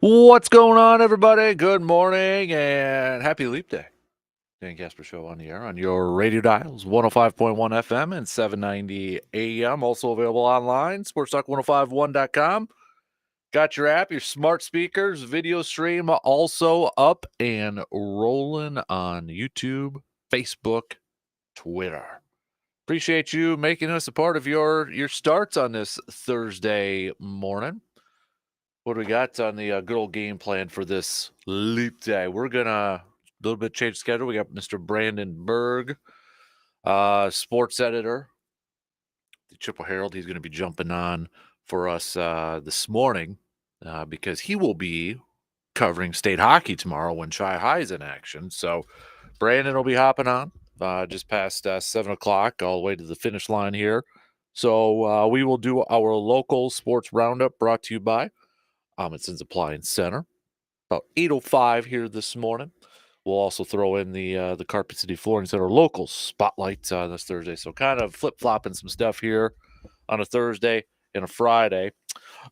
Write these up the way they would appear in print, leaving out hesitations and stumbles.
What's going on, everybody? Good morning and happy Leap Day. Dan Kasper Show on the air on your radio dials, 105.1 FM and 790 AM. Also available online, sportstalk1051.com. Got your app, your smart speakers, video stream also up and rolling on YouTube, Facebook, Twitter. Appreciate you making us a part of your starts on this Thursday morning. What do we got on the good old game plan for this leap day? We're gonna a little bit change schedule. We got Mr. Brandon Berg, sports editor, the Chippewa Herald. He's going to be jumping on for us this morning because he will be covering state hockey tomorrow when Chi High is in action. So Brandon will be hopping on just past 7 o'clock, all the way to the finish line here. So we will do our local sports roundup brought to you by Amundsen's Appliance Center. About 8:05 here this morning. We'll also throw in the Carpet City Flooring Center local spotlight this Thursday. So kind of flip-flopping some stuff here on a Thursday and a Friday.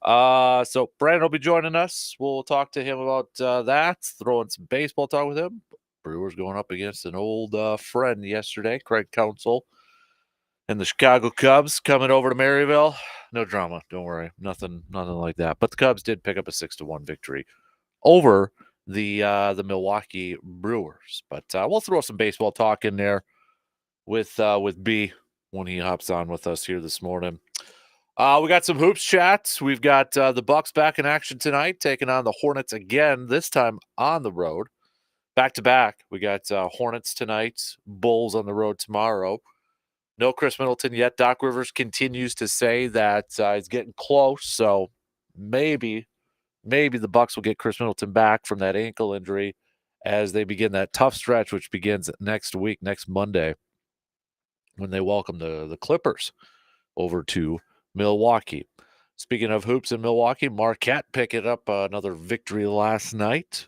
So Brandon will be joining us. We'll talk to him about that, throwing some baseball talk with him. Brewers going up against an old friend yesterday, Craig Counsell, and the Chicago Cubs coming over to Maryville. No drama, don't worry, nothing like that. But the Cubs did pick up a 6-1 victory over the Milwaukee Brewers. But we'll throw some baseball talk in there with B when he hops on with us here this morning. We got some hoops chats. We've got the Bucks back in action tonight, taking on the Hornets again. This time on the road, back to back. We got Hornets tonight, Bulls on the road tomorrow. No Chris Middleton yet. Doc Rivers continues to say that it's getting close, so maybe the Bucks will get Chris Middleton back from that ankle injury as they begin that tough stretch, which begins next week, next Monday, when they welcome the Clippers over to Milwaukee. Speaking of hoops in Milwaukee, Marquette picking up another victory last night,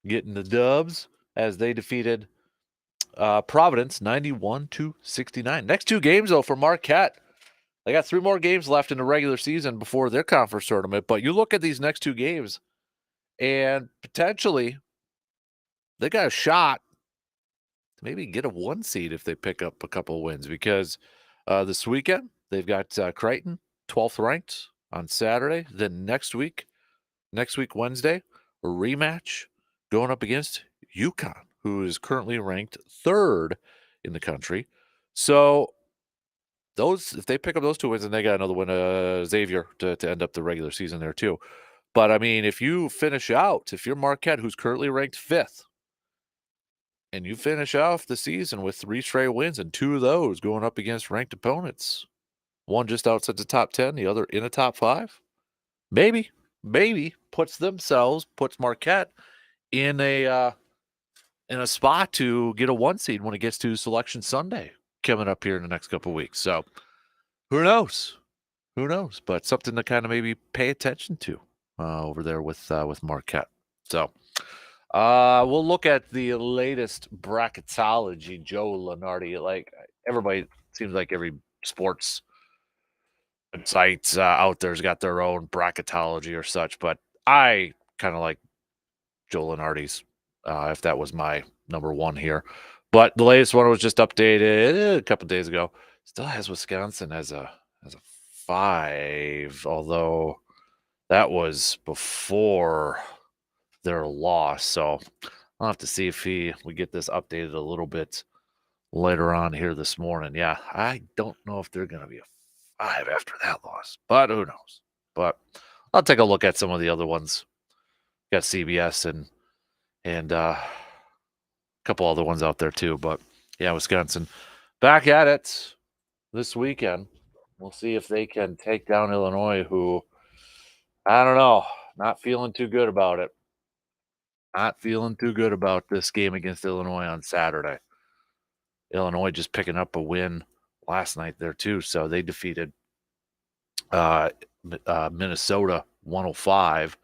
getting the dubs as they defeated Providence 91-69. Next two games, though, for Marquette. They got 3 more games left in the regular season before their conference tournament. But you look at these next 2 games, and potentially they got a shot to maybe get a 1 seed if they pick up a couple of wins. Because this weekend, they've got Creighton, 12th ranked on Saturday. Then next week, Wednesday, a rematch going up against UConn, who is currently ranked 3rd in the country. So if they pick up those 2 wins, and they got another win, Xavier, to end up the regular season there too. But I mean, if you finish out, if you're Marquette, who's currently ranked 5th, and you finish off the season with 3 straight wins, and 2 of those going up against ranked opponents, one just outside the top 10, the other in the top 5, maybe puts Marquette in a spot to get a 1 seed when it gets to Selection Sunday coming up here in the next couple of weeks. So who knows? But something to kind of maybe pay attention to over there with Marquette. So we'll look at the latest bracketology. Joe Lenardi, like everybody, seems like every sports site out there's got their own bracketology or such, but I kind of like Joe Lenardi's if that was my number 1 here. But the latest one was just updated a couple days ago. Still has Wisconsin as a 5, although that was before their loss. So I'll have to see if we get this updated a little bit later on here this morning. Yeah, I don't know if they're going to be a 5 after that loss, but who knows? But I'll take a look at some of the other ones. Got CBS and a couple other ones out there too. But yeah, Wisconsin back at it this weekend. We'll see if they can take down Illinois, who, I don't know, not feeling too good about it. Not feeling too good about this game against Illinois on Saturday. Illinois just picking up a win last night there too. So they defeated Minnesota 105-97.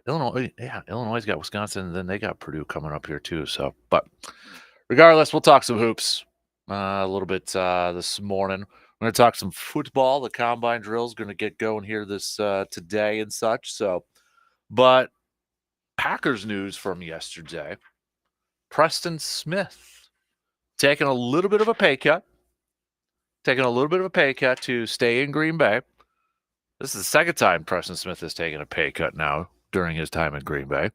Illinois got Wisconsin, and then they got Purdue coming up here too. So, but regardless, we'll talk some hoops a little bit this morning. We're going to talk some football. The combine drill is going to get going here this today and such. But Packers news from yesterday. Preston Smith taking a little bit of a pay cut. To stay in Green Bay. This is the second time Preston Smith has taken a pay cut now during his time in Green Bay.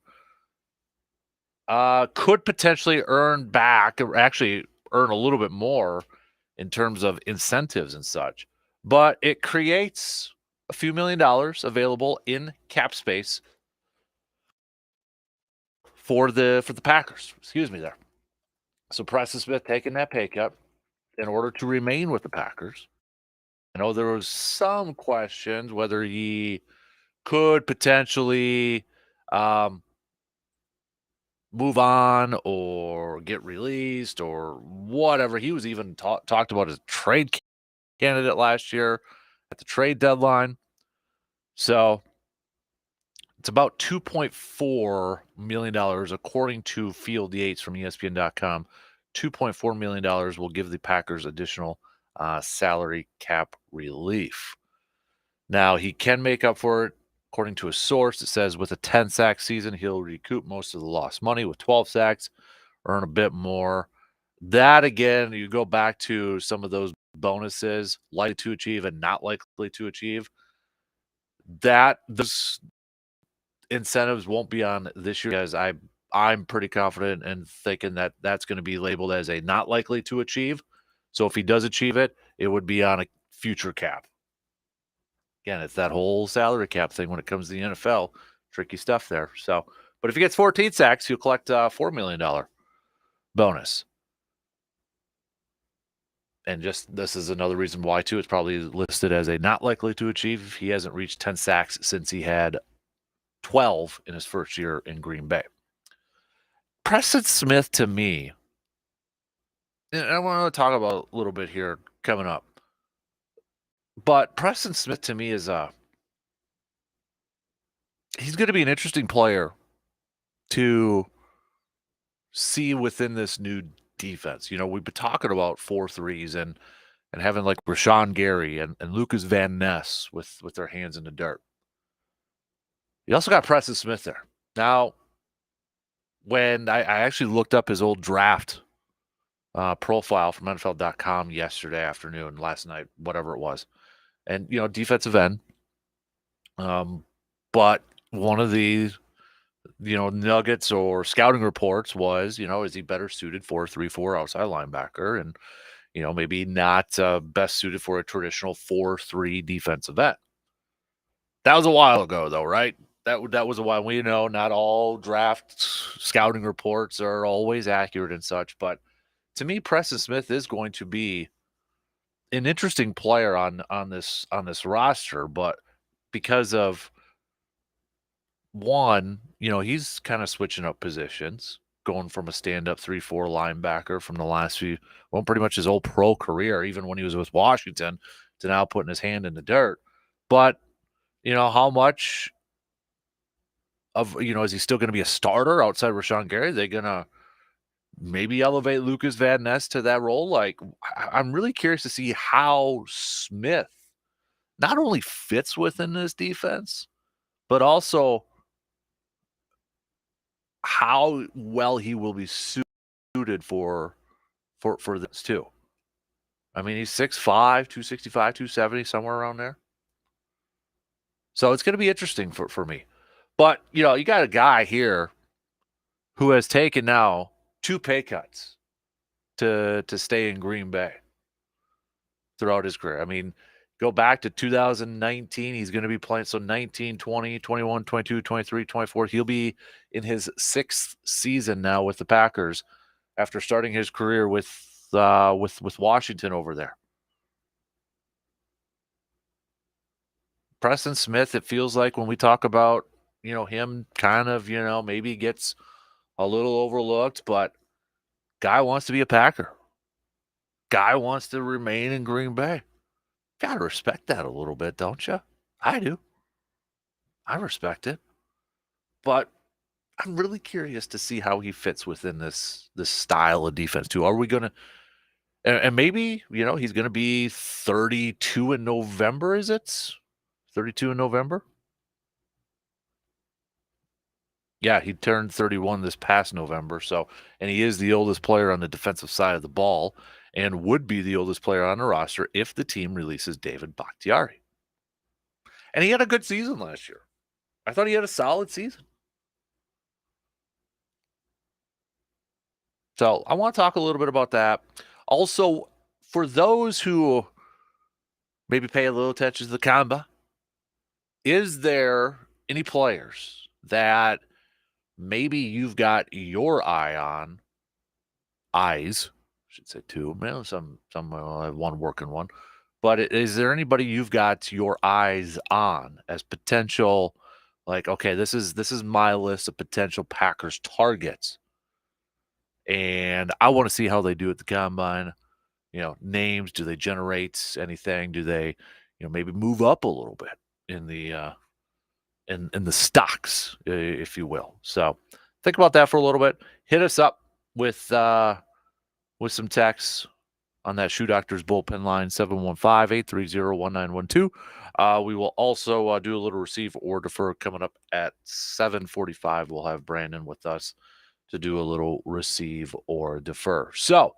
Could potentially earn back, or actually earn a little bit more in terms of incentives and such. But it creates a few $1 million available in cap space for the Packers. Excuse me there. So Preston Smith taking that pay cut in order to remain with the Packers. I know there was some questions whether he could potentially move on or get released or whatever. He was even talked about as a trade candidate last year at the trade deadline. So it's about $2.4 million, according to Field Yates from ESPN.com. $2.4 million will give the Packers additional salary cap relief. Now, he can make up for it. According to a source, it says with a 10-sack season, he'll recoup most of the lost money. With 12 sacks, earn a bit more. That, again, you go back to some of those bonuses, likely to achieve and not likely to achieve. That those incentives won't be on this year, because I'm pretty confident in thinking that that's going to be labeled as a not likely to achieve. So if he does achieve it, it would be on a future cap. Again, it's that whole salary cap thing when it comes to the NFL. Tricky stuff there. So, but if he gets 14 sacks, he'll collect a $4 million bonus. And just this is another reason why, too, it's probably listed as a not likely to achieve. He hasn't reached 10 sacks since he had 12 in his first year in Green Bay. Preston Smith, to me, and I want to talk about a little bit here coming up, but Preston Smith, to me, is he's going to be an interesting player to see within this new defense. You know, we've been talking about 4-3s and having like Rashawn Gary and Lucas Van Ness with their hands in the dirt. You also got Preston Smith there. Now, when I actually looked up his old draft profile from NFL.com yesterday afternoon, last night, whatever it was, and, you know, defensive end. But one of the, you know, nuggets or scouting reports was, you know, is he better suited for a 3-4 outside linebacker, and, you know, maybe not best suited for a traditional 4-3 defensive end. That was a while ago, though, right? That was a while. We know not all draft scouting reports are always accurate and such, but to me, Preston Smith is going to be an interesting player on this roster, but because of one, you know, he's kind of switching up positions, going from a stand-up 3-4 linebacker from the last few, well, pretty much his whole pro career, even when he was with Washington, to now putting his hand in the dirt. But, you know, how much of, you know, is he still going to be a starter outside Rashawn Gary? Are they going to maybe elevate Lucas Van Ness to that role? Like, I'm really curious to see how Smith not only fits within this defense, but also how well he will be suited for this too. I mean, he's 6'5", 265, 270, somewhere around there. So it's going to be interesting for me. But, you know, you got a guy here who has taken now 2 pay cuts to stay in Green Bay throughout his career. I mean, go back to 2019, he's going to be playing. So 19, 20, 21, 22, 23, 24. He'll be in his 6th season now with the Packers after starting his career with Washington over there. Preston Smith, it feels like when we talk about, you know, him kind of, you know, maybe gets a little overlooked, but guy wants to be a Packer. Guy wants to remain in Green Bay. Got to respect that a little bit, don't you? I do. I respect it. But I'm really curious to see how he fits within this style of defense too. Are we going to And maybe, he's going to be 32 in November, is it? 32 in November? Yeah, he turned 31 this past November. So, and he is the oldest player on the defensive side of the ball and would be the oldest player on the roster if the team releases David Bakhtiari. And he had a good season last year. I thought he had a solid season. So, I want to talk a little bit about that. Also, for those who maybe pay a little attention to the Kamba, is there any players that maybe you've got your eyes, I should say two, maybe some will have one working one, but is there anybody you've got your eyes on as potential, like, okay, this is my list of potential Packers targets, and I want to see how they do at the combine. Names, do they generate anything? Do they, maybe move up a little bit in the stocks, if you will? So think about that for a little bit. Hit us up with some texts on that Shoe Doctors bullpen line, 715-830-1912. We will also do a little receive or defer coming up at 7:45. We'll have Brandon with us to do a little receive or defer. So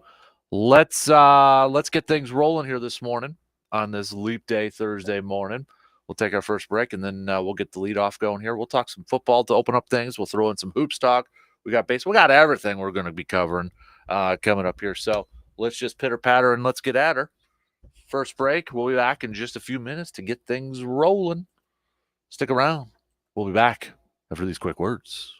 let's get things rolling here this morning on this Leap Day Thursday morning. We'll take our first break, and then we'll get the lead off going here. We'll talk some football to open up things. We'll throw in some hoops talk. We got baseball. We got everything we're going to be covering coming up here. So let's just pitter patter and let's get at her. First break. We'll be back in just a few minutes to get things rolling. Stick around. We'll be back after these quick words.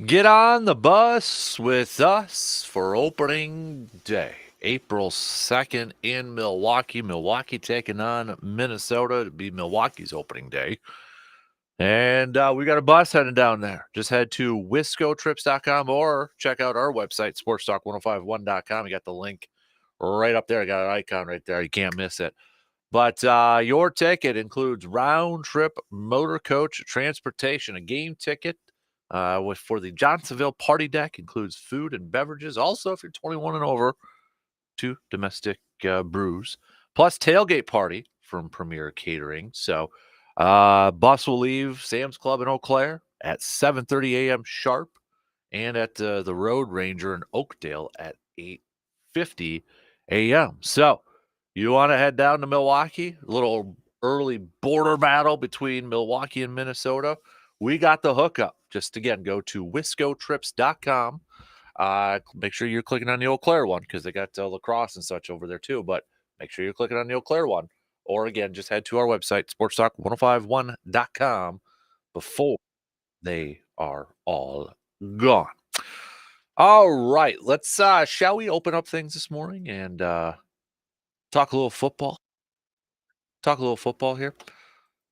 Get on the bus with us for opening day, April 2nd in Milwaukee. Milwaukee taking on Minnesota to be Milwaukee's opening day. And we got a bus heading down there. Just head to wiscotrips.com or check out our website, sportstalk1051.com. You got the link right up there. I got an icon right there. You can't miss it. But your ticket includes round trip motor coach transportation, a game ticket for the Johnsonville party deck, includes food and beverages. Also, if you're 21 and over, 2 domestic brews, plus tailgate party from Premier Catering. So, bus will leave Sam's Club in Eau Claire at 7:30 a.m. sharp, and at the Road Ranger in Oakdale at 8:50 a.m. So, you want to head down to Milwaukee? A little early border battle between Milwaukee and Minnesota. We got the hookup. Just again, go to wiscotrips.com. Make sure you're clicking on the Eau Claire one because they got lacrosse and such over there too. But make sure you're clicking on the Eau Claire one. Or again, just head to our website, sportstalk1051.com, before they are all gone. All right. Let's shall we open up things this morning and talk a little football? Talk a little football here.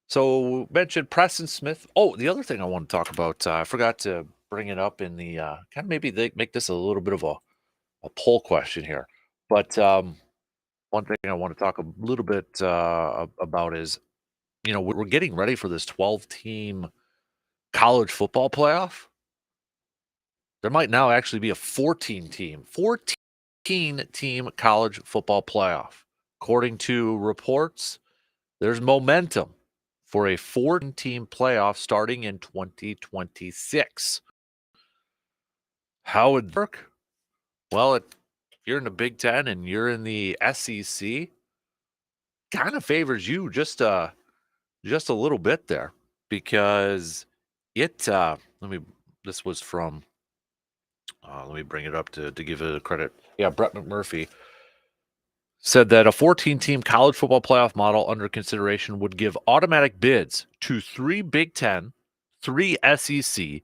So mentioned Preston Smith. Oh, the other thing I want to talk about, I forgot to bring it up in the kind of maybe they make this a little bit of a poll question here. But one thing I want to talk a little bit about is, we're getting ready for this 12-team college football playoff. There might now actually be a 14-team college football playoff. According to reports, there's momentum for a 14-team playoff starting in 2026. How would it work? Well, if you're in the Big Ten and you're in the SEC, kind of favors you just a little bit there, because this was from let me bring it up to give it a credit. Yeah, Brett McMurphy said that a 14-team college football playoff model under consideration would give automatic bids to 3 Big Ten, 3 SEC,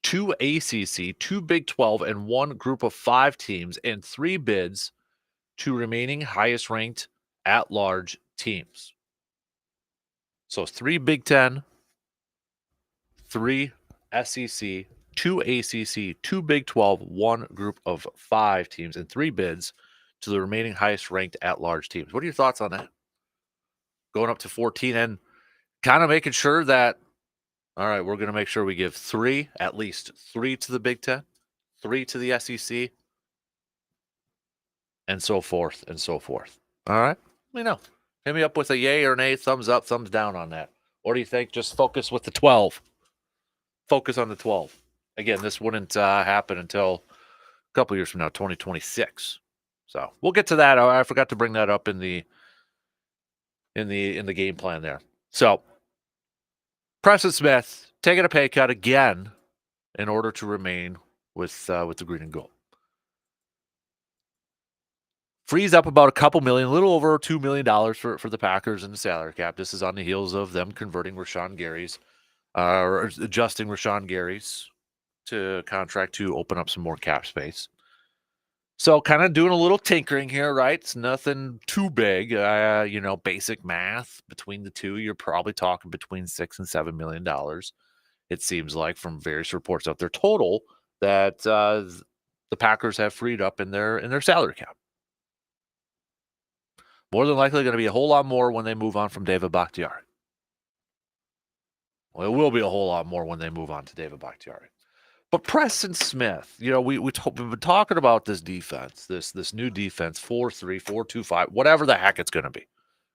2 ACC, 2 Big 12, and 1 group of 5 teams, and 3 bids to remaining highest ranked at-large teams. So 3 Big Ten, 3 SEC, 2 ACC, 2 Big 12, 1 group of 5 teams, and 3 bids to the remaining highest ranked at-large teams. What are your thoughts on that? Going up to 14 and kind of making sure that, all right, we're going to make sure we give at least 3 to the Big Ten, 3 to the SEC, and so forth and so forth. All right? Let me know. Hit me up with a yay or an A, thumbs up, thumbs down on that. Or do you think just focus with the 12? Focus on the 12. Again, this wouldn't happen until a couple years from now, 2026. So we'll get to that. I forgot to bring that up in the game plan there. So Preston Smith taking a pay cut again in order to remain with the green and gold. Frees up about a couple million, a little over $2 million for the Packers in the salary cap. This is on the heels of them converting Rashawn Gary's, or adjusting Rashawn Gary's to contract to open up some more cap space. So kind of doing a little tinkering here, right? It's nothing too big. Basic math between the two, you're probably talking between $6 and $7 million. It seems like from various reports out there total that the Packers have freed up in their salary cap. More than likely going to be a whole lot more when they move on from David Bakhtiari. Well, it will be a whole lot more when they move on to David Bakhtiari. But Preston Smith, we've been talking about this defense, this new defense, 4-3, 4-2-5, whatever the heck it's going to be.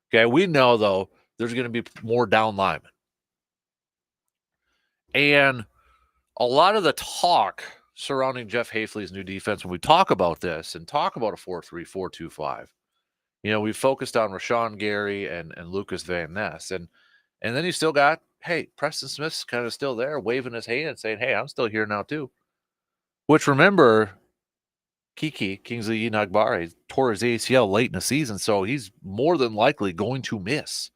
Okay, we know, though, there's going to be more down linemen. And a lot of the talk surrounding Jeff Hafley's new defense, when we talk about this and talk about a 4-3, 4-2-5, we focused on Rashawn Gary and Lucas Van Ness. And then you still got, hey, Preston Smith's kind of still there, waving his hand, saying, hey, I'm still here now too. Which, remember, Kingsley Enagbare tore his ACL late in the season, so he's more than likely going to miss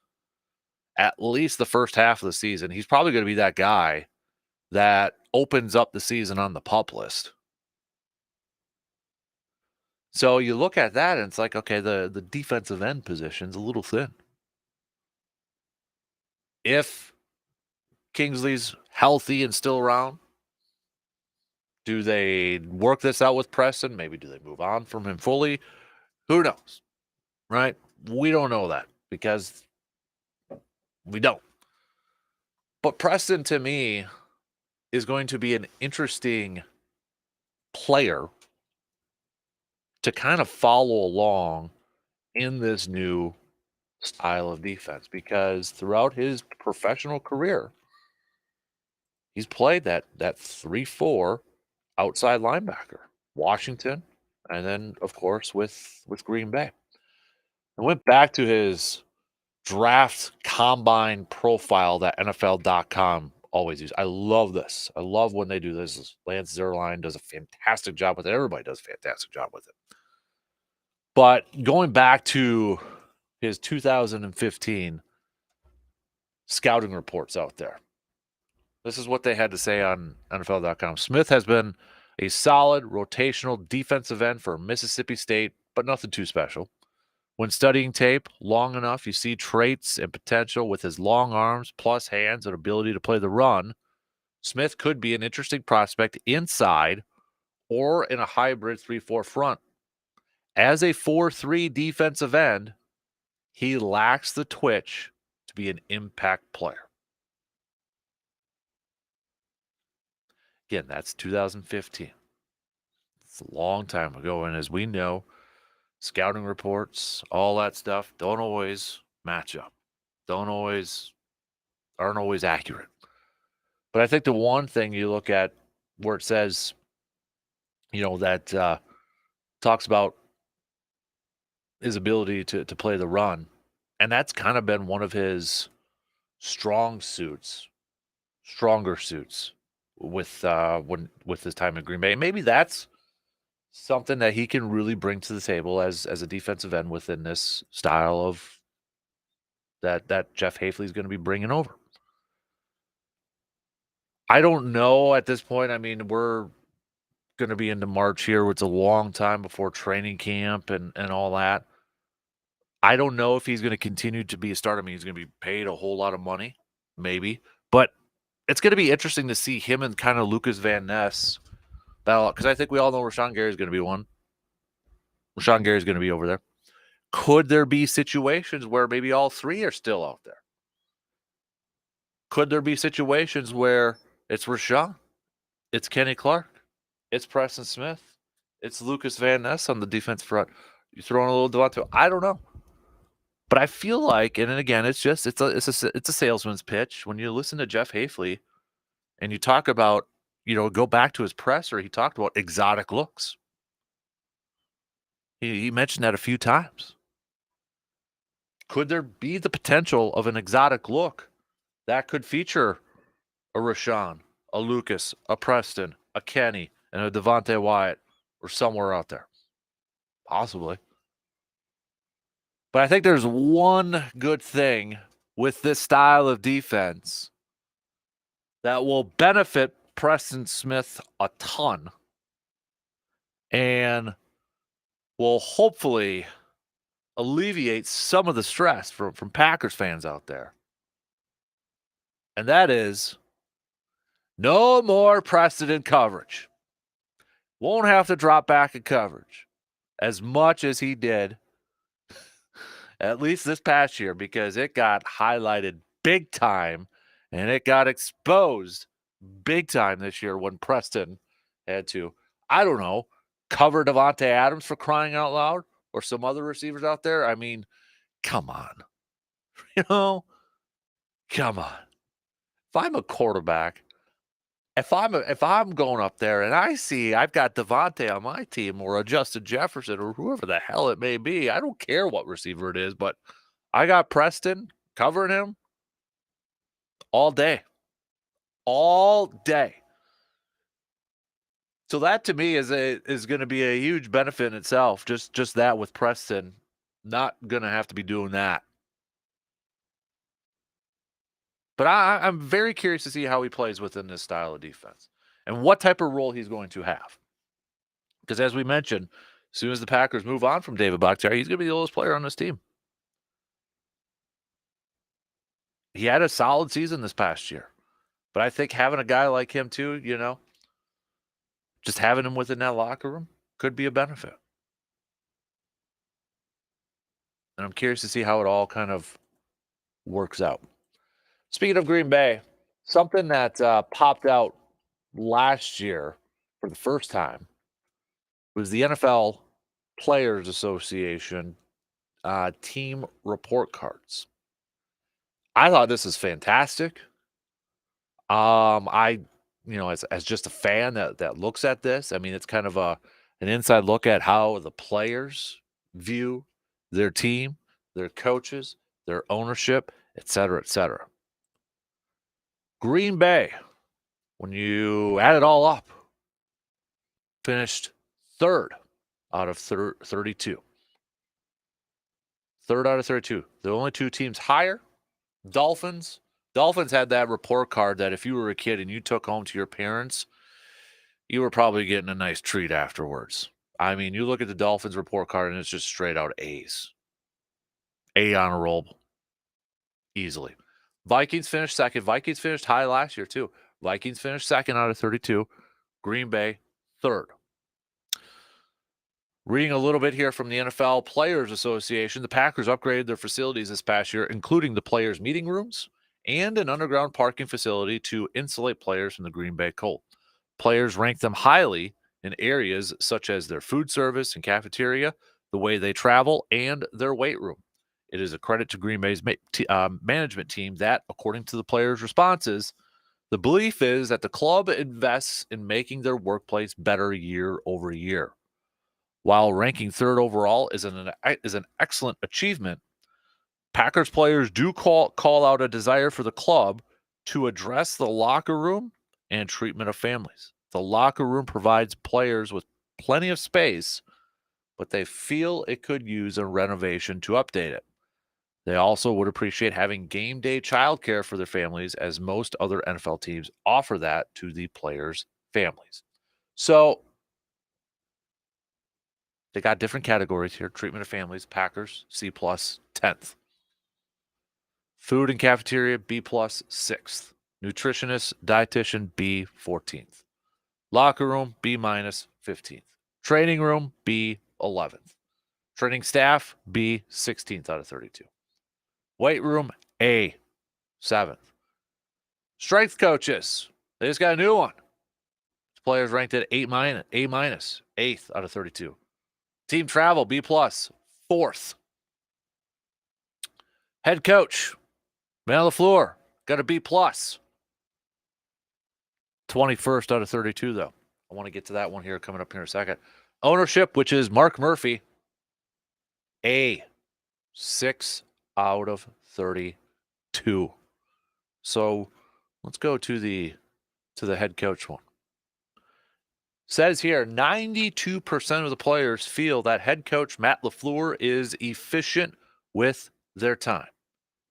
at least the first half of the season. He's probably going to be that guy that opens up the season on the PUP list. So you look at that and it's like, okay, the defensive end position's a little thin. If Kingsley's healthy and still around, do they work this out with Preston? Maybe do they move on from him fully? Who knows, right? We don't know that because we don't. But Preston, to me, is going to be an interesting player to kind of follow along in this new style of defense because throughout his professional career, he's played that 3-4 outside linebacker, Washington, and then of course with Green Bay. I went back to his draft combine profile that NFL.com always uses. I love this. I love when they do this. Lance Zierlein does a fantastic job with it. Everybody does a fantastic job with it. But going back to his 2015 scouting reports out there, this is what they had to say on NFL.com. Smith has been a solid rotational defensive end for Mississippi State, but nothing too special. When studying tape long enough, you see traits and potential with his long arms plus hands and ability to play the run. Smith could be an interesting prospect inside or in a hybrid 3-4 front. As a 4-3 defensive end, he lacks the twitch to be an impact player. Again, that's 2015. It's a long time ago, and as we know, scouting reports, all that stuff, don't always match up. Aren't always accurate. But I think the one thing you look at where it says, that talks about his ability to play the run, and that's kind of been one of his stronger suits with his time in Green Bay. Maybe that's something that he can really bring to the table as a defensive end within this style of that Jeff Hafley is going to be bringing over. I don't know at this point. I mean, we're going to be into March here. It's a long time before training camp and all that. I don't know if he's going to continue to be a starter. I mean, he's going to be paid a whole lot of money, maybe. But it's going to be interesting to see him and kind of Lucas Van Ness battle out because I think we all know Rashawn Gary is going to be one. Rashawn Gary is going to be over there. Could there be situations where maybe all three are still out there? Could there be situations where it's Rashawn, it's Kenny Clark, it's Preston Smith, it's Lucas Van Ness on the defense front? You throw in a little Devontae. I don't know. But I feel like, and again, it's a salesman's pitch. When you listen to Jeff Hafley and you talk about, go back to his presser, he talked about exotic looks. He mentioned that a few times. Could there be the potential of an exotic look that could feature a Rashawn, a Lucas, a Preston, a Kenny, and a Devontae Wyatt, or somewhere out there? Possibly. But I think there's one good thing with this style of defense that will benefit Preston Smith a ton and will hopefully alleviate some of the stress from Packers fans out there. And that is no more precedent coverage. Won't have to drop back in coverage as much as he did at least this past year, because it got highlighted big time and it got exposed big time this year when Preston had to, I don't know, cover Davante Adams for crying out loud or some other receivers out there. I mean, come on. Come on. If I'm a quarterback, if I'm going up there and I see I've got Davante on my team or a Justin Jefferson or whoever the hell it may be, I don't care what receiver it is, but I got Preston covering him all day. All day. So that to me is going to be a huge benefit in itself. Just that with Preston, not going to have to be doing that. But I'm very curious to see how he plays within this style of defense and what type of role he's going to have. Because as we mentioned, as soon as the Packers move on from David Bakhtiari, he's going to be the oldest player on this team. He had a solid season this past year. But I think having a guy like him too, just having him within that locker room could be a benefit. And I'm curious to see how it all kind of works out. Speaking of Green Bay, something that popped out last year for the first time was the NFL Players Association team report cards. I thought this is fantastic. As just a fan that looks at this, I mean, it's kind of an inside look at how the players view their team, their coaches, their ownership, et cetera, et cetera. Green Bay, when you add it all up, finished third out of 32. Third out of 32. The only two teams higher, Dolphins. Dolphins had that report card that if you were a kid and you took home to your parents, you were probably getting a nice treat afterwards. I mean, you look at the Dolphins report card and it's just straight out A's. A on a roll. Easily. Vikings finished second. Vikings finished high last year, too. Vikings finished second out of 32. Green Bay, third. Reading a little bit here from the NFL Players Association, the Packers upgraded their facilities this past year, including the players' meeting rooms and an underground parking facility to insulate players from the Green Bay cold. Players ranked them highly in areas such as their food service and cafeteria, the way they travel, and their weight room. It is a credit to Green Bay's management team that, according to the players' responses, the belief is that the club invests in making their workplace better year over year. While ranking third overall is an excellent achievement, Packers players do call out a desire for the club to address the locker room and treatment of families. The locker room provides players with plenty of space, but they feel it could use a renovation to update it. They also would appreciate having game day childcare for their families, as most other NFL teams offer that to the players' families. So they got different categories here. Treatment of families, Packers, C+, 10th. Food and cafeteria, B+, 6th. Nutritionist, dietitian, B, 14th. Locker room, B-, 15th. Training room, B, 11th. Training staff, B, 16th out of 32. Weight room, A, 7th. Strength coaches, they just got a new one. Players ranked at A-, 8th out of 32. Team travel, B+, 4th. Head coach, Matt LaFleur, got a B+. 21st out of 32, though. I want to get to that one here coming up here in a second. Ownership, which is Mark Murphy, A, 6 out of 32. So let's go to the head coach one. Says here, 92% of the players feel that head coach Matt LaFleur is efficient with their time.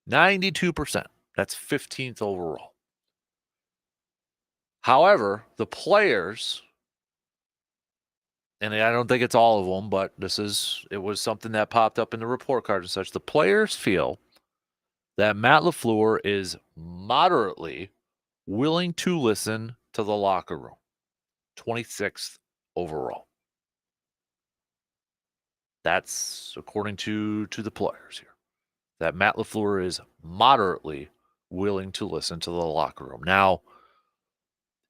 92%. That's 15th overall. However, the players, and I don't think it's all of them, but it was something that popped up in the report card and such. The players feel that Matt LaFleur is moderately willing to listen to the locker room. 26th overall. That's according to the players here. That Matt LaFleur is moderately willing to listen to the locker room. Now,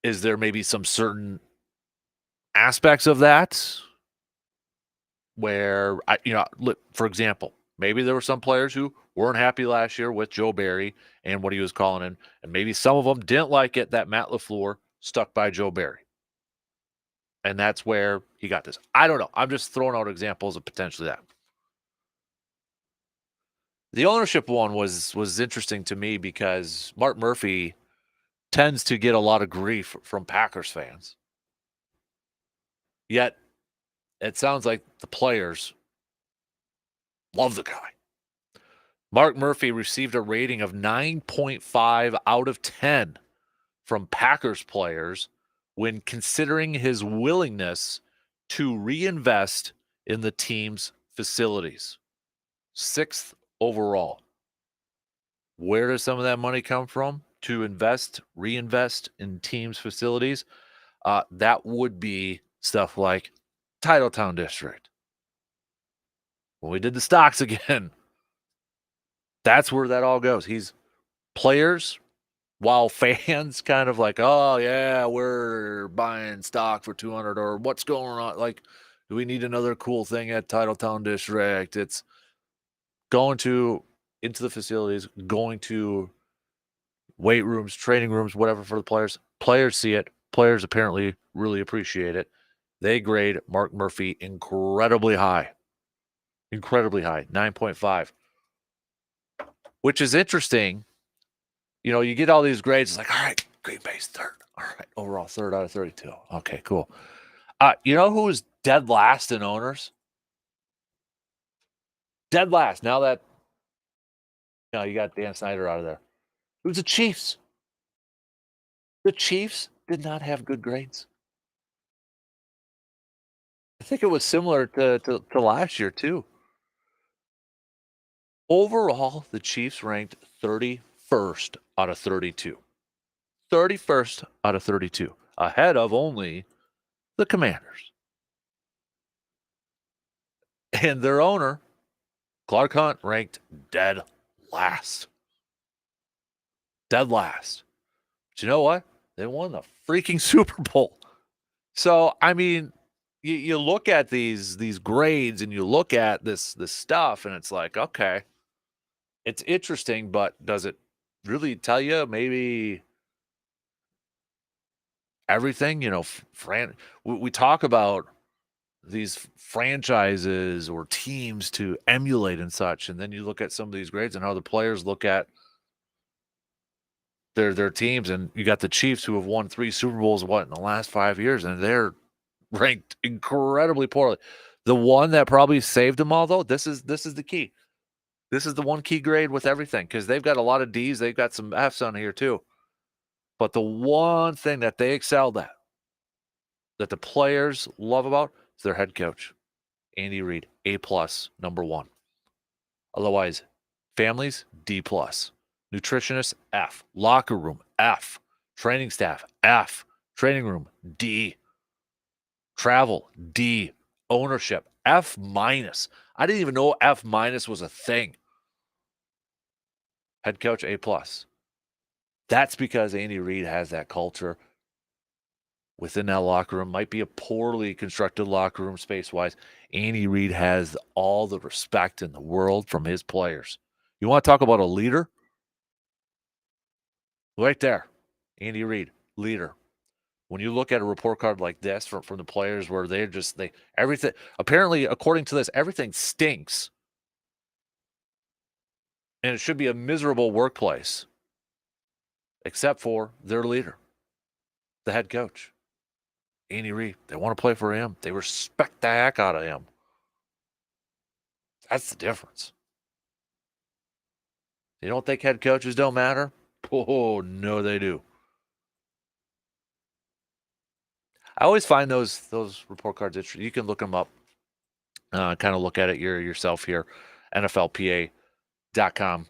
is there maybe some certain aspects of that where, for example, maybe there were some players who weren't happy last year with Joe Barry and what he was calling him, and maybe some of them didn't like it that Matt LaFleur stuck by Joe Barry. And that's where he got this. I don't know. I'm just throwing out examples of potentially that. The ownership one was interesting to me because Mark Murphy tends to get a lot of grief from Packers fans. Yet, it sounds like the players love the guy. Mark Murphy received a rating of 9.5 out of 10 from Packers players when considering his willingness to reinvest in the team's facilities. 6th overall. Where does some of that money come from to reinvest in teams' facilities? That would be stuff like Titletown District. When we did the stocks again, that's where that all goes. He's players, while fans kind of like, oh yeah, we're buying stock for 200, or what's going on? Like, do we need another cool thing at Titletown District? It's going into the facilities, going to weight rooms, training rooms, whatever for the players. Players see it. Players apparently really appreciate it. They grade Mark Murphy incredibly high. Incredibly high, 9.5. Which is interesting. You know, you get all these grades. It's like, all right, Green Bay's third. All right, overall third out of 32. Okay, cool. You know who is dead last in owners? Dead last. Now that you got Dan Snyder out of there. It was the Chiefs. The Chiefs did not have good grades. I think it was similar to last year, too. Overall, the Chiefs ranked 31st out of 32. 31st out of 32, ahead of only the Commanders. And their owner, Clark Hunt, ranked dead last. Dead last. But you know what? They won the freaking Super Bowl. So, I mean, you look at these grades and you look at this stuff, and it's like, okay, it's interesting, but does it really tell you maybe everything? You know, we talk about these franchises or teams to emulate and such, and then you look at some of these grades and how the players look at their teams, and you got the Chiefs who have won 3 Super Bowls in the last 5 years, and they're ranked incredibly poorly. The one that probably saved them all, though, this is the key. This is the one key grade with everything, because they've got a lot of D's, they've got some F's on here too. But the one thing that they excelled at, that the players love about, is their head coach, Andy Reid, A+, number 1. Otherwise, families, D+. Nutritionist, F. Locker room, F. Training staff, F. Training room, D. Travel, D. Ownership, F-. I didn't even know F- was a thing. Head coach, A+. That's because Andy Reid has that culture within that locker room. Might be a poorly constructed locker room space-wise. Andy Reid has all the respect in the world from his players. You want to talk about a leader? Right there, Andy Reid, leader. When you look at a report card like this from the players, where everything, apparently, according to this, everything stinks, and it should be a miserable workplace, except for their leader, the head coach, Andy Reid. They want to play for him. They respect the heck out of him. That's the difference. You don't think head coaches don't matter? Oh, no, they do. I always find those report cards interesting. You can look them up, kind of look at it yourself here, NFLPA.com.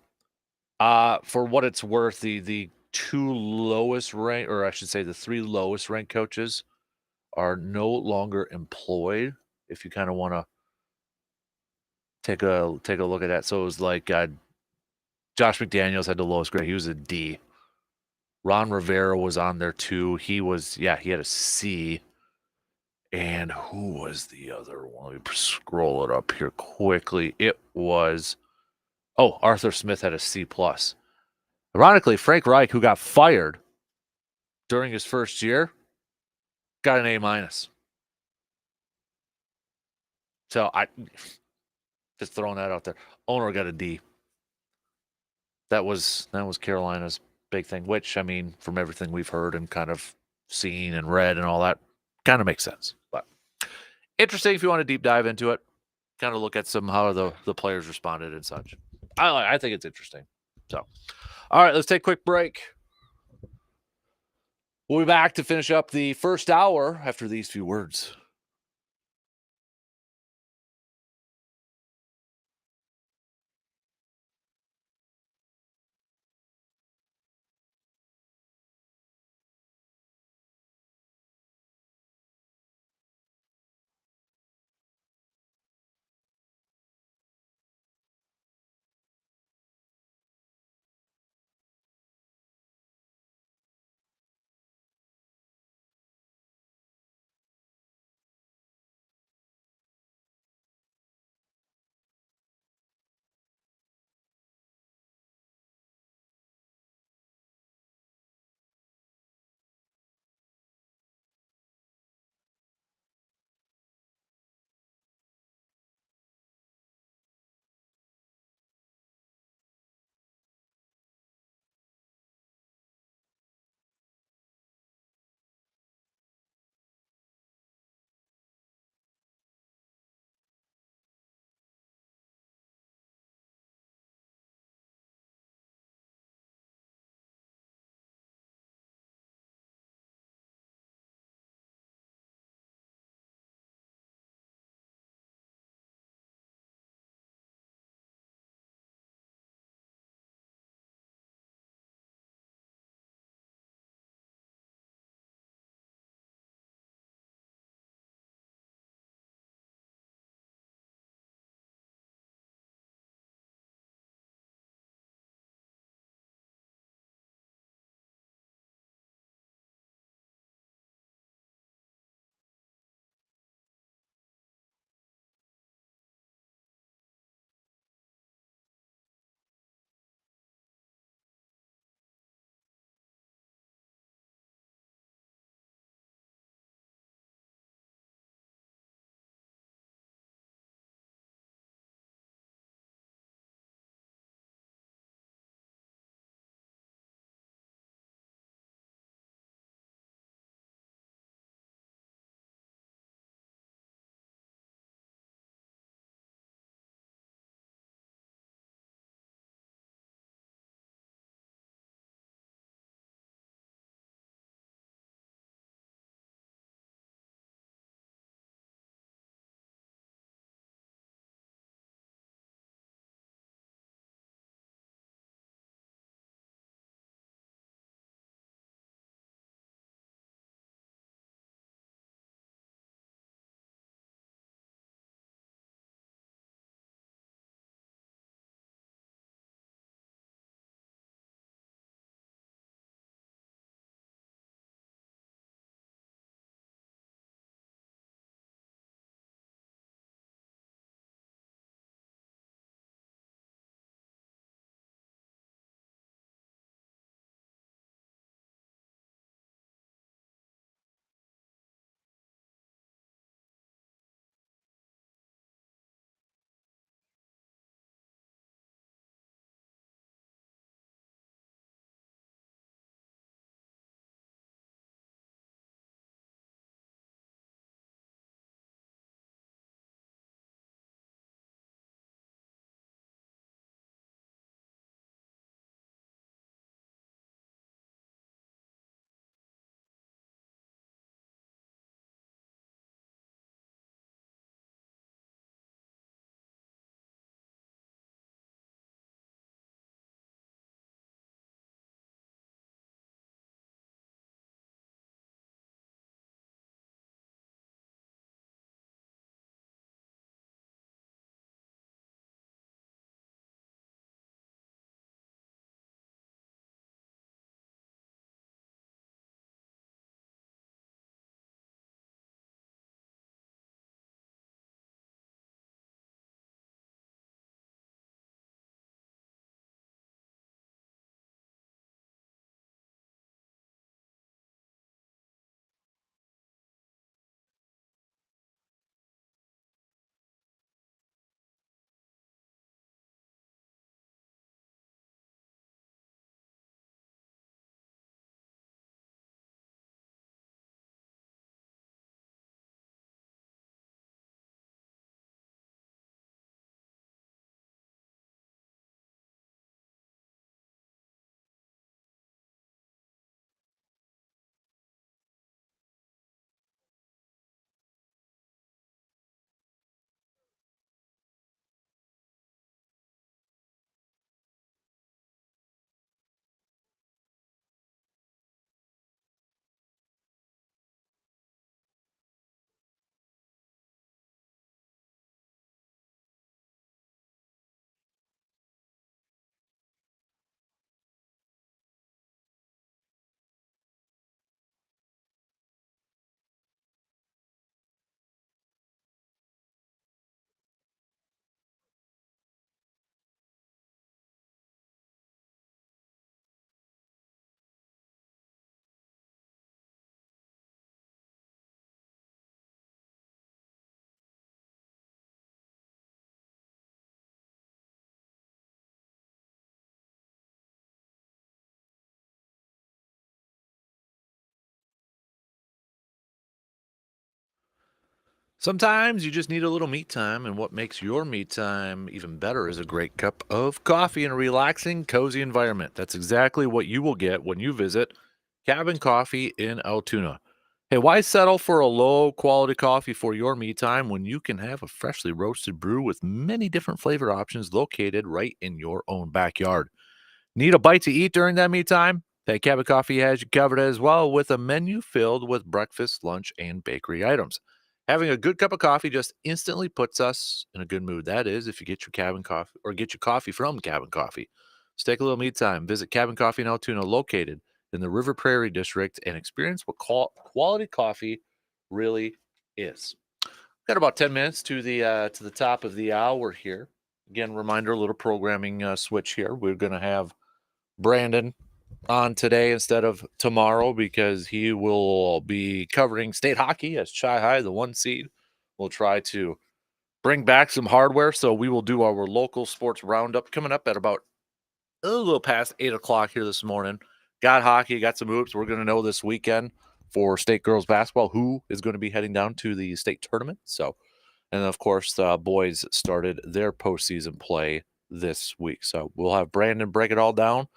For what it's worth, the 2 lowest ranked, or I should say the 3 lowest ranked coaches are no longer employed. If you kind of want to take a look at that. So it was like Josh McDaniels had the lowest grade. He was a D. Ron Rivera was on there too. He had a C. And who was the other one? Let me scroll it up here quickly. It was, Arthur Smith had a C+. Ironically, Frank Reich, who got fired during his first year, got an A-. So I just throwing that out there. Owner got a D. That was Carolina's big thing, which, I mean, from everything we've heard and kind of seen and read and all that, kind of makes sense. But interesting if you want to deep dive into it, kind of look at how the players responded and such. I think it's interesting. So, all right, let's take a quick break. We'll be back to finish up the first hour after these few words. Sometimes you just need a little me time, and what makes your me time even better is a great cup of coffee in a relaxing, cozy environment. That's exactly what you will get when you visit Cabin Coffee in Altoona. Hey, why settle for a low quality coffee for your me time when you can have a freshly roasted brew with many different flavor options located right in your own backyard? Need a bite to eat during that me time? Hey, Cabot Coffee has you covered as well with a menu filled with breakfast, lunch, and bakery items. Having a good cup of coffee just instantly puts us in a good mood. That is, if you get your cabin coffee or get your coffee from Cabin Coffee. So take a little me time. Visit Cabin Coffee in Altoona, located in the River Prairie District, and experience what quality coffee really is. Got about 10 minutes to the top of the hour here. Again, reminder, a little programming switch here. We're going to have Brandon on today instead of tomorrow because he will be covering state hockey as Chi High, the 1 seed. We'll try to bring back some hardware, so we will do our local sports roundup coming up at about a little past 8 o'clock here this morning. Got hockey, got some hoops. We're going to know this weekend for state girls basketball who is going to be heading down to the state tournament. So, and of course, the boys started their postseason play this week. So we'll have Brandon break it all down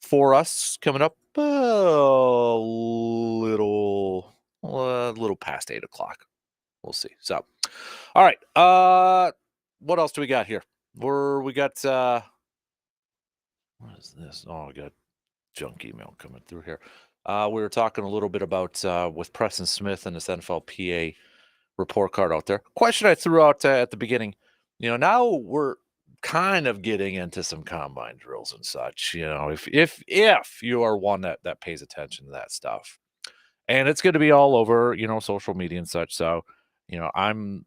for us coming up a little past 8 o'clock. We'll see. So, all right. What else do we got here? We got what is this? Oh, I got junk email coming through here. We were talking a little bit about with Preston Smith and this NFLPA report card out there. Question I threw out at the beginning. Now we're kind of getting into some combine drills and such. If you are one that pays attention to that stuff, and it's going to be all over social media and such. So I'm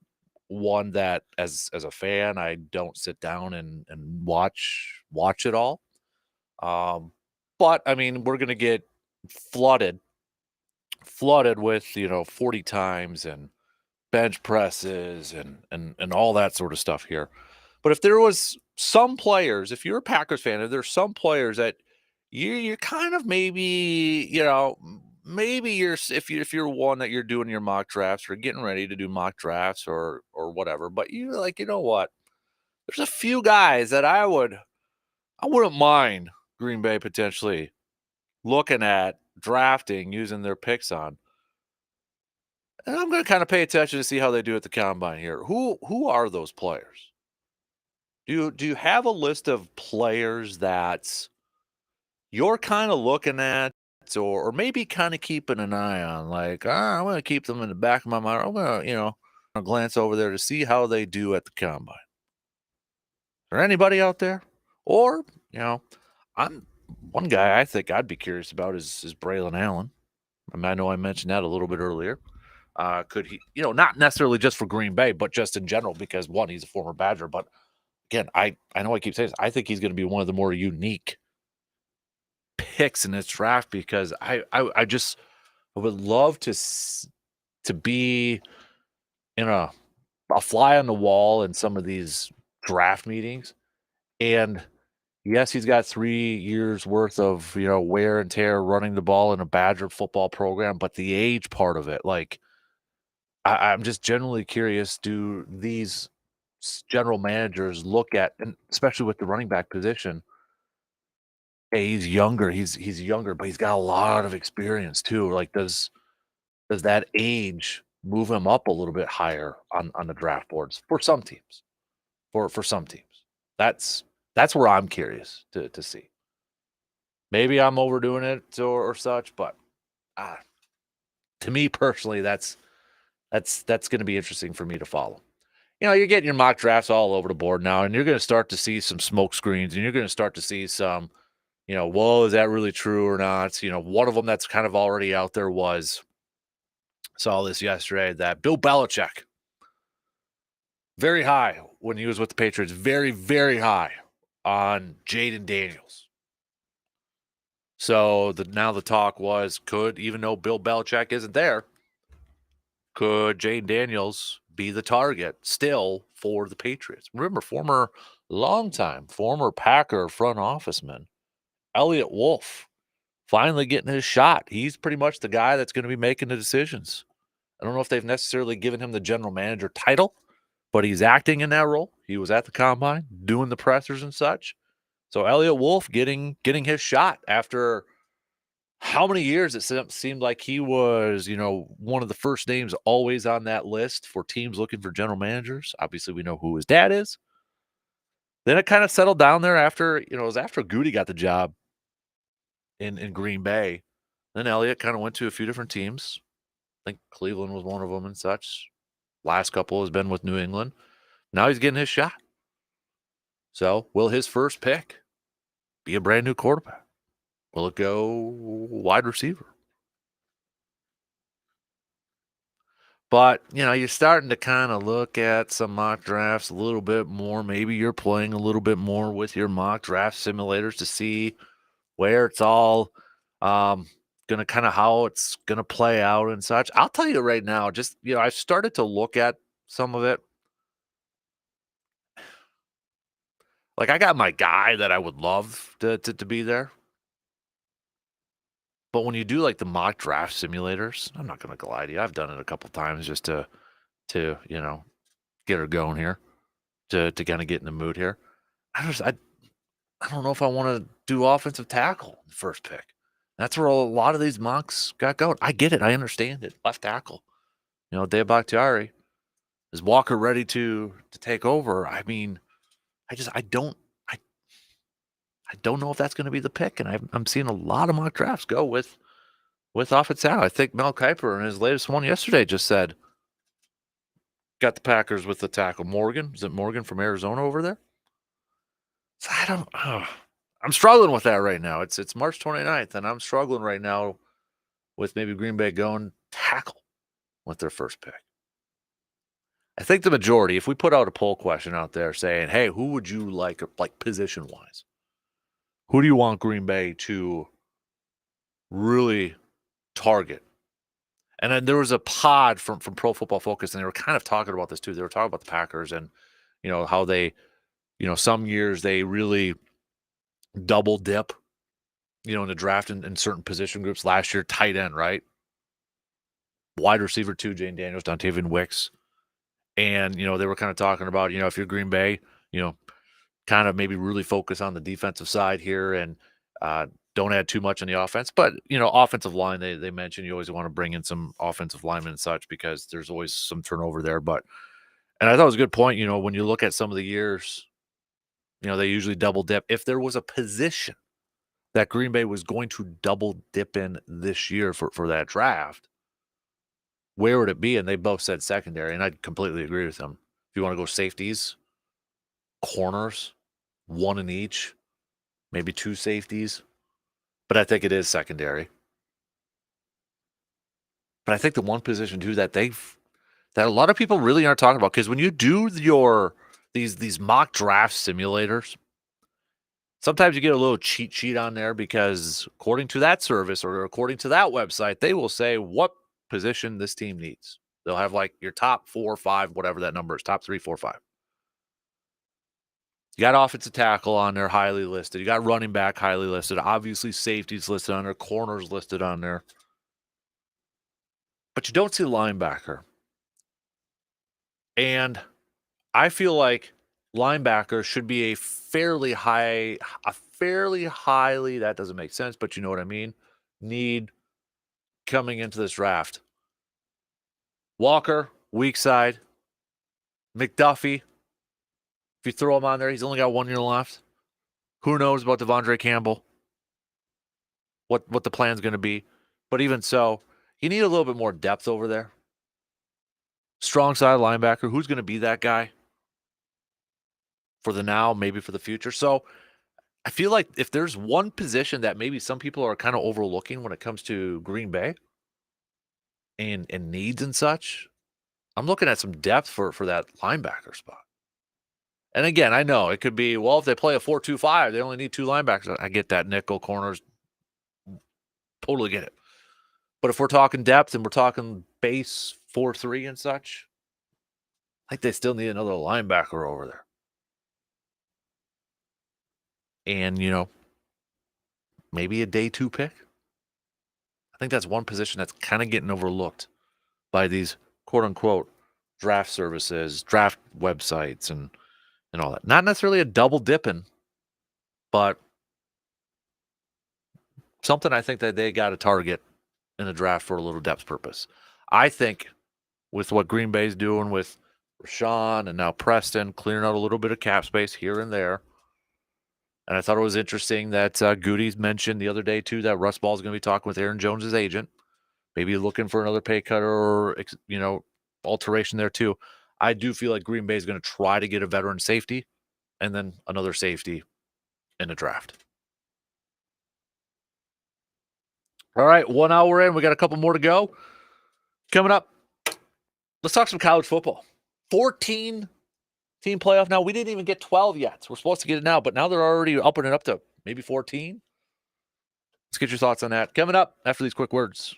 one that as a fan, I don't sit down and watch it all. But I mean, we're going to get flooded with 40 times and bench presses and all that sort of stuff here. But if there was some players, if you're a Packers fan, if there's some players that you're kind of maybe if you're one that you're doing your mock drafts or getting ready to do mock drafts or whatever, but you're like, you know what? There's a few guys that I wouldn't mind Green Bay potentially looking at drafting using their picks on. And I'm going to kind of pay attention to see how they do at the combine here. Who are those players? Do you have a list of players that you're kind of looking at or maybe kind of keeping an eye on? Like, I'm going to keep them in the back of my mind. I'm going to, glance over there to see how they do at the combine. Is there anybody out there? Or, I'm one guy I think I'd be curious about is Braylon Allen. I know I mentioned that a little bit earlier. Could he, not necessarily just for Green Bay, but just in general, because one, he's a former Badger. But again, I know I keep saying this. I think he's going to be one of the more unique picks in this draft because I would love to be in a fly on the wall in some of these draft meetings. And yes, he's got 3 years worth of wear and tear running the ball in a Badger football program, but the age part of it, like I'm just generally curious, do these general managers look at, and especially with the running back position, hey, he's younger, he's younger, but he's got a lot of experience too. Like, does that age move him up a little bit higher on the draft boards for some teams? For some teams. That's where I'm curious to see. Maybe I'm overdoing it or such, but to me personally, that's going to be interesting for me to follow. You're getting your mock drafts all over the board now, and you're going to start to see some smoke screens, and you're going to start to see some, well, is that really true or not? One of them that's kind of already out there saw this yesterday, that Bill Belichick, very high when he was with the Patriots, very, very high on Jaden Daniels. So now the talk was, even though Bill Belichick isn't there, could Jaden Daniels be the target still for the Patriots? Remember, former Packer front officeman Elliott Wolf finally getting his shot. He's pretty much the guy that's going to be making the decisions I don't know if they've necessarily given him the general manager title, but he's acting in that role. He was at the combine doing the pressers and such. So Elliott Wolf getting his shot after how many years it seemed like he was, one of the first names always on that list for teams looking for general managers. Obviously, we know who his dad is. Then it kind of settled down there after, it was after Goody got the job in Green Bay. Then Elliott kind of went to a few different teams. I think Cleveland was one of them and such. Last couple has been with New England. Now he's getting his shot. So will his first pick be a brand new quarterback? Will it go wide receiver? But, you're starting to kind of look at some mock drafts a little bit more. Maybe you're playing a little bit more with your mock draft simulators to see where it's all going to kind of how it's going to play out and such. I'll tell you right now, just, I've started to look at some of it. Like, I got my guy that I would love to be there. But when you do like the mock draft simulators, I'm not going to lie to you. I've done it a couple times just to get her going here, to kind of get in the mood here. I don't know if I want to do offensive tackle in the first pick. That's where a lot of these mocks got going. I get it. I understand it. Left tackle. Dave Bakhtiari. Is Walker ready to take over? I mean, I don't know if that's going to be the pick, and I'm seeing a lot of mock drafts go with offensive tackle. I think Mel Kiper in his latest one yesterday just said, got the Packers with the tackle. Morgan, is it Morgan from Arizona over there? So I'm struggling with that right now. It's March 29th, and I'm struggling right now with maybe Green Bay going tackle with their first pick. I think the majority, if we put out a poll question out there saying, hey, who would you like position-wise? Who do you want Green Bay to really target? And then there was a pod from Pro Football Focus, and they were kind of talking about this too. They were talking about the Packers and, how they, some years they really double dip, in the draft in certain position groups. Last year, tight end, right? Wide receiver too, Jane Daniels, Dontavian Wicks. And, they were kind of talking about, if you're Green Bay, kind of maybe really focus on the defensive side here and don't add too much on the offense. But, offensive line, they mentioned you always want to bring in some offensive linemen and such because there's always some turnover there. And I thought it was a good point, when you look at some of the years, they usually double dip. If there was a position that Green Bay was going to double dip in this year for that draft, where would it be? And they both said secondary, and I completely agree with them. If you want to go safeties, corners, one in each, maybe two safeties, but I think it is secondary. But I think the one position too that a lot of people really aren't talking about, because when you do these mock draft simulators, sometimes you get a little cheat sheet on there because according to that service or according to that website, they will say what position this team needs. They'll have like your top 4 or 5, whatever that number is, top 3, 4, 5. You got offensive tackle on there, highly listed. You got running back, highly listed. Obviously, safeties listed on there, corners listed on there. But you don't see linebacker. And I feel like linebacker should be a fairly highly, that doesn't make sense, but you know what I mean, need coming into this draft. Walker, weak side. McDuffie, if you throw him on there, he's only got 1 year left. Who knows about Devondre Campbell? What the plan's going to be. But even so, you need a little bit more depth over there. Strong side linebacker. Who's going to be that guy for the now, maybe for the future? So I feel like if there's one position that maybe some people are kind of overlooking when it comes to Green Bay and needs and such, I'm looking at some depth for that linebacker spot. And again, I know it could be, well, if they play a 4-2-5, they only need 2 linebackers. I get that. Nickel, corners, totally get it. But if we're talking depth and we're talking base 4-3 and such, I think they still need another linebacker over there. And, maybe a day 2 pick. I think that's one position that's kind of getting overlooked by these quote unquote draft services, draft websites, and all that. Not necessarily a double dipping, but something I think that they got to target in the draft for a little depth purpose. I think with what Green Bay's doing with Rashawn and now Preston, clearing out a little bit of cap space here and there. And I thought it was interesting that Goody's mentioned the other day, too, that Russ Ball is going to be talking with Aaron Jones' agent, maybe looking for another pay cut or, alteration there, too. I do feel like Green Bay is going to try to get a veteran safety and then another safety in the draft. All right, 1 hour in. We got a couple more to go. Coming up, let's talk some college football. 14 team playoff now. We didn't even get 12 yet. We're supposed to get it now, but now they're already upping it up to maybe 14. Let's get your thoughts on that. Coming up after these quick words.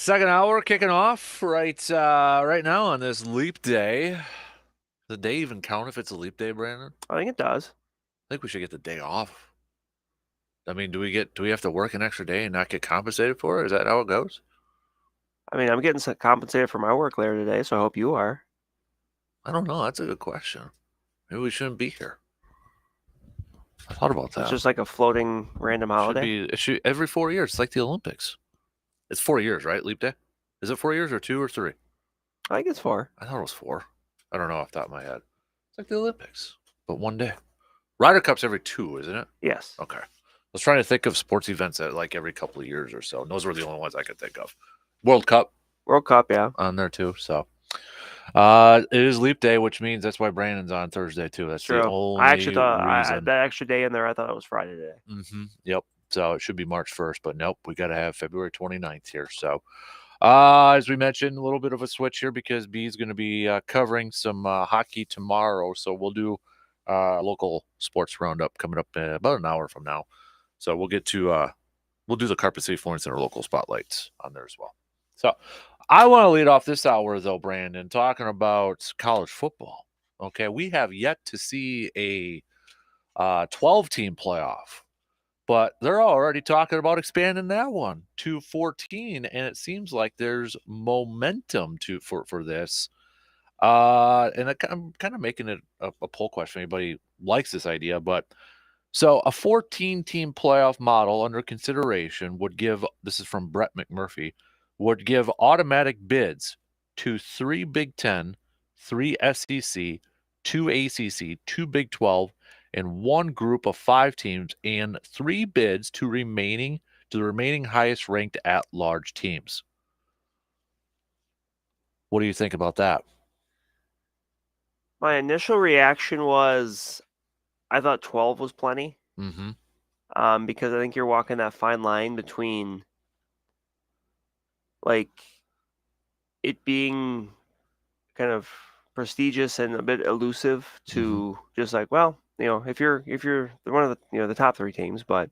Second hour kicking off right now on this leap day. Does the day even count if it's a leap day, Brandon? I think it does. I think we should get the day off. I mean, do we have to work an extra day and not get compensated for it? Is that how it goes? I mean, I'm getting compensated for my work later today, so I hope you are. I don't know. That's a good question. Maybe we shouldn't be here. I thought about that. It's just like a floating random holiday. It should every 4 years. It's like the Olympics. It's 4 years, right? Leap day. Is it 4 years or 2 or 3? I think it's 4. I thought it was 4. I don't know off the top of my head. It's like the Olympics, but one day. Ryder Cup's every 2, isn't it? Yes. Okay. I was trying to think of sports events that like every couple of years or so. And those were the only ones I could think of. World Cup yeah. on there too. So it is leap day, which means that's why Brandon's on Thursday too. That's True. the only I actually thought reason. that extra day in there, I thought it was Friday today. Yep. So it should be March 1st, but nope, we got to have February 29th here. So as we mentioned, a little bit of a switch here because B is going to be covering some hockey tomorrow. So we'll do local sports roundup coming up about an hour from now. So we'll get to we'll do the Carpet City Florence Center local spotlights on there as well. So I want to lead off this hour though, Brandon, talking about college football. Okay, we have yet to see a 12-team playoff, but they're already talking about expanding that one to 14, and it seems like there's momentum for this. And I'm kind of making it a poll question. Anybody likes this idea, but so a 14-team playoff model under consideration would give, this is from Brett McMurphy, would give automatic bids to 3 Big Ten, 3 SEC, 2 ACC, 2 Big 12, and 1 group of 5 teams, and 3 bids to the remaining highest ranked at-large teams. What do you think about that? My initial reaction was I thought 12 was plenty. Because I think you're walking that fine line between like it being kind of prestigious and a bit elusive to just like, well, if you're one of the the top 3 teams, but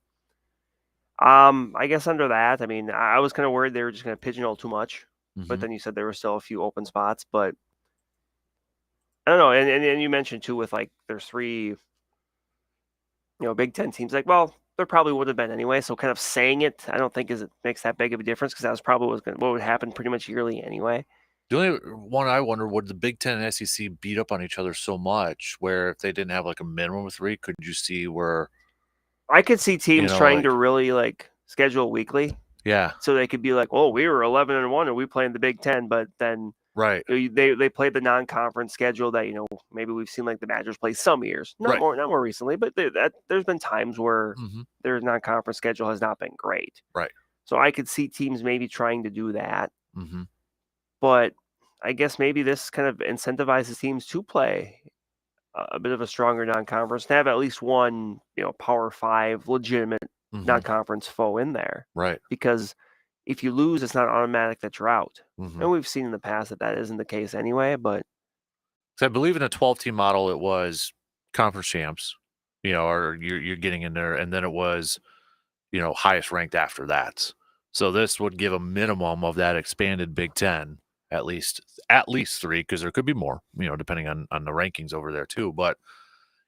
I guess under that, I mean, I was kind of worried they were just going to pigeonhole too much, but then you said there were still a few open spots, but I don't know, and you mentioned too with like there's 3 Big Ten teams, like, well, there probably would have been anyway. So kind of saying it, I don't think it makes that big of a difference because that was probably what would happen pretty much yearly anyway. The only one I wonder, would the Big Ten and SEC beat up on each other so much where if they didn't have like a minimum of 3, could you see where I could see teams trying to really like schedule weekly. Yeah. So they could be like, oh, we were 11-1 and we played in the Big Ten, but then right, they played the non-conference schedule that maybe we've seen like the Badgers play some years, not more recently, but there's been times where their non-conference schedule has not been great. Right. So I could see teams maybe trying to do that. But I guess maybe this kind of incentivizes teams to play a bit of a stronger non-conference, to have at least one, Power 5 legitimate non-conference foe in there. Right. Because if you lose, it's not automatic that you're out. And we've seen in the past that isn't the case anyway. But so I believe in a 12-team model, it was conference champs, or you're getting in there, and then it was, highest ranked after that. So this would give a minimum of that expanded Big Ten, at least 3, because there could be more, depending on the rankings over there too. But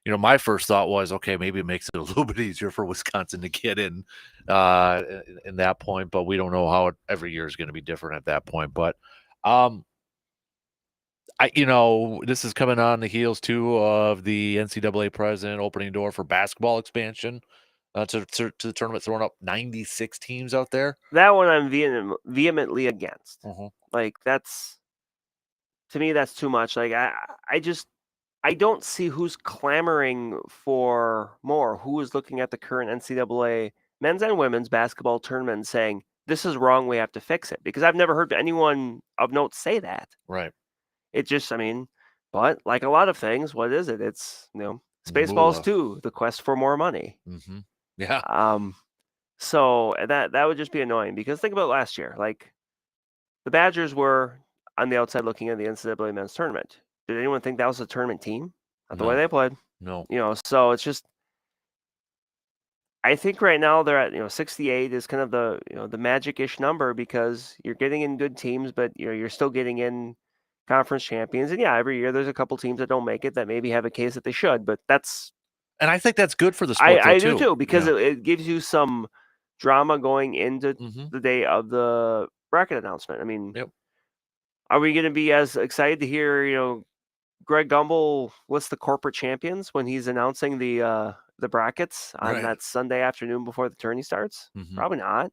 my first thought was, okay, maybe it makes it a little bit easier for Wisconsin to get in that point, but we don't know how every year is going to be different at that point. But this is coming on the heels too of the NCAA president opening door for basketball expansion to the tournament, throwing up 96 teams out there. That one I'm vehemently against. Like to me, that's too much. Like I don't see who's clamoring for more. Who is looking at the current NCAA men's and women's basketball tournament and saying, this is wrong, we have to fix it? Because I've never heard anyone of note say that. Right. It just, but like a lot of things, what is it? It's, Spaceballs 2, the quest for more money. Yeah. So that would just be annoying because think about last year. Like the Badgers were on the outside looking at the NCAA men's tournament. Did anyone think that was a tournament team? Not the way they played. No. So it's just I think right now they're at 68 is kind of the the magic-ish number because you're getting in good teams, but you're still getting in conference champions. And yeah, every year there's a couple teams that don't make it that maybe have a case that they should, but that's And I think that's good for the sport, though, I do too. too because it gives you some drama going into Mm-hmm. the day of the bracket announcement. I mean, Yep. are we going to be as excited to hear Greg Gumbel what's the corporate champions when he's announcing the brackets on Right. that Sunday afternoon before the tourney starts? Mm-hmm. Probably not.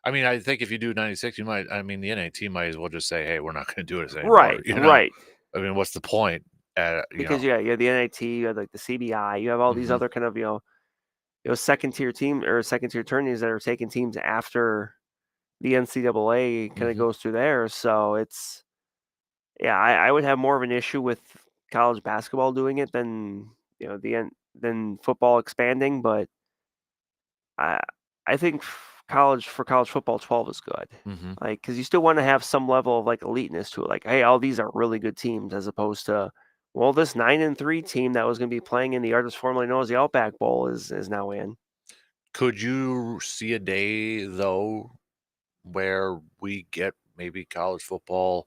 I mean, I think if you do 96, you might. I mean, the NAT might as well just say, "Hey, we're not going to do this anymore." Right, right. I mean, what's the point? Because yeah, you have the NIT, you have like the CBI, you have all these Mhm, other kind of second tier team or second tier tourneys that are taking teams after the NCAA kind of mhm, goes through there. So it's yeah, I would have more of an issue with college basketball doing it than than football expanding, but I I think college for college football 12 is good. mhm. Like, because you still want to have some level of like eliteness to it. Like, hey, all these are really good teams, as opposed to, well, this 9-3 team that was going to be playing in the artist formerly known as the Outback Bowl is now in. Could you see a day though where we get maybe college football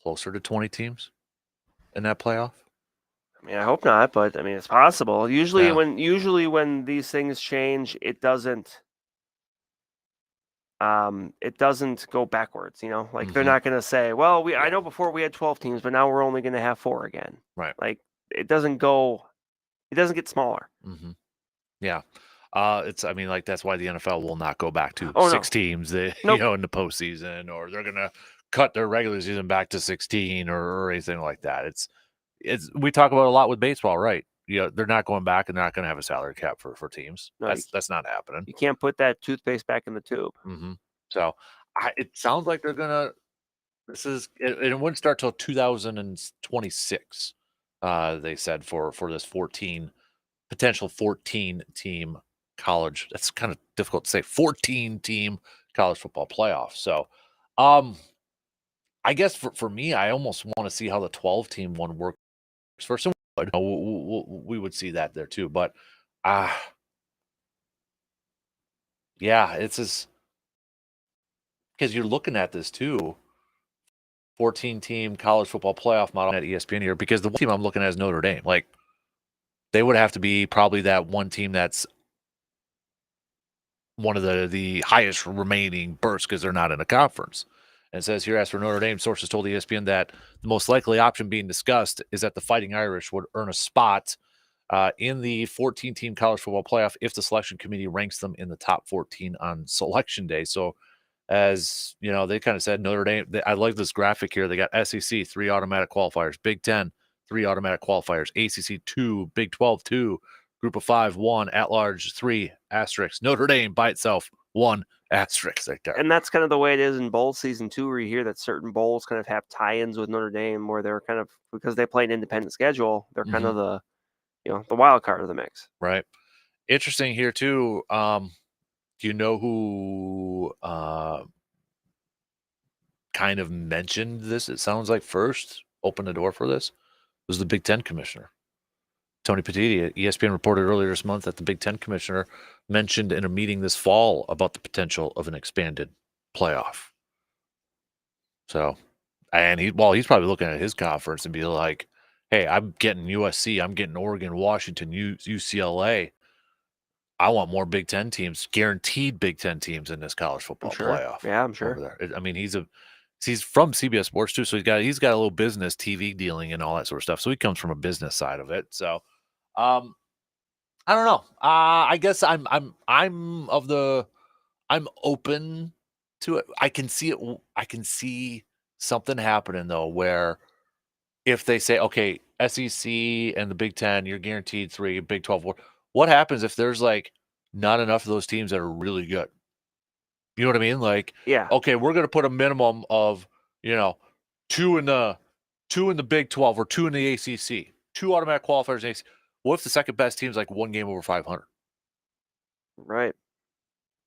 closer to 20 teams in that playoff? I mean, I hope not, but I mean, it's possible. Yeah. Usually when these things change, it doesn't go backwards. Like they're Mhm. not going to say, well, I Yeah. know before we had 12 teams, but now we're only going to have 4 again. Right. Like it doesn't go, it doesn't get smaller. Mhm. Yeah. I mean, like that's why the NFL will not go back to Oh no, 6 teams, nope. in the postseason, or they're gonna cut their regular season back to 16 or anything like that. It's we talk about a lot with baseball, right? They're not going back and they're not going to have a salary cap for teams. No, That's not happening. you can't put that toothpaste back in the tube. Hmm. So it sounds like they're gonna. It wouldn't start till 2026. They said for this 14 potential 14 team college. That's kind of difficult to say. 14 team college football playoff. So, um, I guess for me, I almost want to see how the 12 team one works first. And we would see that there too. But uh yeah, it's just because you're looking at this too. 14 team college football playoff model at ESPN here because the one team I'm looking at is Notre Dame. Like they would have to be probably that one team that's one of the highest remaining berths because they're not in a conference. And it says here, as for Notre Dame, sources told ESPN that the most likely option being discussed is that the Fighting Irish would earn a spot in the 14-team college football playoff if the selection committee ranks them in the top 14 on selection day. So, as you know, they kind of said Notre Dame. I like this graphic here. They got SEC 3 automatic qualifiers, Big 10 3 automatic qualifiers, ACC 2, Big 12 2, Group of 5 1, at large 3 asterisks. Notre Dame by itself 1 asterisk right there. And that's kind of the way it is in bowl season too, where you hear that certain bowls kind of have tie-ins with Notre Dame, where they're kind of because they play an independent schedule, they're kind Mm-hmm. of the wild card of the mix. Right. Interesting here too. Do you know who kind of mentioned this? It sounds like first opened the door for this was the Big Ten commissioner. Tony Petitti. ESPN reported earlier this month that the Big Ten commissioner mentioned in a meeting this fall about the potential of an expanded playoff. So, and he's probably looking at his conference and be like, "Hey, I'm getting USC, I'm getting Oregon, Washington, UCLA. I want more Big Ten teams, guaranteed Big Ten teams in this college I'm football sure. playoff Yeah, I'm over sure. there." I mean, he's from CBS Sports too, so he's got a little business TV dealing and all that sort of stuff. So he comes from a business side of it. So, um, I don't know. I guess I'm open to it. I can see it. I can see something happening though, where if they say, okay, SEC and the Big Ten, you're guaranteed 3, Big 12, 4. What happens if there's like not enough of those teams that are really good? You know what I mean? Like, Yeah, okay, we're going to put a minimum of, you know, two in the Big 12 or 2 in the ACC, 2 automatic qualifiers in ACC. What if the second best team is like 1 game over 500? right.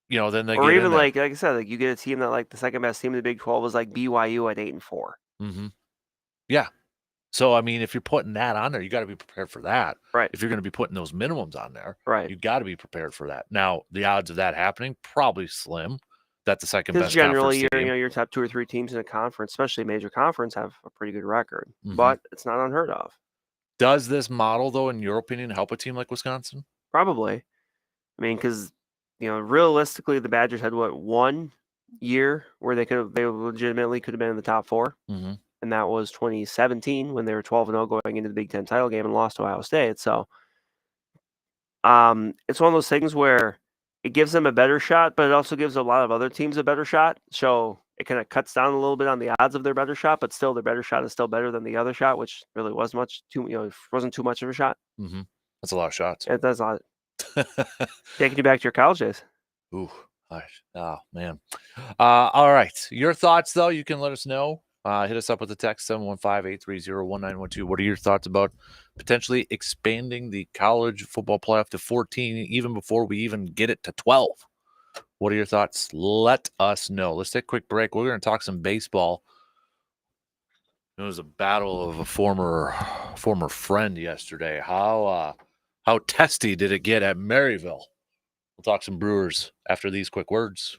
Then they Or get in even there. like I said, like you get a team that like the second best team in the Big 12 is like BYU at 8-4. Mhm. Yeah. So, I mean, if you're putting that on there, you got to be prepared for that. Right. If you're going to be putting those minimums on there, Right. you got to be prepared for that. Now, the odds of that happening probably slim. That's the second Because best conference generally, team. your top 2 or 3 teams in a conference, especially a major conference, have a pretty good record. Mhm. But it's not unheard of. Does this model, though, in your opinion, help a team like Wisconsin? Probably. I mean, because realistically, the Badgers had what, 1 year where they legitimately could have been in the top 4, Mm-hmm. and that was 2017 when they were 12-0 going into the Big Ten title game and lost to Ohio State. So, it's one of those things where it gives them a better shot, but it also gives a lot of other teams a better shot. So it kind of cuts down a little bit on the odds of their better shot, but still their better shot is still better than the other shot, which really wasn't too much of a shot. Mm-hmm. That's a lot of shots. It does a lot. Taking you back to your college days. Ooh, gosh. Oh, man. All right. Your thoughts, though, you can let us know. Hit us up with the text 715-830-1912. What are your thoughts about potentially expanding the college football playoff to 14 even before we even get it to 12? What are your thoughts? Let us know. Let's take a quick break. We're going to talk some baseball. It was a battle of a former friend yesterday. How testy did it get at Maryville? We'll talk some Brewers after these quick words.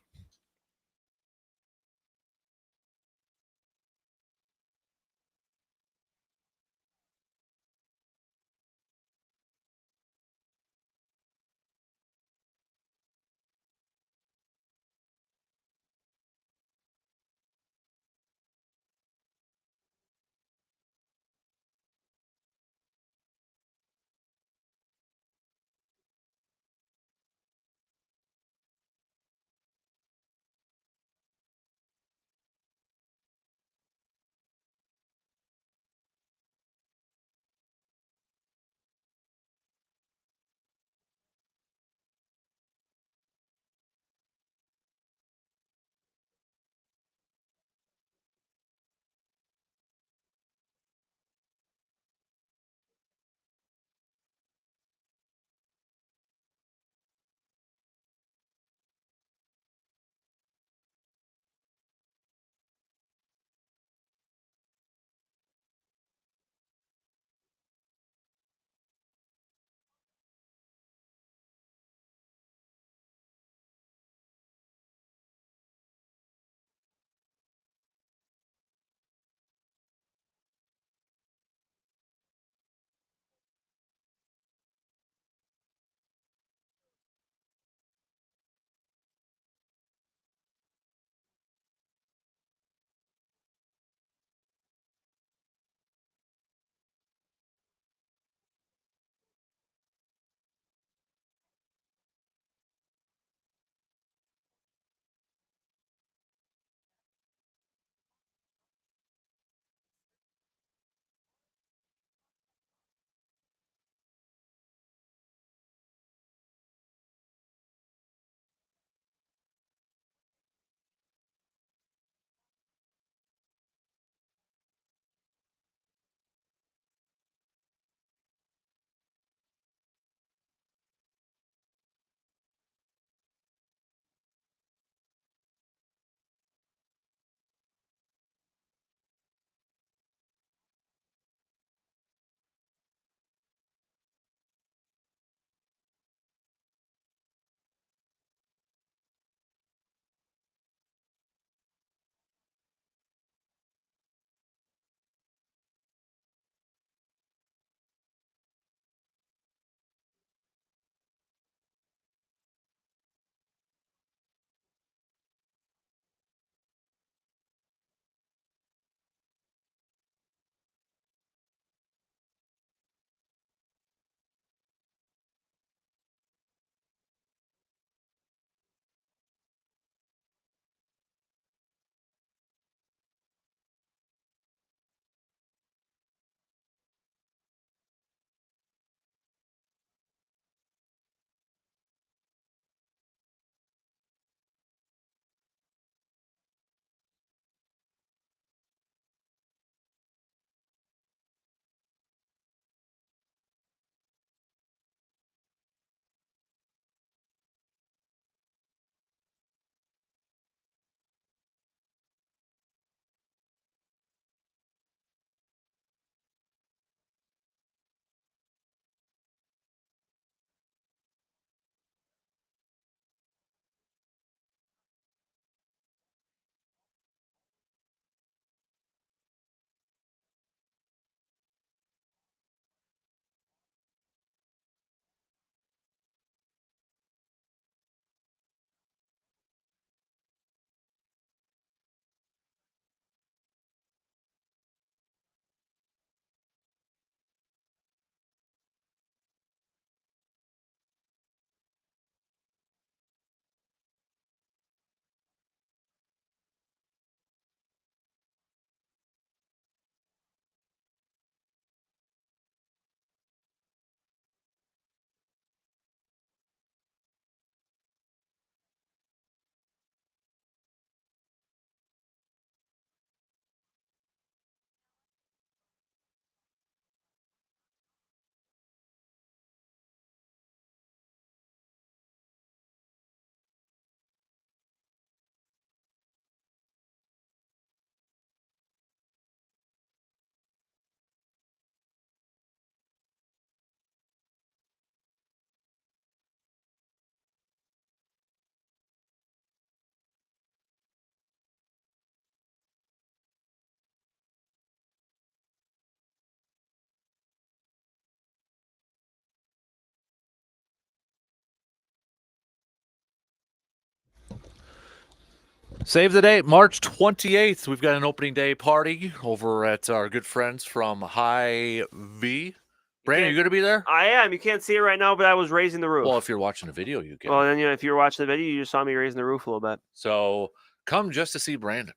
Save the date, March 28th. We've got an opening day party over at our good friends from High V. Brandon, you going to be there? I am. You can't see it right now, but I was raising the roof. Well, if you're watching the video, you can. Well, then, if you were watching the video, you just saw me raising the roof a little bit. So come just to see Brandon.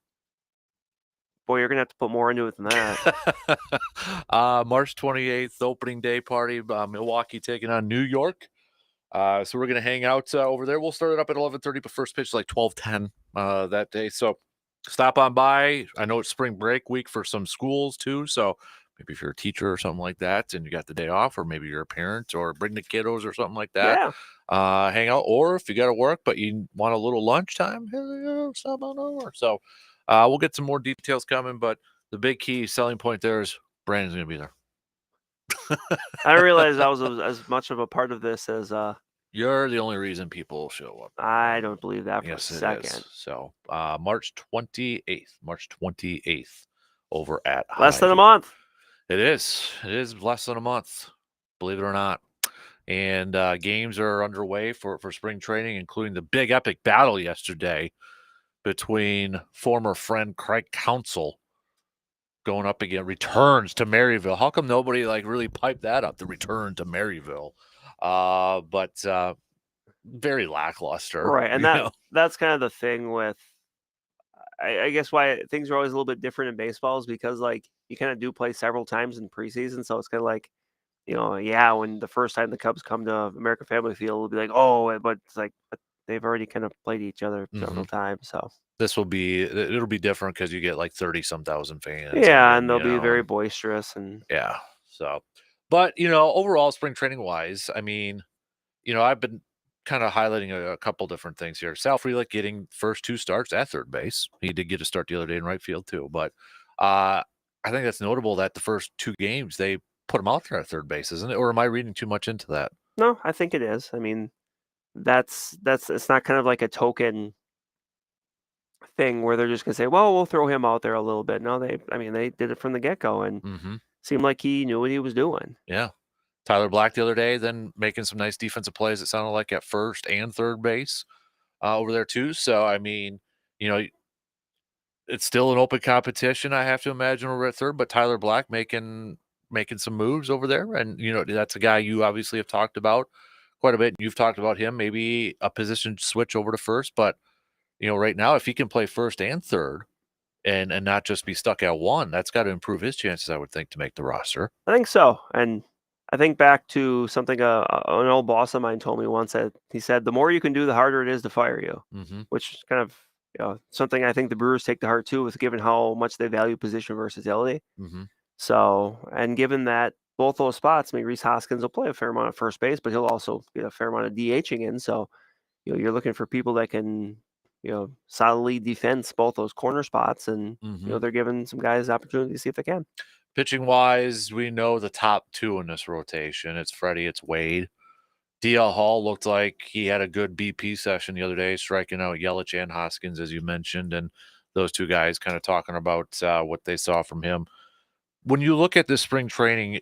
Boy, you're going to have to put more into it than that. March 28th, opening day party. Milwaukee taking on New York. So we're going to hang out over there. We'll start it up at 11:30, but first pitch is like 12:10 that day. So stop on by. I know it's spring break week for some schools too. So maybe if you're a teacher or something like that and you got the day off, or maybe you're a parent, or bring the kiddos or something like that. Yeah. Hang out. Or if you got to work, but you want a little lunchtime, stop on over. So we'll get some more details coming. But the big key selling point there is Brandon's going to be there. I didn't realize I was as much of a part of this as You're the only reason people show up. I don't believe that for Yes, a it second. is. So March 28th over at Less than High a month. It is less than a month, believe it or not. And games are underway for spring training, including the big epic battle yesterday between former friend Craig Counsell going up again, returns to Maryville. How come nobody really piped that up, the return to Maryville? But very lackluster. Right. And that's kind of the thing with, I guess why things are always a little bit different in baseball is because you kind of do play several times in preseason. So it's kind of like, when the first time the Cubs come to American Family Field, it'll be like, oh, but it's like, but they've already kind of played each other several times. So it'll be different because you get 30-some thousand fans. Yeah, and they'll be very boisterous and yeah. So, but overall, spring training wise, I mean, I've been kind of highlighting a couple different things here. Sal Frelick getting first 2 starts at third base. He did get a start the other day in right field too, but I think that's notable that the first 2 games they put him out there at third base, isn't it? Or am I reading too much into that? No, I think it is. I mean, that's it's not kind of like a token thing where they're just gonna say, well, we'll throw him out there a little bit. No, they did it from the get go and seemed like he knew what he was doing. Yeah. Tyler Black the other day, then making some nice defensive plays, it sounded like, at first and third base over there too. So, I mean, it's still an open competition, I have to imagine, over at third, but Tyler Black making some moves over there. And, that's a guy you obviously have talked about quite a bit. You've talked about him, maybe a position switch over to first. But, right now, if he can play first and third and not just be stuck at one, that's got to improve his chances, I would think, to make the roster. I think so. And I think back to something an old boss of mine told me once, that he said, the more you can do, the harder it is to fire you, which is kind of something I think the Brewers take to heart too, with given how much they value position versatility. So, and given that both those spots, I mean, Rhys Hoskins will play a fair amount of first base, but he'll also get a fair amount of DHing in. So, you're looking for people that can, solidly defense both those corner spots, and they're giving some guys the opportunity to see if they can. Pitching wise, we know the top 2 in this rotation. It's Freddie, it's Wade. DL Hall looked like he had a good BP session the other day, striking out Yelich and Hoskins, as you mentioned, and those 2 guys kind of talking about what they saw from him. When you look at this spring training,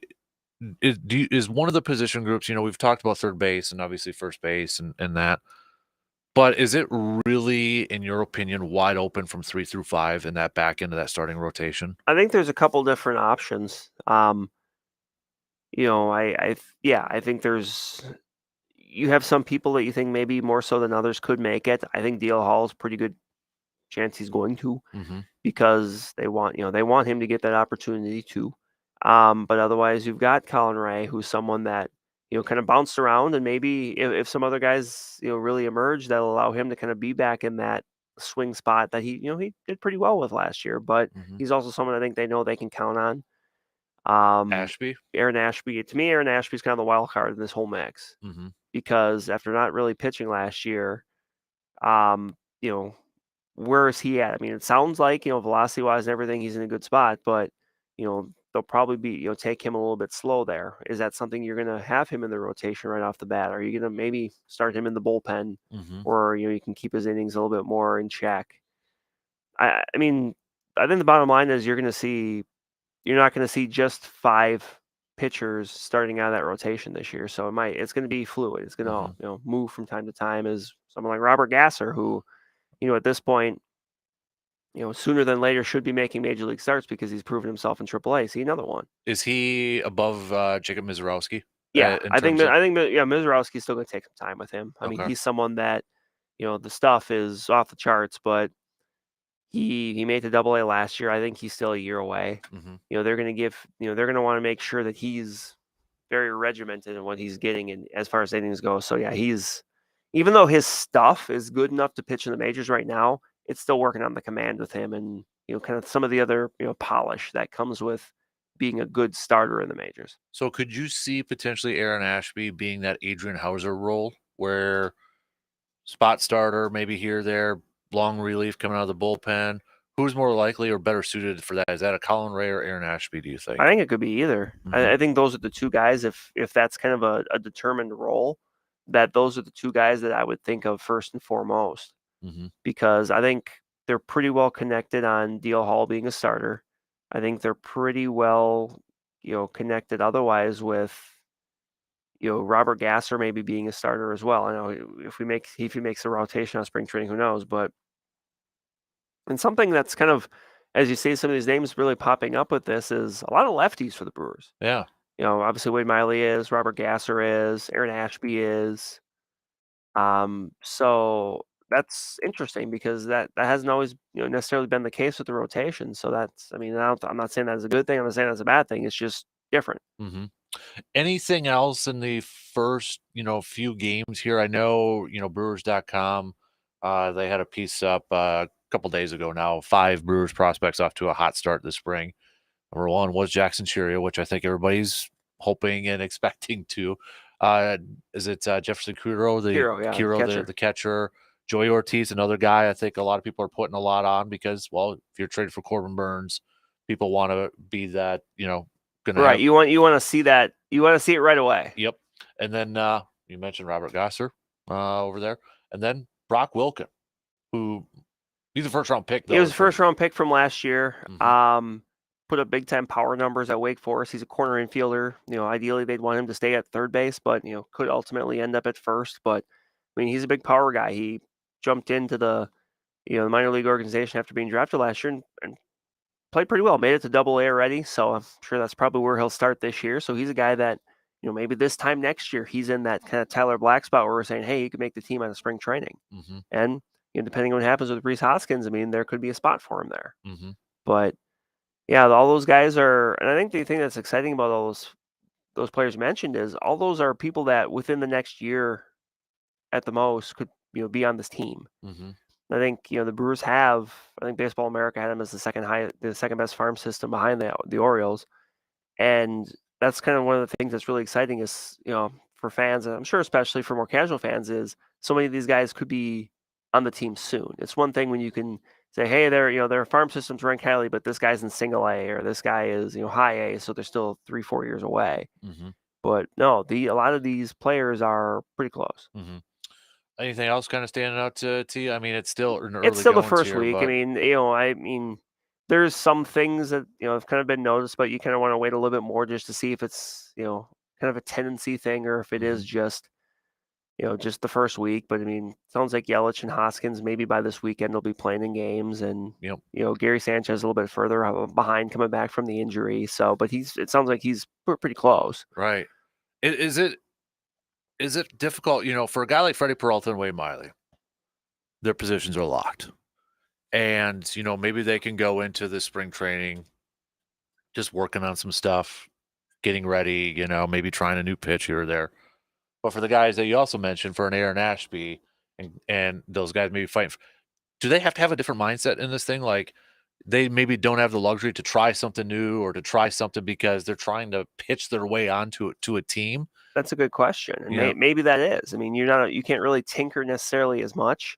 is one of the position groups, we've talked about third base and obviously first base and that, but is it really, in your opinion, wide open from 3 through 5 in that back end of that starting rotation? I think there's a couple different options. I think you have some people that you think maybe more so than others could make it. I think DL Hall's pretty good chance he's going to, because they want him to get that opportunity too. But otherwise, you've got Colin Ray, who's someone that kind of bounced around, and maybe if some other guys really emerge, that'll allow him to kind of be back in that swing spot that he did pretty well with last year. But he's also someone I think they know they can count on. Ashby? Aaron Ashby. To me, Aaron Ashby's kind of the wild card in this whole mix, because after not really pitching last year, where is he at? I mean, it sounds like, velocity wise and everything, he's in a good spot, but, they'll probably be, take him a little bit slow there. Is that something you're going to have him in the rotation right off the bat? Are you going to maybe start him in the bullpen, or, you can keep his innings a little bit more in check? I mean, I think the bottom line is you're not going to see just 5 pitchers starting out of that rotation this year. So it's going to be fluid. It's going to, move from time to time, as someone like Robert Gasser, who, at this point, sooner than later should be making major league starts because he's proven himself in AAA. See, another one. Is he above Yeah, Jacob Mizorowski? In I think terms of Mizorowski's still going to take some time with him. I mean, okay, he's someone that the stuff is off the charts, but he made the AA last year. I think he's still a year away. hmm They're going to they're going to want to make sure that he's very regimented in what he's getting in as far as innings go. So yeah, even though his stuff is good enough to pitch in the majors right now, it's still working on the command with him and kind of some of the other polish that comes with being a good starter in the majors. So could you see potentially Aaron Ashby being that Adrian Hauser role where spot starter, maybe here, there, long relief coming out of the bullpen? Who's more likely or better suited for that? Is that a Colin Ray or Aaron Ashby, do you think? I think it could be either. Mhm. I think those are the two guys. If that's kind of a determined role, that those are the two guys that I would think of first and foremost. Mhm. Because I think they're pretty well connected on DL Hall being a starter. I think they're pretty well, connected otherwise with, Robert Gasser maybe being a starter as well. I know if he makes the rotation on spring training, who knows? But and something that's kind of, as you say, some of these names really popping up with this is a lot of lefties for the Brewers. Yeah. Obviously Wade Miley is, Robert Gasser is, Aaron Ashby is. So that's interesting because that hasn't always necessarily been the case with the rotation. So that's, I mean, I'm not saying that's a good thing. I'm not saying that's a bad thing. It's just different. Mhm. Anything else in the first, few games here? I know, Brewers.com, they had a piece up a couple days ago now, 5 Brewers prospects off to a hot start this spring. Number 1 was Jackson Chourio, which I think everybody's hoping and expecting to. Uh, is it Jefferson Kuro, Yeah, the catcher. the catcher? Joey Ortiz, another guy I think a lot of people are putting a lot on because, well, if you're traded for Corbin Burns, people want to be that, going to Right. have. You want to see that. You want to see it right away. Yep. And then you mentioned Robert Gasser over there. And then Brock Wilken, who he's a first round pick, He though. was a first round pick from last year. Mhm. Put up big time power numbers at Wake Forest. He's a corner infielder. Ideally they'd want him to stay at third base, but could ultimately end up at first. But I mean, he's a big power guy. He jumped into the the minor league organization after being drafted last year and played pretty well. Made it to Double A already, so I'm sure that's probably where he'll start this year. So he's a guy that maybe this time next year he's in that kind of Tyler Black spot where we're saying, hey, he could make the team out of spring training, Mhm. and depending on what happens with Reese Hoskins, I mean, there could be a spot for him there. Mhm. But yeah, all those guys are, and I think the thing that's exciting about all those players mentioned is all those are people that within the next year, at the most, could be on this team. Mhm. I think the Brewers have. I think Baseball America had them as the second best farm system behind the Orioles, and that's kind of one of the things that's really exciting is for fans, and I'm sure especially for more casual fans, is so many of these guys could be on the team soon. It's one thing when you can say, hey, their farm systems rank highly, but this guy's in single A or this guy is high A, so they're still 3-4 years away. Mhm. But no, a lot of these players are pretty close. Mhm. Anything else kind of standing out to you? I mean, it's still in It's early still the goings first here, week. I but mean, there's some things that have kind of been noticed, but you kind of want to wait a little bit more just to see if it's kind of a tendency thing or if it is Mhm. just just the first week. But I mean, sounds like Yelich and Hoskins maybe by this weekend will be playing in games, and Yep. Gary Sanchez a little bit further behind coming back from the injury. So, but it sounds like he's pretty close. Right. Is it difficult, for a guy like Freddie Peralta and Wade Miley? Their positions are locked. And, maybe they can go into the spring training just working on some stuff, getting ready, maybe trying a new pitch here or there. But for the guys that you also mentioned, for an Aaron Ashby and those guys maybe fighting, do they have to have a different mindset in this thing? Like they maybe don't have the luxury to try something new or to try something because they're trying to pitch their way onto it to a team. That's a good question, and You know, maybe that is. I mean, you can't really tinker necessarily as much.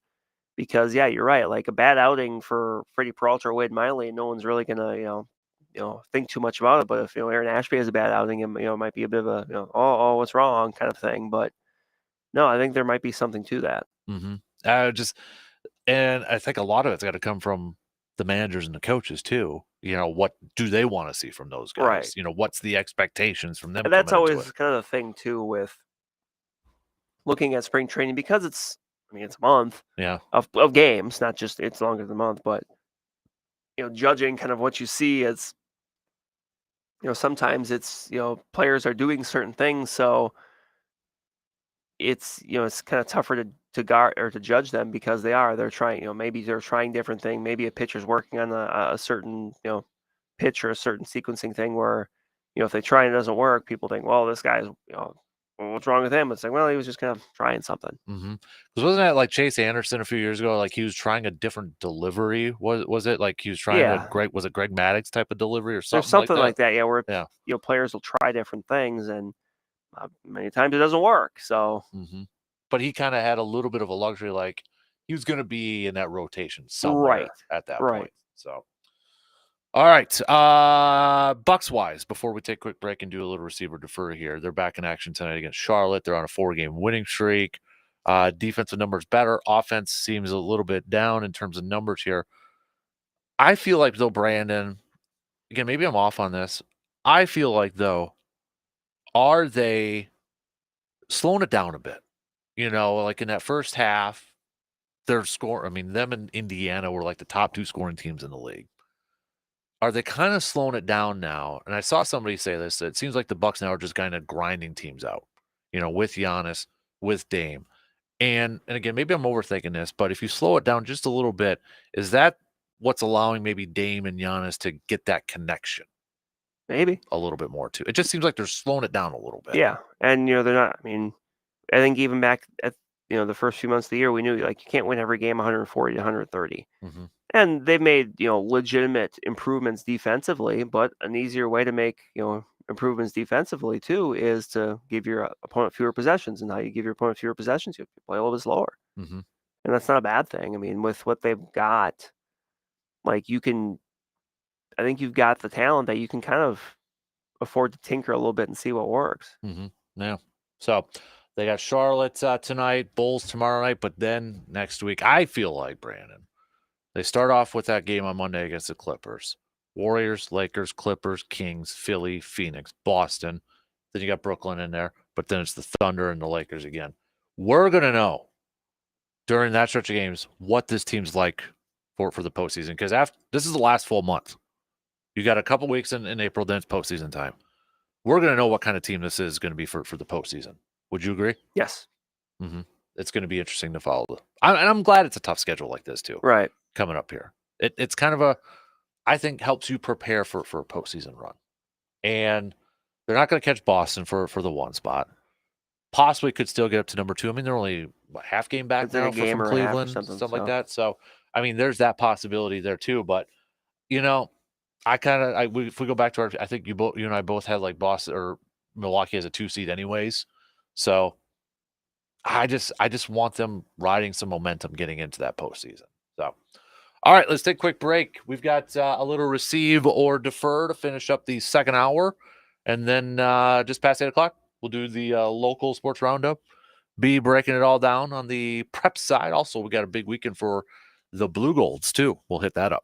Because yeah, you're right. Like a bad outing for Freddie Peralta or Wade Miley, no one's really gonna think too much about it. But if Aaron Ashby has a bad outing, it might be a bit of a what's wrong kind of thing. But no, I think there might be something to that. mm-hmm. And I think a lot of it's got to come from the managers and the coaches too. What do they want to see from those Right. guys? What's the expectations from them And that's coming into it? always kind of the thing too with looking at spring training because it's a month Yeah. of games, not just it's longer than a month, but judging kind of what you see as, sometimes it's, players are doing certain things, so it's kind of tougher to guard or to judge them because they're trying, maybe they're trying different thing. Maybe a pitcher's working on a certain, pitch or a certain sequencing thing where, if they try and it doesn't work, people think, well, this guy's, well, what's wrong with him? It's like, well, he was just kind of trying something. Because wasn't that like Chase Anderson a few years ago? Like he was trying a different delivery. Was it like he was trying a Yeah, was it Greg Maddux type of delivery or there's something like something that? like that. Yeah, where Yeah. players will try different things, and many times it doesn't work. So But he kind of had a little bit of a luxury, like he was going to be in that rotation right, somewhere at that right. point. So, all right, Bucks wise, before we take a quick break and do a little receiver defer here, they're back in action tonight against Charlotte. They're on a 4-game winning streak. Defensive numbers better. Offense seems a little bit down in terms of numbers here. I feel like though, Brandon, again, maybe I'm off on this. I feel like though, are they slowing it down a bit? Like in that first half, their score. I mean, them and Indiana were like the top 2 scoring teams in the league. Are they kind of slowing it down now? And I saw somebody say this, that it seems like the Bucks now are just kind of grinding teams out, with Giannis, with Dame. And again, maybe I'm overthinking this, but if you slow it down just a little bit, is that what's allowing maybe Dame and Giannis to get that connection Maybe. a little bit more too? It just seems like they're slowing it down a little bit. Yeah, and they're not. I mean, I think even back at the first few months of the year, we knew like you can't win every game 140 to 130. Mm-hmm. And they've made, legitimate improvements defensively, but an easier way to make, improvements defensively too is to give your opponent fewer possessions. And how you give your opponent fewer possessions, you play a little bit slower. Mm-hmm. And that's not a bad thing. I mean, with what they've got, like I think you've got the talent that you can kind of afford to tinker a little bit and see what works. Mm-hmm. Yeah. So they got Charlotte tonight, Bulls tomorrow night, but then next week, I feel like, Brandon, they start off with that game on Monday against the Clippers. Warriors, Lakers, Clippers, Kings, Philly, Phoenix, Boston. Then you got Brooklyn in there, but then it's the Thunder and the Lakers again. We're going to know during that stretch of games what this team's like for the postseason, because this is the last full month. You got a couple weeks in April, then it's postseason time. We're going to know what kind of team this is going to be for the postseason. Would you agree? Yes. Mm-hmm. It's going to be interesting to follow. And I'm glad it's a tough schedule like this too. Right. Coming up here, it's kind of I think helps you prepare for a postseason run. And they're not going to catch Boston for the 1 spot. Possibly could still get up to number 2. I mean, they're only half game back It's like now a game from or a half or Cleveland, something. stuff like So that. So, I mean, there's that possibility there too. But if we go back to I think you and I both had like Boston or Milwaukee as a 2 seed, anyways. So I just want them riding some momentum getting into that postseason. So, all right, let's take a quick break. We've got a little receive or defer to finish up the second hour. And then just past 8 o'clock, we'll do the local sports roundup. Be breaking it all down on the prep side. Also, we got a big weekend for the Blue Golds, too. We'll hit that up.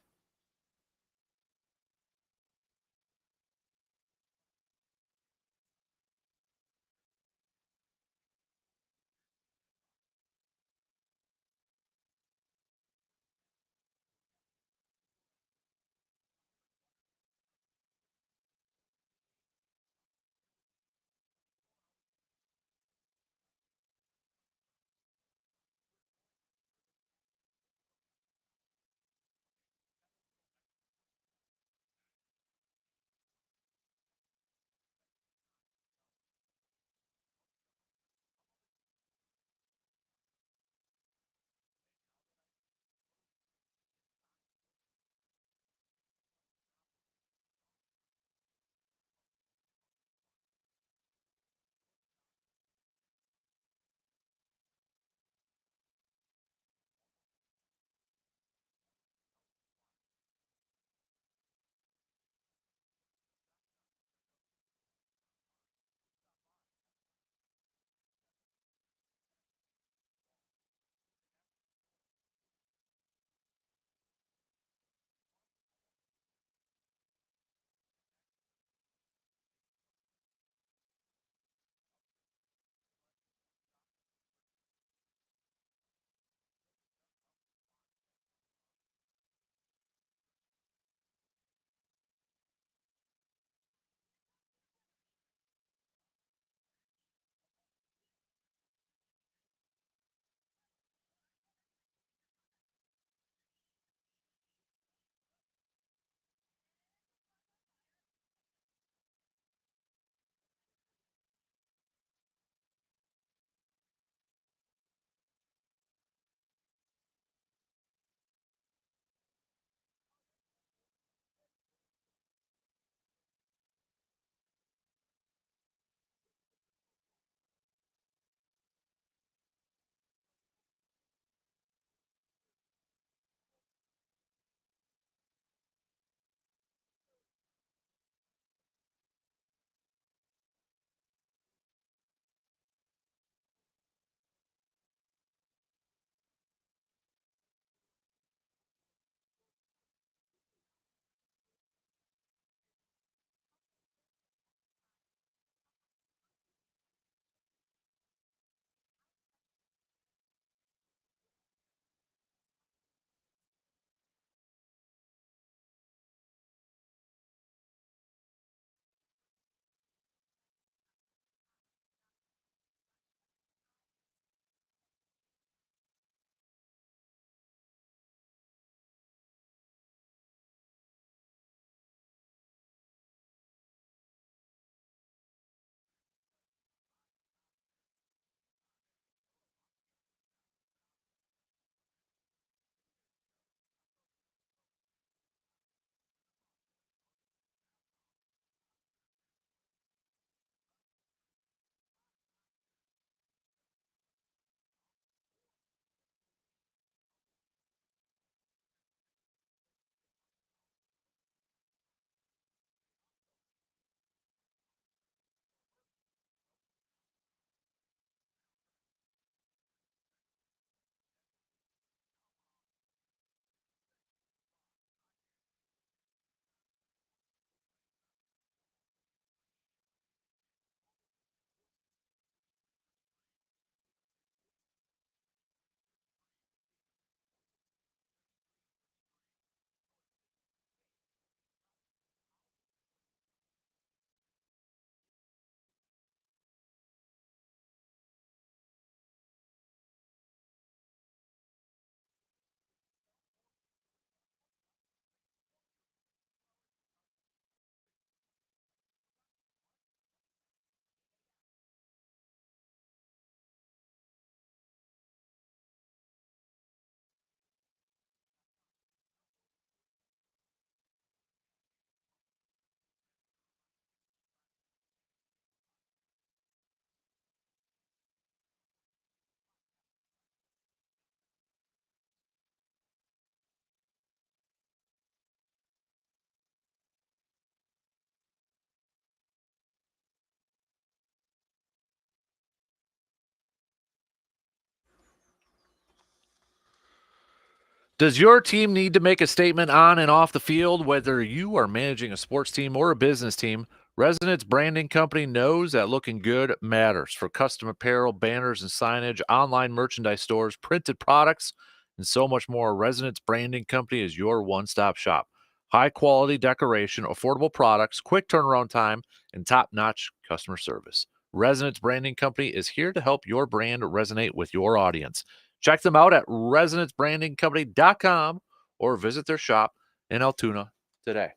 Does your team need to make a statement on and off the field? Whether you are managing a sports team or a business team, Resonance Branding Company knows that looking good matters. For custom apparel, banners and signage, online merchandise stores, printed products, and so much more, Resonance Branding Company is your one-stop shop. High quality decoration, affordable products, quick turnaround time, and top-notch customer service. Resonance Branding Company is here to help your brand resonate with your audience. Check them out at resonancebrandingcompany.com or visit their shop in Altoona today.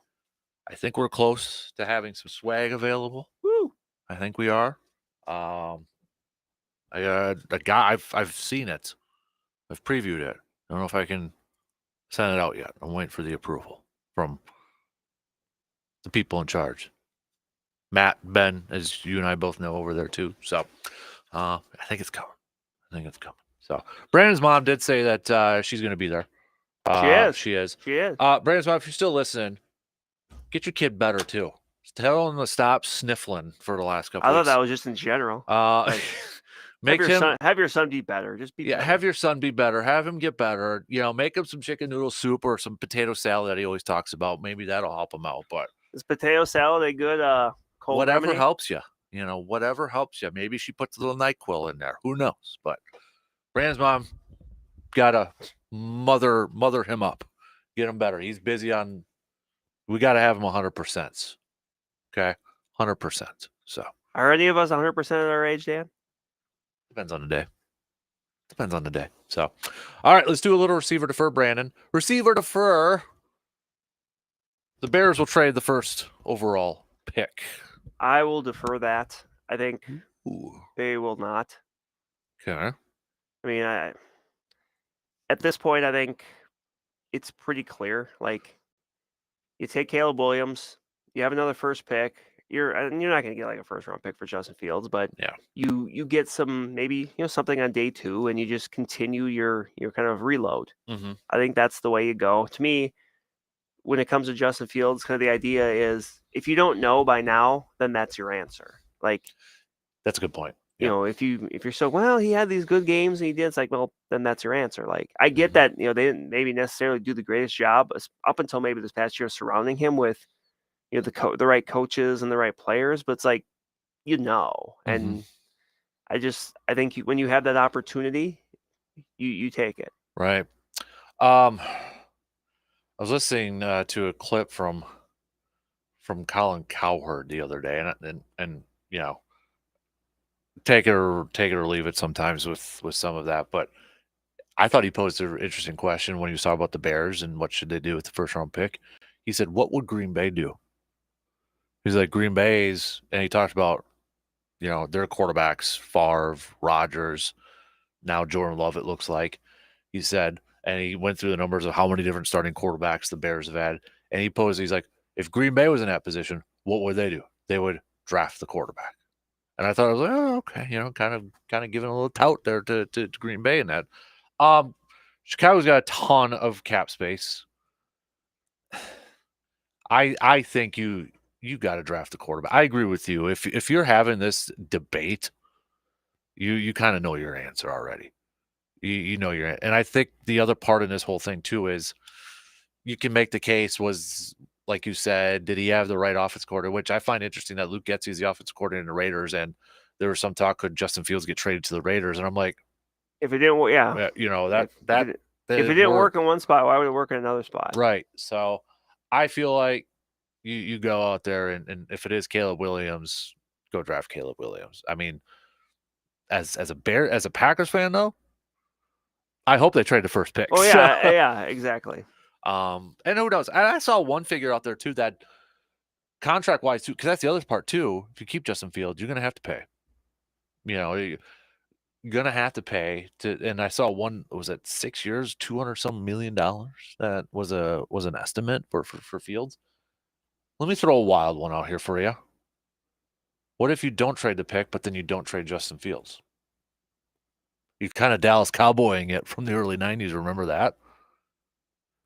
I think we're close to having some swag available. Woo! I think we are. I've seen it. I've previewed it. I don't know if I can send it out yet. I'm waiting for the approval from the people in charge. Matt, Ben, as you and I both know, over there too. So I think it's coming. So Brandon's mom did say that she's going to be there. She is. Brandon's mom, if you're still listening, get your kid better too. Tell him to stop sniffling for the last couple I weeks. thought that was just in general. Have your son be better. Just be better. Have your son be better. Have him get better. Make him some chicken noodle soup or some potato salad that he always talks about. Maybe that'll help him out. But is potato salad a good cold whatever remedy? helps you. Whatever helps you. Maybe she puts a little NyQuil in there. Who knows? But Brandon's mom gotta mother him up, get him better. He's busy on. We gotta have him 100%. Okay, 100%. So are any of us 100% at our age, Dan? Depends on the day. So, all right, let's do a little receiver defer, Brandon. Receiver defer. The Bears will trade the first overall pick. I will defer that. I think they will not. Okay. I mean, at this point, I think it's pretty clear. Like, you take Caleb Williams, you have another first pick. You're not going to get like a first round pick for Justin Fields, but yeah, you get some maybe something on day 2, and you just continue your kind of reload. Mm-hmm. I think that's the way you go. To me, when it comes to Justin Fields, kind of the idea is if you don't know by now, then that's your answer. Like, that's a good point. If you're so, well, he had these good games and he did, it's like, well, then that's your answer. Like, I get that, they didn't maybe necessarily do the greatest job up until maybe this past year surrounding him with, the right coaches and the right players, but it's like, and I think when you have that opportunity, you take it. Right. I was listening to a clip from Colin Cowherd the other day, and take it or leave it sometimes with some of that, but I thought he posed an interesting question when he was talking about the Bears and what should they do with the first round pick. He said, "What would Green Bay do?" He's like, Green Bay's, and he talked about their quarterbacks, Favre, Rodgers, now Jordan Love. It looks like he said, and he went through the numbers of how many different starting quarterbacks the Bears have had, and he's like, if Green Bay was in that position, what would they do? They would draft the quarterback. And I thought, I was like, oh, okay, kind of giving a little tout there to Green Bay in that. Chicago's got a ton of cap space. I think you got to draft the quarterback. I agree with you. If you're having this debate, you kind of know your answer already. You know your, and I think the other part in this whole thing too is you can make the case was, like you said, did he have the right offense coordinator? Which I find interesting that Luke Getsy is the offense coordinator in the Raiders, and there was some talk could Justin Fields get traded to the Raiders, and I'm like, if it didn't work, if it didn't work in one spot, why would it work in another spot? Right. So I feel like you go out there and if it is Caleb Williams, go draft Caleb Williams. I mean, as a Packers fan though, I hope they trade the first pick. Oh yeah, so, yeah, exactly. And who knows? And I saw one figure out there too that contract wise too, because that's the other part too. If you keep Justin Fields, you're gonna have to pay. You're gonna have to pay to. And I saw one, was it 6 years, $200 million? That was an estimate for Fields. Let me throw a wild one out here for you. What if you don't trade the pick, but then you don't trade Justin Fields? You kind of Dallas Cowboying it from the early 90s. Remember that?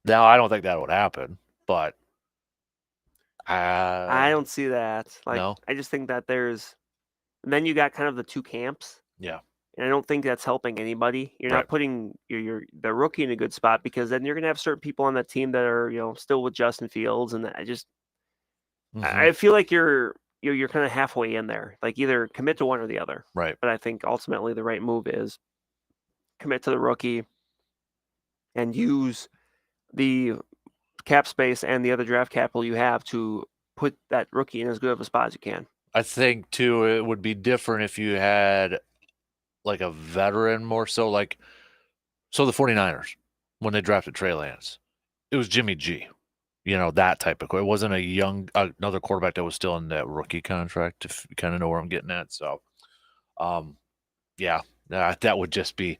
Now, I don't think that would happen, but I don't see that. Like, no? I just think that then you got kind of the two camps. Yeah. And I don't think that's helping anybody. You're Right. not putting the rookie in a good spot, because then you're going to have certain people on that team that are still with Justin Fields, and I feel like you're kind of halfway in there. Like, either commit to one or the other. Right. But I think ultimately the right move is commit to the rookie and use the cap space and the other draft capital you have to put that rookie in as good of a spot as you can. I think too it would be different if you had like a veteran more so. Like, so the 49ers, when they drafted Trey Lance, it was Jimmy G. That type of. It wasn't a young another quarterback that was still in that rookie contract. If you kind of know where I'm getting at. So, yeah, that would just be.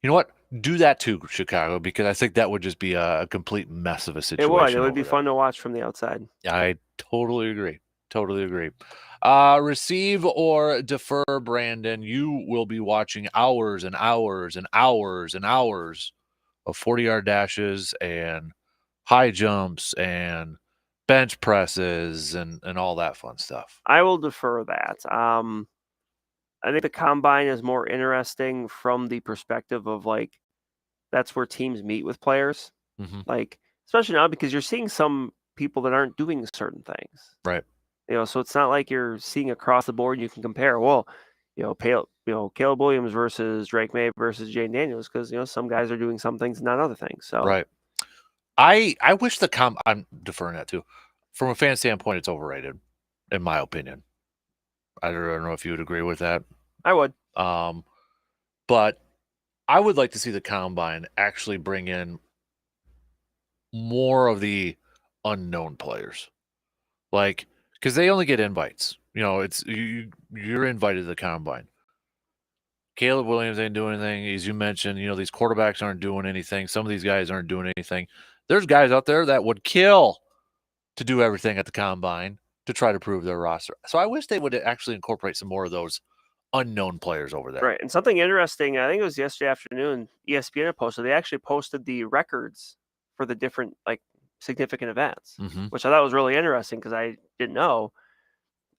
You know what? Do that too, Chicago, because I think that would just be a complete mess of a situation. It would be fun to watch from the outside. I totally agree. Totally agree. Receive or defer, Brandon. You will be watching hours and hours and hours and hours of 40-yard dashes and high jumps and bench presses and all that fun stuff. I will defer that. I think the combine is more interesting from the perspective of, like, that's where teams meet with players. Mm-hmm. Like, especially now, because you're seeing some people that aren't doing certain things. Right. So it's not like you're seeing across the board and you can compare. Well, Caleb Williams versus Drake May versus Jane Daniels, because some guys are doing some things and not other things. So right. I wish I'm deferring that too. From a fan standpoint, it's overrated, in my opinion. I don't know if you would agree with that. I would. But I would like to see the combine actually bring in more of the unknown players, like, because they only get invites. It's you're invited to the combine. Caleb Williams ain't doing anything, as you mentioned. These quarterbacks aren't doing anything. Some of these guys aren't doing anything. There's guys out there that would kill to do everything at the combine to try to prove their roster. So I wish they would actually incorporate some more of those unknown players over there. Right. And something interesting, I think it was yesterday afternoon, ESPN posted, they actually posted the records for the different, like, significant events, which I thought was really interesting because I didn't know.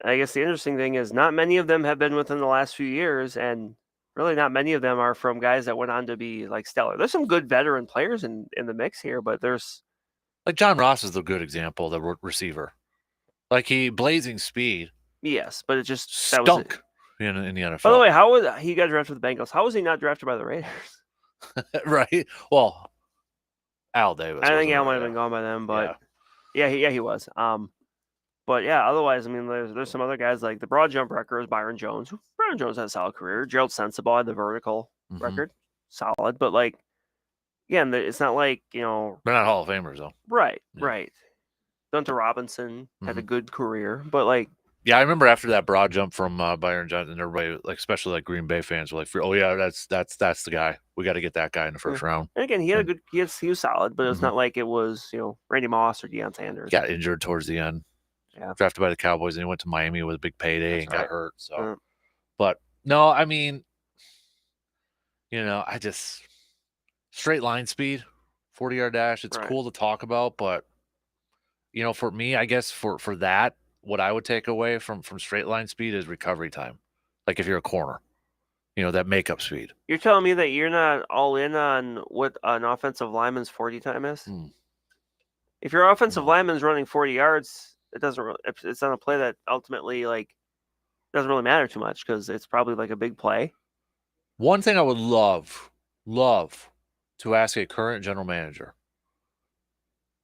I guess the interesting thing is not many of them have been within the last few years, and really not many of them are from guys that went on to be, like, stellar. There's some good veteran players in the mix here, but there's... Like John Ross is the good example, the receiver. Like, he blazing speed. Yes, but it just... stunk in the NFL. By the way, how was he got drafted with the Bengals? How was he not drafted by the Raiders? Right. Well, Al Davis. I think Al might have been gone by then, but yeah, he was. But yeah, otherwise, I mean, there's some other guys like the broad jump record is Byron Jones. Byron Jones had a solid career. Gerald Sensabaugh had the vertical record, solid. But, like, again, it's not like they're not Hall of Famers though. Right, right. Dunta Robinson had a good career, but, like, yeah, I remember after that broad jump from Byron Johnson, everybody, like, especially like Green Bay fans, were like, "Oh yeah, that's the guy. We got to get that guy in the first round." And again, he had a good, he was solid, but it was not like it was Randy Moss or Deion Sanders. Got injured towards the end. Yeah, drafted by the Cowboys, and he went to Miami with a big payday and got hurt. So, but no, I mean, I just straight line speed, 40-yard dash. It's cool to talk about, but for me, I guess for that, what I would take away from straight line speed is recovery time. Like, if you're a corner, that makeup speed. You're telling me that you're not all in on what an offensive lineman's 40 time is? If your offensive lineman's running 40 yards, it's on a play that ultimately, like, doesn't really matter too much because it's probably like a big play. One thing I would love to ask a current general manager,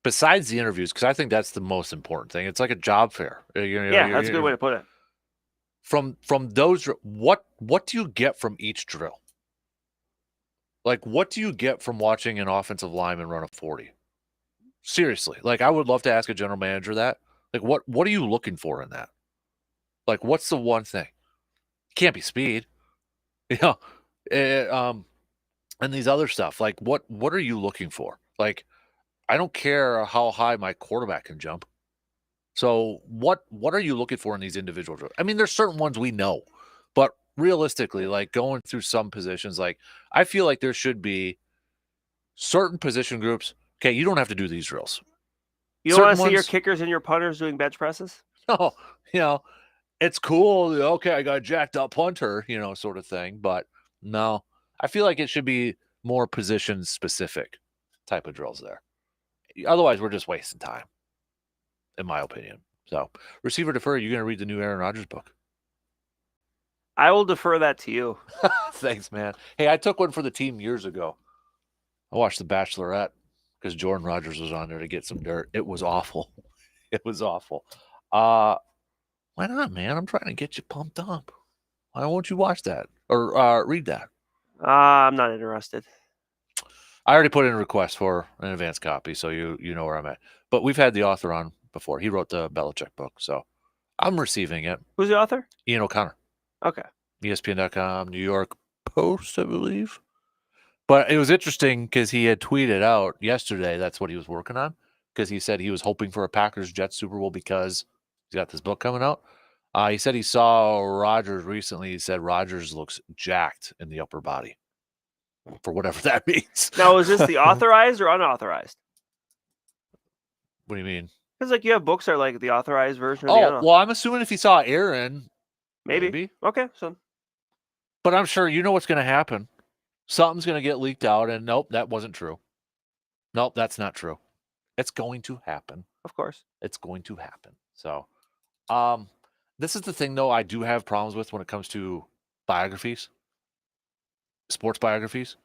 besides the interviews, because I think that's the most important thing. It's like a job fair. That's a good way to put it. From those, what do you get from each drill? Like, what do you get from watching an offensive lineman run a 40? Seriously, like, I would love to ask a general manager that. Like, what are you looking for in that? Like, what's the one thing? Can't be speed, and these other stuff. Like, what are you looking for? Like, I don't care how high my quarterback can jump. So what are you looking for in these individual drills? I mean, there's certain ones we know, but realistically, like, going through some positions, like, I feel like there should be certain position groups. Okay, you don't have to do these drills. You don't want to see your kickers and your punters doing bench presses? No, it's cool. Okay, I got a jacked up punter, sort of thing. But No. I feel like it should be more position specific type of drills there. Otherwise, we're just wasting time, in my opinion. So, receiver defer, you're going to read the new Aaron Rodgers book. I will defer that to you. Thanks, man. Hey, I took one for the team years ago. I watched The Bachelorette because Jordan Rodgers was on there to get some dirt. It was awful. It was awful. Why not, man? I'm trying to get you pumped up. Why won't you watch that or read that? I'm not interested. I already put in a request for an advance copy, so you know where I'm at. But we've had the author on before. He wrote the Belichick book, so I'm receiving it. Who's the author? Ian O'Connor. Okay. ESPN.com, New York Post, I believe. But it was interesting because he had tweeted out yesterday that's what he was working on, because he said he was hoping for a Packers-Jets Super Bowl because he's got this book coming out. He said he saw Rodgers recently. He said Rodgers looks jacked in the upper body, for whatever that means. Now, is this the authorized or unauthorized? What do you mean? Because like you have books that are like the authorized version. Or Oh, well, I'm assuming if he saw Aaron, maybe. Okay, so. But I'm sure you know what's going to happen. Something's going to get leaked out, and nope, that wasn't true. Nope, that's not true. It's going to happen. Of course. It's going to happen. So, this is the thing, though, I do have problems with when it comes to biographies, sports biographies,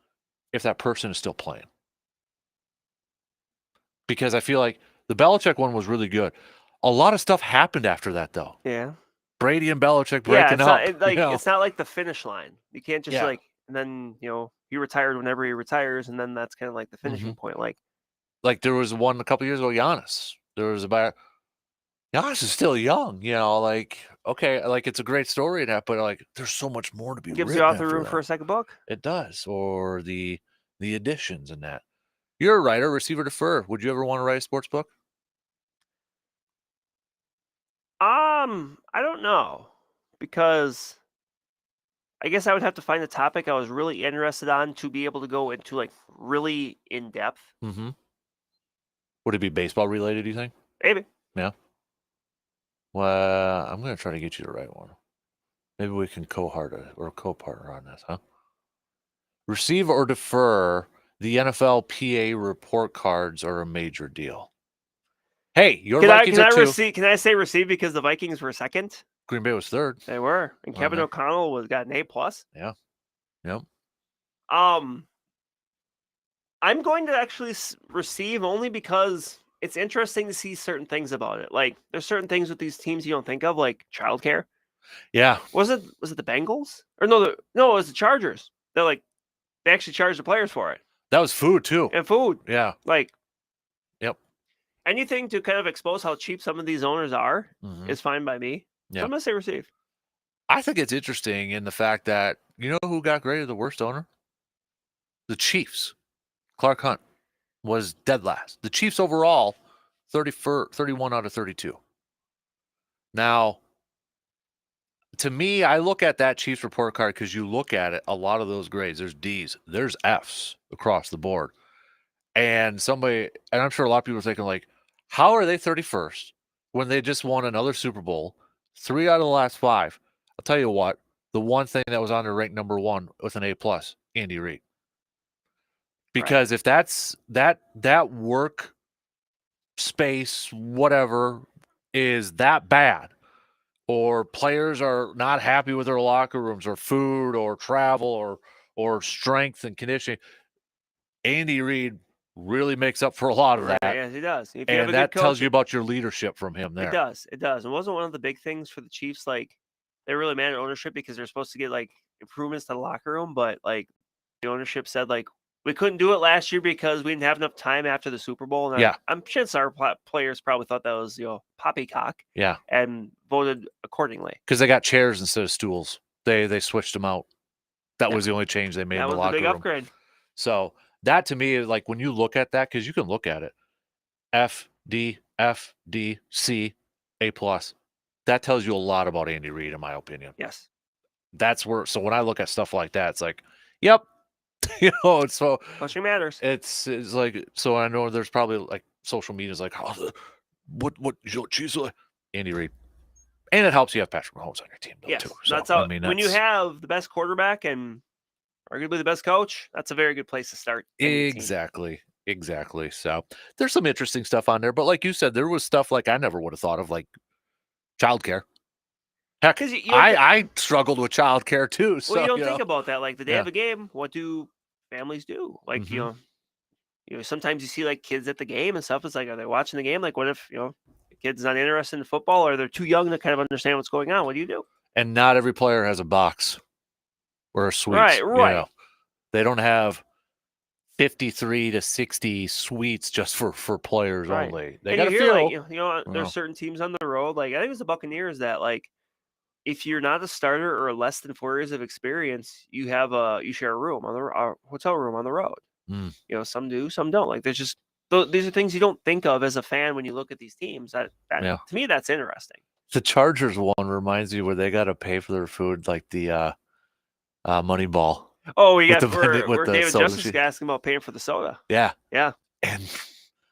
if that person is still playing. Because I feel like the Belichick one was really good. A lot of stuff happened after that, though. Yeah. Brady and Belichick breaking up. It's not like the finish line. You can't just and then, he retired whenever he retires, and then that's kind of like the finishing point. Like there was one a couple years ago, Giannis. There was about Giannis is still young, okay, it's a great story and that, but there's so much more to be gives written the author after room that. for a second book. It does, or the additions and that. You're a writer, receiver defer. Would you ever want to write a sports book? I don't know, because I guess I would have to find a topic I was really interested on to be able to go into really in depth. Mm-hmm. Would it be baseball related, do you think? Maybe. Yeah. Well, I'm going to try to get you to write one. Maybe we can co-partner on this, huh? Receive or defer, the NFL PA report cards are a major deal. Hey, your Vikings are two. Can I say receive because the Vikings were second? Green Bay was third. They were, and Kevin O'Connell got an A+. Yeah. Yep. I'm going to actually receive only because it's interesting to see certain things about it. Like there's certain things with these teams you don't think of, like childcare. Yeah. Was it the Bengals? Or no, it was the Chargers. They actually charged the players for it. That was food too. And food. Yeah. Yep. Anything to kind of expose how cheap some of these owners are is fine by me. Yeah. So I'm going to say receive. I think it's interesting in the fact that, you know who got graded the worst owner? The Chiefs. Clark Hunt was dead last. The Chiefs overall, 31 out of 32. Now, to me, I look at that Chiefs report card because you look at it, a lot of those grades, there's D's, there's F's across the board. And I'm sure a lot of people are thinking, how are they 31st when they just won another Super Bowl, 3 out of the last 5? I'll tell you what, the one thing that was on their rank number 1 with an A+, Andy Reid. Because if that's that work space, whatever, is that bad, or players are not happy with their locker rooms or food or travel or strength and conditioning, Andy Reid really makes up for a lot of that. Yes, he does. And that tells you about your leadership from him there. It does. It wasn't one of the big things for the Chiefs. They really managed ownership because they're supposed to get improvements to the locker room, but the ownership said we couldn't do it last year because we didn't have enough time after the Super Bowl. And I'm sure our players probably thought that was poppycock. Yeah. And voted accordingly. Because they got chairs instead of stools. They switched them out. That was the only change they made in the locker room. That was the big upgrade. So that to me is when you look at that, because you can look at it, F, D, F, D, C, A+. That tells you a lot about Andy Reid, in my opinion. Yes. That's where. So when I look at stuff like that, it's yep. It's so. Pushing matters. It's so I know there's probably social media is what geez, Andy Reid, and it helps you have Patrick Mahomes on your team though, too. So, that's how. When you have the best quarterback and arguably the best coach, that's a very good place to start. Any team. Exactly. So there's some interesting stuff on there, but like you said, there was stuff like I never would have thought of, like childcare. Heck, 'Cause you don't I struggled with childcare too. well, So you don't think about that. Like the day yeah. of a game, what do families do? Like, Mhm. sometimes you see like kids at the game and stuff. It's like, are they watching the game? Like, what if the kid's not interested in football, or they're too young to kind of understand what's going on? What do you do? And not every player has a box or a suite. Right. They don't have 53 to 60 suites just for players Right. only. They And got you a hear like, few. there's Well, certain teams on the road. Like I think it was the Buccaneers that like if you're not a starter or less than 4 years of experience, you share a room on a hotel room on the road. mm, Some do, some don't. Like there's just these are things you don't think of as a fan when you look at these teams. That yeah. to me that's interesting. The Chargers one reminds me where they got to pay for their food, like the Moneyball Oh, we with got the where with the David soda Justice machine. asking about paying for the soda. Yeah, Yeah. and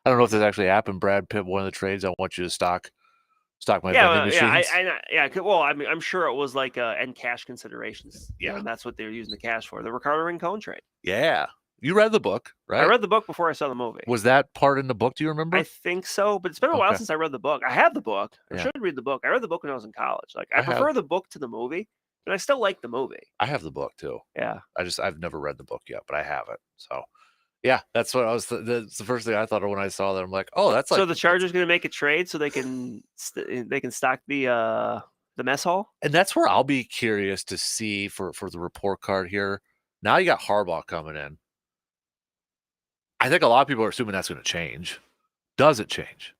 I don't know if this actually happened. Brad Pitt, one of the trades, I want you to stock my Yeah, vending yeah, machines. well, I mean, I'm sure it was like and cash considerations. Yeah. And that's what they were using the cash for. The Ricardo Rincon trade. Yeah, you read the book, I right? read the book before I saw the movie. Was that part in the book? Do you remember? I think so, but it's been a while Okay. since I read the book. I have the book. I Yeah. should read the book. I read the book when I was in college. Like I I prefer have the book to the movie, but I still like the movie. I have the book too. Yeah. I've never read the book yet, but I have it. So yeah, that's what I was. That's the first thing I thought of when I saw that. I'm like, oh, that's So like, the Chargers going to make a trade so they can stock the mess hall. and that's where I'll be curious to see for the report card here. Now you got Harbaugh coming in. I think a lot of people are assuming that's going to change. Does it change?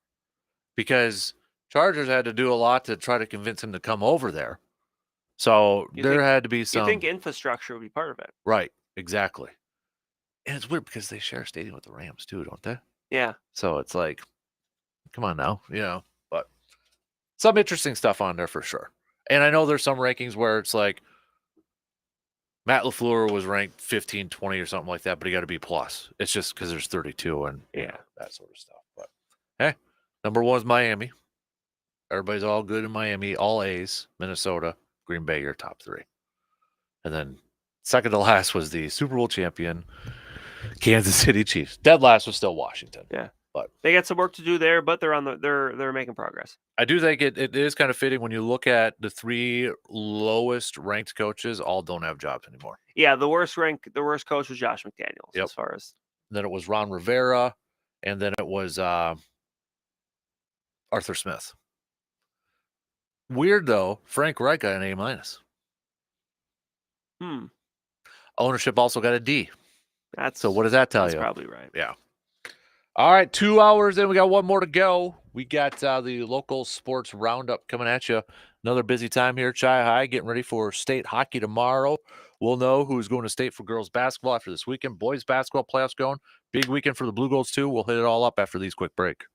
Because Chargers had to do a lot to try to convince him to come over there. So there had to be You some. think infrastructure would be part of it? Right, exactly. And it's weird because they share a stadium with the Rams too, don't they? Yeah. So it's like, come on now, but some interesting stuff on there for sure. And I know there's some rankings where it's like Matt LaFleur was ranked 15, 20 or something like that, but he got to be plus. It's just because there's 32 and that sort of stuff. But hey, number one is Miami. Everybody's all good in Miami, all A's. Minnesota, Green Bay, your top three. And then second to last was the Super Bowl champion, Kansas City Chiefs. Dead last was still Washington. Yeah. But they got some work to do there, but they're making progress. I do think it is kind of fitting when you look at the three lowest ranked coaches, all don't have jobs anymore. Yeah, the worst coach was Josh McDaniels. Yep. As far as then it was Ron Rivera, and then it was Arthur Smith. Weird though, Frank Reich got an A-. Ownership also got a D. So what does that tell you? That's probably right. Yeah. All right, 2 hours in. We got one more to go. We got the local sports roundup coming at you. Another busy time here, Chi High, getting ready for state hockey tomorrow. We'll know who's going to state for girls basketball after this weekend. Boys basketball playoffs going. Big weekend for the Blue Goals, too. We'll hit it all up after these quick break.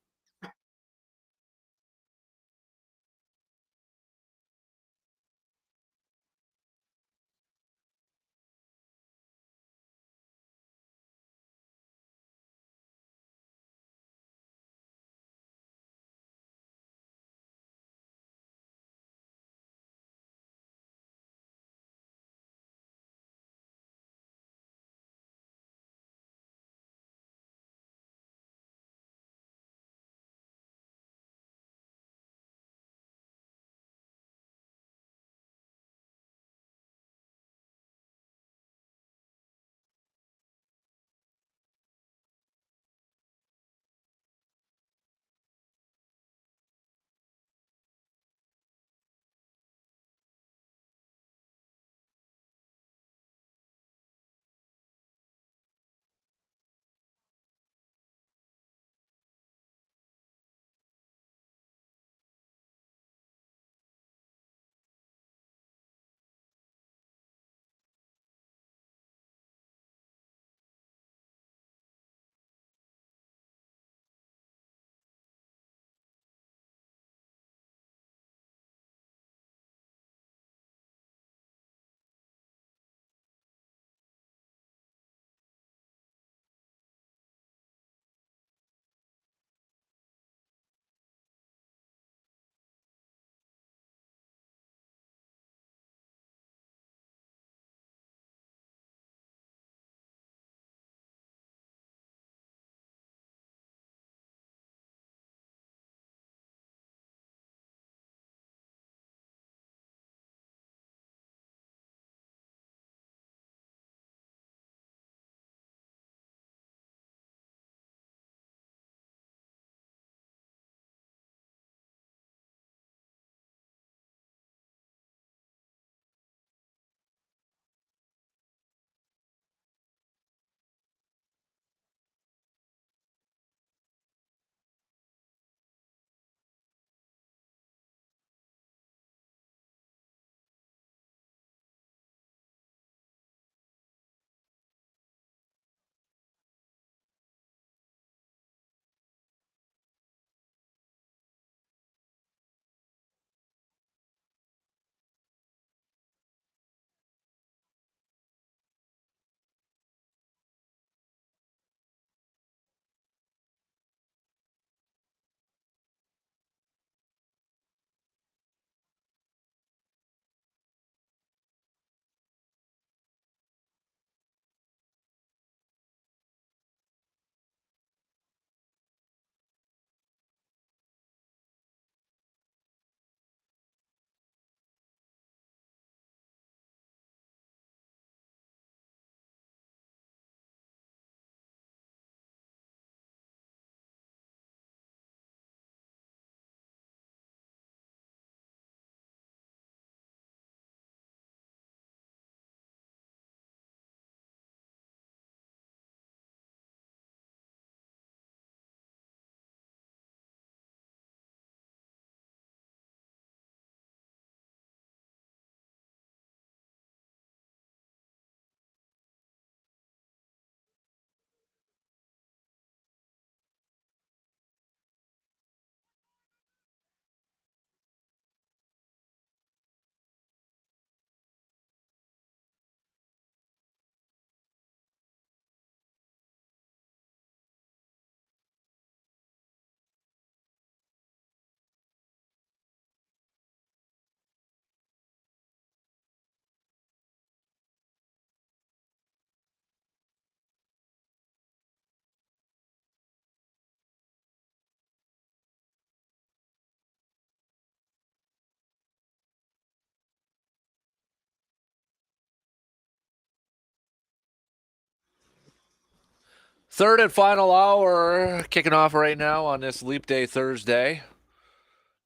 Third and final hour kicking off right now on this Leap Day Thursday.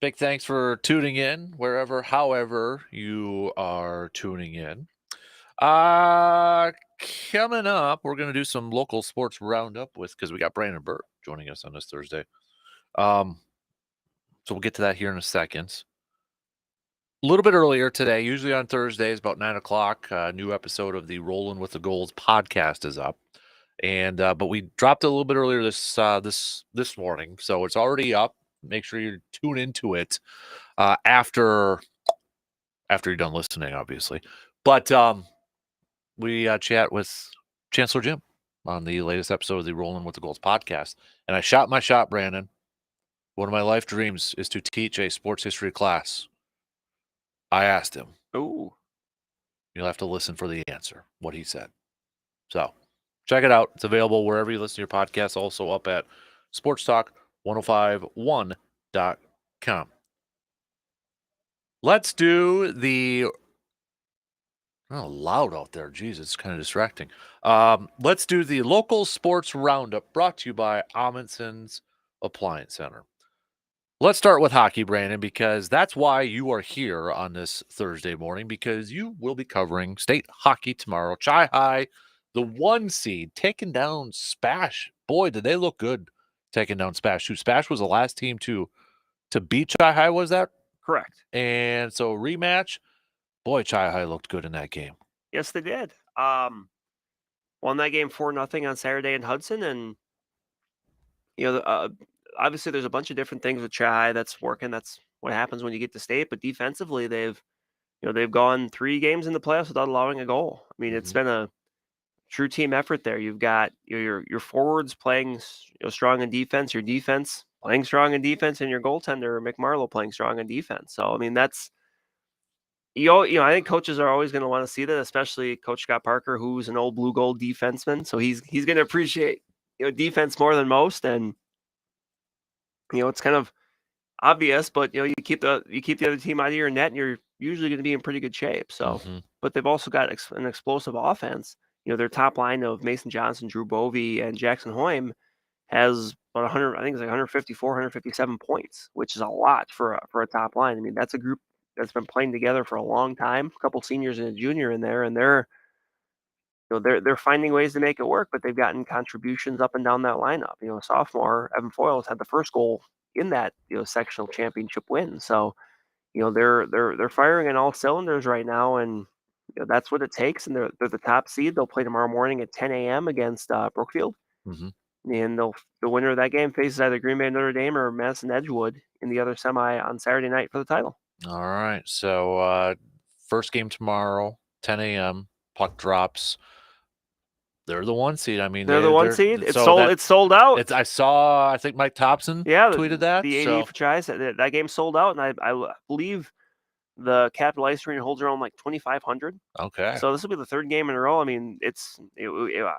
Big thanks for tuning in however you are tuning in. Coming up, we're going to do some local sports roundup because we got Brandon Burt joining us on this Thursday. So we'll get to that here in a second. A little bit earlier today, usually on Thursdays, about 9 o'clock, a new episode of the Rollin' with the Goals podcast is up. And but we dropped it a little bit earlier this morning, so it's already up. Make sure you tune into it after you're done listening, obviously. But we chat with Chancellor Jim on the latest episode of the Rollin' with the Goals podcast, and I shot my shot, Brandon. One of my life dreams is to teach a sports history class. I asked him. Ooh. You'll have to listen for the answer, what he said. So check it out. It's available wherever you listen to your podcasts, also up at sportstalk1051.com. Let's do the... Oh, loud out there. Jeez, it's kind of distracting. Let's do the local sports roundup brought to you by Amundsen's Appliance Center. Let's start with hockey, Brandon, because that's why you are here on this Thursday morning, because you will be covering state hockey tomorrow. Chi High, the 1 seed, taking down Spash. Boy, did they look good taking down Spash. Spash was the last team to beat Chi High, was that? Correct. And so rematch, boy, Chi High looked good in that game. Yes, they did. Won that game 4-0 on Saturday in Hudson, and obviously there's a bunch of different things with Chi that's working. That's what happens when you get to state. But defensively, they've gone 3 games in the playoffs without allowing a goal. I mean, it's been a true team effort there. You've got your forwards playing strong in defense, your defense playing strong in defense, and your goaltender McMarlowe playing strong in defense. So I mean, that's I think coaches are always going to want to see that, especially Coach Scott Parker, who's an old blue gold defenseman. So he's going to appreciate defense more than most, and it's kind of obvious, but you keep the other team out of your net, and you're usually going to be in pretty good shape. So, but they've also got an explosive offense. Their top line of Mason Johnson, Drew Bovey, and Jackson Hoyme has about 100. I think it's like 154, 157 points, which is a lot for a top line. I mean, that's a group that's been playing together for a long time. A couple seniors and a junior in there, and they're finding ways to make it work. But they've gotten contributions up and down that lineup. Sophomore Evan Foyles had the first goal in that sectional championship win. So they're firing on all cylinders right now, and that's what it takes. And they're the top seed. They'll play tomorrow morning at 10 a.m. against Brookfield, and the winner of that game faces either Green Bay Notre Dame or Madison Edgewood in the other semi on Saturday night for the title. All right, so first game tomorrow, 10 a.m. Puck drops. They're the 1 seed. I mean, they're the 1 seed. It's sold out. I think Mike Thompson tweeted that. The 80 for Chi said that game sold out, and I believe the Capital Ice Arena holds around like 2,500. Okay. So this will be the 3rd game in a row. I mean,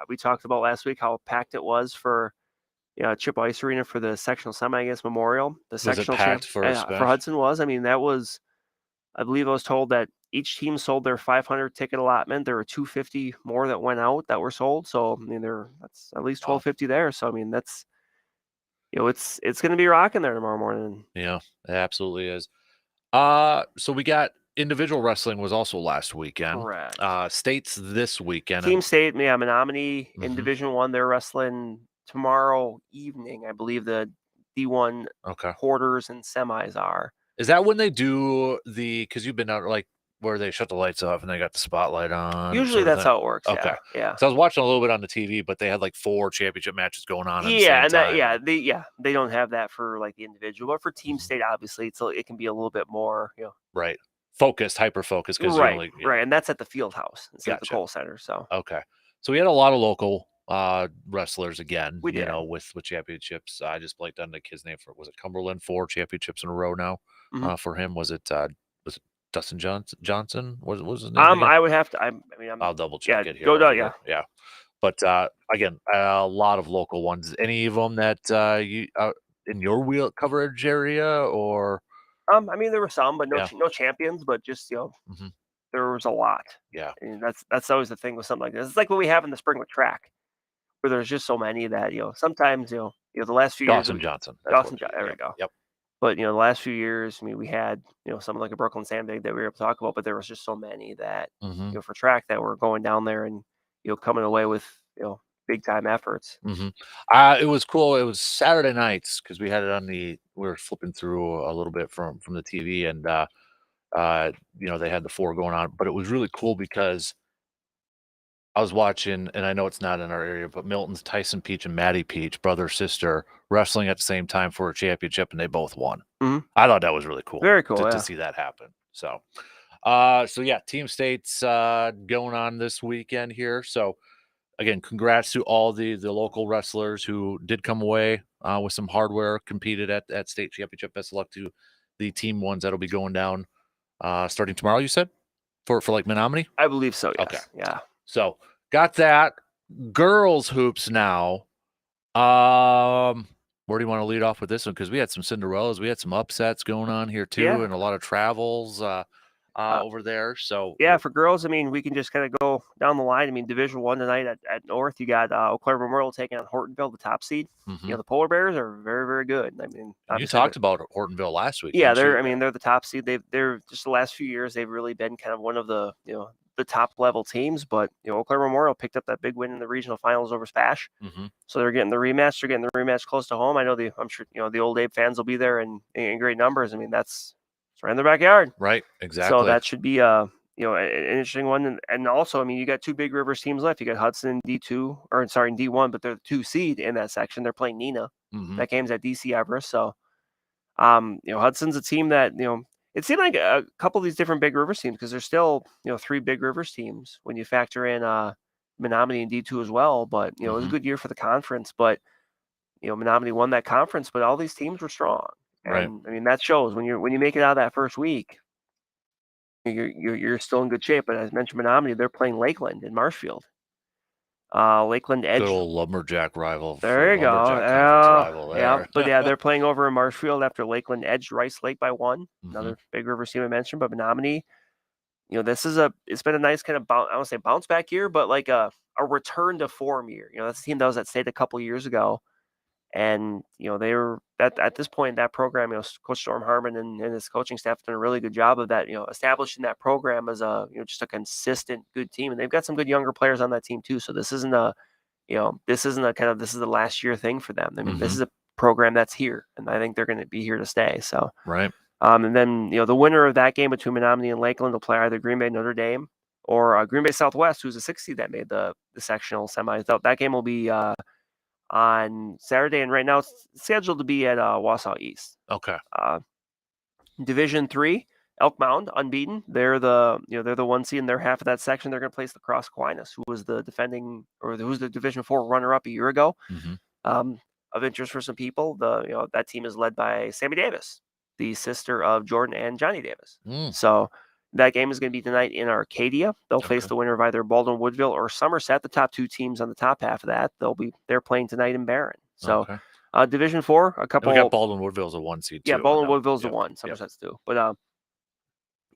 we talked about last week how packed it was for Chip Ice Arena for the sectional semi against Memorial. The sectional packed for Hudson was. I mean, that was. I believe I was told that each team sold their 500 ticket allotment. There were 250 more that went out that were sold. So I mean, that's at least 1,250 there. So I mean, that's it's going to be rocking there tomorrow morning. Yeah, it absolutely is. So we got individual wrestling was also last weekend. Correct. States this weekend. Team State, Menominee in Division 1. They're wrestling tomorrow evening. I believe the D1 quarters and semis are. Is that when they do because you've been out where they shut the lights off and they got the spotlight on? Usually that's how it works. Okay. Yeah. So I was watching a little bit on the TV, but they had 4 championship matches going on. They don't have that for the individual, but for Team State, obviously, it can be a little bit more, right, focused, hyper focused, because right, and that's at the field house instead of the Kohl Center. So so we had a lot of local wrestlers again. We did. With championships. I just blanked on the kid's name. Was it Cumberland? 4 championships in a row now. For him, was it Dustin Johnson? Was his name? Again? I would have to. I'll double check it here. Go down. Yeah. But again, a lot of local ones. Any of them that you in your wheel coverage area, or? I mean, there were some, but no champions. But just there was a lot. Yeah. And that's always the thing with something like this. It's like what we have in the spring with track. where there's just so many that sometimes the last few years Dawson Johnson. There we Yep. go. Yep. But the last few years, I mean, we had someone like a Brooklyn Sandvig that we were able to talk about, but there was just so many that Mm-hmm. for track that were going down there and coming away with big time efforts. Mm-hmm. It was cool. It was Saturday nights because we had it on we were flipping through a little bit from the TV, and they had the 4 going on, but it was really cool because I was watching, and I know it's not in our area, but Milton's Tyson Peach and Maddie Peach, brother sister, wrestling at the same time for a championship, and they both won. Mhm. I thought that was really cool. Very cool, to yeah. see that happen. So, yeah, Team States going on this weekend here. So, again, congrats to all the local wrestlers who did come away with some hardware, competed at state championship. Best of luck to the team ones that'll be going down starting tomorrow. You said for like Menominee. I believe so. Yes. Okay. Yeah. So got that. Girls hoops now. Where do you want to lead off with this one? Because we had some Cinderellas, we had some upsets going on here too, Yeah. and a lot of travels over there. So yeah, for girls, I mean, we can just kind of go down the line. I mean, Division 1 tonight at North, you got Eau Claire Memorial taking on Hortonville, the top seed. mhm. The Polar Bears are very, very good. I mean, And you talked about Hortonville last week. yeah, didn't you? they're the top seed. They're just the last few years they've really been kind of one of the the top level teams. But Eau Claire Memorial picked up that big win in the regional finals over Spash, Mhm. so they're getting the rematch. They're getting the rematch close to home. I'm sure the Old Abe fans will be there in great numbers. I mean, it's right in their backyard, Right, so exactly. that should be an interesting one. And also, I mean, you got 2 Big Rivers teams left. You got Hudson in D2, or sorry, in D1, but they're the 2 seed in that section. They're playing Nina. Mhm. That game's at DC Everest. So, Hudson's a team that it seemed like a couple of these different Big Rivers teams, because there's still 3 Big Rivers teams when you factor in Menominee and D2 as well. But it was a Mhm. good year for the conference. But Menominee won that conference, but all these teams were strong. Right. And I mean, that shows when you make it out of that first week, you're still in good shape. But as mentioned, Menominee, they're playing Lakeland in Marshfield. Lakeland Good edged. old lumberjack rival. There you go. Lumberjack conference rival Yeah, there. but yeah, they're playing over in Marshfield after Lakeland edged Rice Lake by 1. Mhm. Another Big River team I mentioned, but Menominee, it's been a nice kind of I don't want to say bounce back year, but like a return to form year. That's a team that was at state a couple years ago, and they were at this point, that program. Coach Storm Harmon and his coaching staff have done a really good job of that. Establishing that program as a just a consistent good team, and they've got some good younger players on that team too. So this isn't a this is the last year thing for them. I mean, this Mhm. is a program that's here, and I think they're going to be here to stay. So, Right. and then the winner of that game between Menominee and Lakeland will play either Green Bay Notre Dame or Green Bay Southwest, who's a 6 seed that made the sectional semis. That game will be on Saturday, and right now it's scheduled to be at Wausau East. Okay. Division 3. Elk Mound, unbeaten. They're the 1 seed in their half of that section. They're going to place Lacrosse Aquinas, who was the defending, or who's the Division 4 runner-up a year ago. Mhm. Of interest for some people, that team is led by Sammy Davis, the sister of Jordan and Johnny Davis. Mm. So that game is going to be tonight in Arcadia. They'll face Okay. the winner of either Baldwin Woodville or Somerset. The top 2 teams on the top half of that, they're playing tonight in Barron. So Okay. Division 4, a And couple. we got Baldwin Woodville as a 1 seed too. Yeah, I Baldwin know. Woodville's the Yep. 1, Somerset's 2. But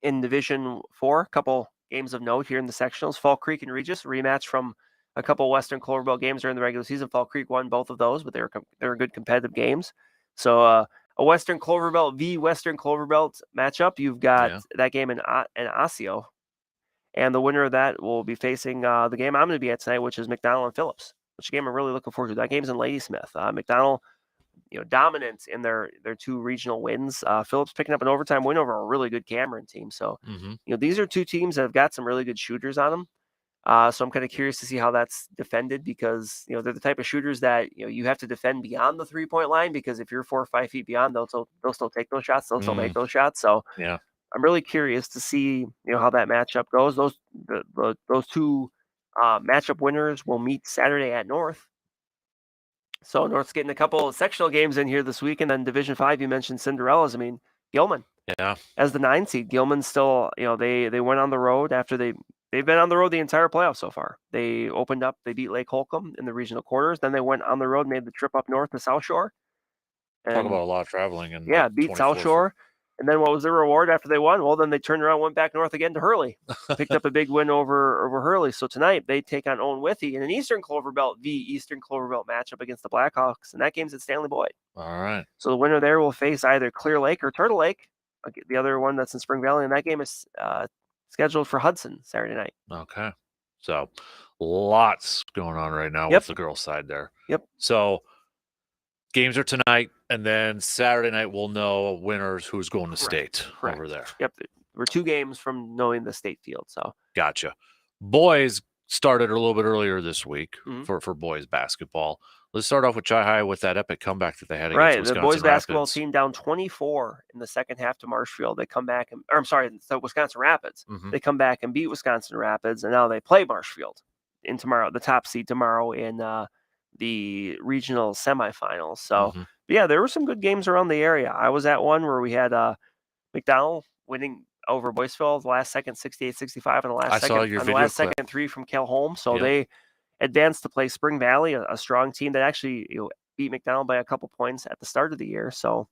in Division 4, a couple games of note here in the sectionals. Fall Creek and Regis, rematch from a couple Western Clover Belt games during the regular season. Fall Creek won both of those, but they were good competitive games. So a Western Clover Belt v. Western Clover Belt matchup. You've got that game in Osseo, and the winner of that will be facing the game I'm going to be at tonight, which is McDonald and Phillips, which game I'm really looking forward to. That game's in Ladysmith. McDonald, dominant in their 2 regional wins. Phillips picking up an overtime win over a really good Cameron team. So, Mhm. these are 2 teams that have got some really good shooters on them. So I'm kind of curious to see how that's defended, because they're the type of shooters that you have to defend beyond the 3-point line, because if you're 4 or 5 feet beyond, they'll still take those shots. They'll still make those shots. So Yeah. I'm really curious to see how that matchup goes. Those 2 matchup winners will meet Saturday at North. So North's getting a couple of sectional games in here this week, and then Division 5, you mentioned Cinderellas. I mean, Gilman. Yeah. As the 9 seed, Gilman still, they went on the road after they've been on the road the entire playoff so far. They opened up, they beat Lake Holcomb in the regional quarters. Then they went on the road, made the trip up north to South Shore. Talk And about a lot of traveling and yeah, like beat South 24. Shore. And then what was the reward after they won? Well, then they turned around, went back north again to Hurley, picked up a big win over Hurley. So tonight they take on Owen Withy in an Eastern Clover Belt matchup against the Blackhawks, and that game's at Stanley Boyd. All right. So the winner there will face either Clear Lake or Turtle Lake, the other one that's in Spring Valley, and that game is scheduled for Hudson Saturday night. Okay. So lots going on right now Yep. with the girls' side there. Yep. So games are tonight, and then Saturday night we'll know winners who's going to state over there. Yep. We're 2 games from knowing the state field. So Gotcha. Boys started a little bit earlier this week for boys basketball. Let's start off with Chi High with that epic comeback that they had against Wisconsin the boys basketball Rapids. team down 24 in the second half to Marshfield. They come back and, or I'm sorry, the Wisconsin Rapids. They come back and beat Wisconsin Rapids, and now they play Marshfield in tomorrow, the top seed tomorrow in the regional semifinals. So, but yeah, there were some good games around the area. I was at one where we had McDonald winning over Boyceville the last second, 68-65 on the last second 3 from Cal Holmes. So they advanced to play Spring Valley, a strong team that actually beat McDonald by a couple points at the start of the year. So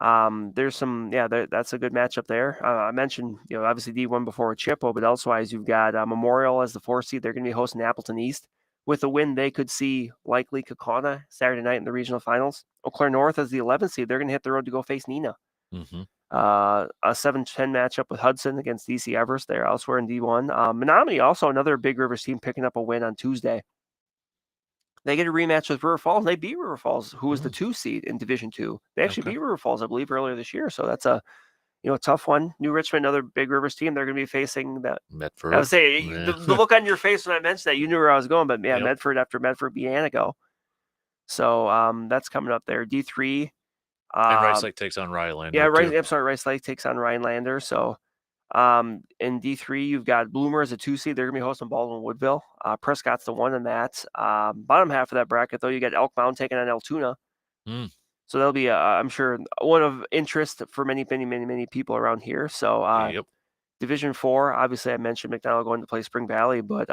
there's some, that's a good matchup there. I mentioned, obviously D1 before Chippo, but elsewise you've got Memorial as the 4th seed. They're going to be hosting Appleton East. With a win, they could see likely Kaukauna Saturday night in the regional finals. Eau Claire North as the 11th seed. They're going to hit the road to go face Neenah. A 7-10 matchup with Hudson against DC Everest. They're elsewhere in D1. Menominee, also another Big Rivers team, picking up a win on Tuesday. They get a rematch with River Falls. They beat River Falls, who was the 2 seed in Division 2. They actually beat River Falls, I believe, earlier this year. So that's a tough one. New Richmond, another Big Rivers team. They're going to be facing that. Medford. I would say the look on your face when I mentioned that, you knew where I was going. But Medford after Medford beat Anago. So that's coming up there. D3. And Rice Lake takes on Rhinelander. Yeah, Rice Lake takes on Rhinelander. So in D3, you've got Bloomer as a 2 seed. They're going to be hosting Baldwin Woodville. Prescott's the 1 in that. Bottom half of that bracket, though, you got Elk Mound taking on Altoona. So that'll be, I'm sure, one of interest for many people around here. So Division 4, obviously I mentioned McDonald going to play Spring Valley, but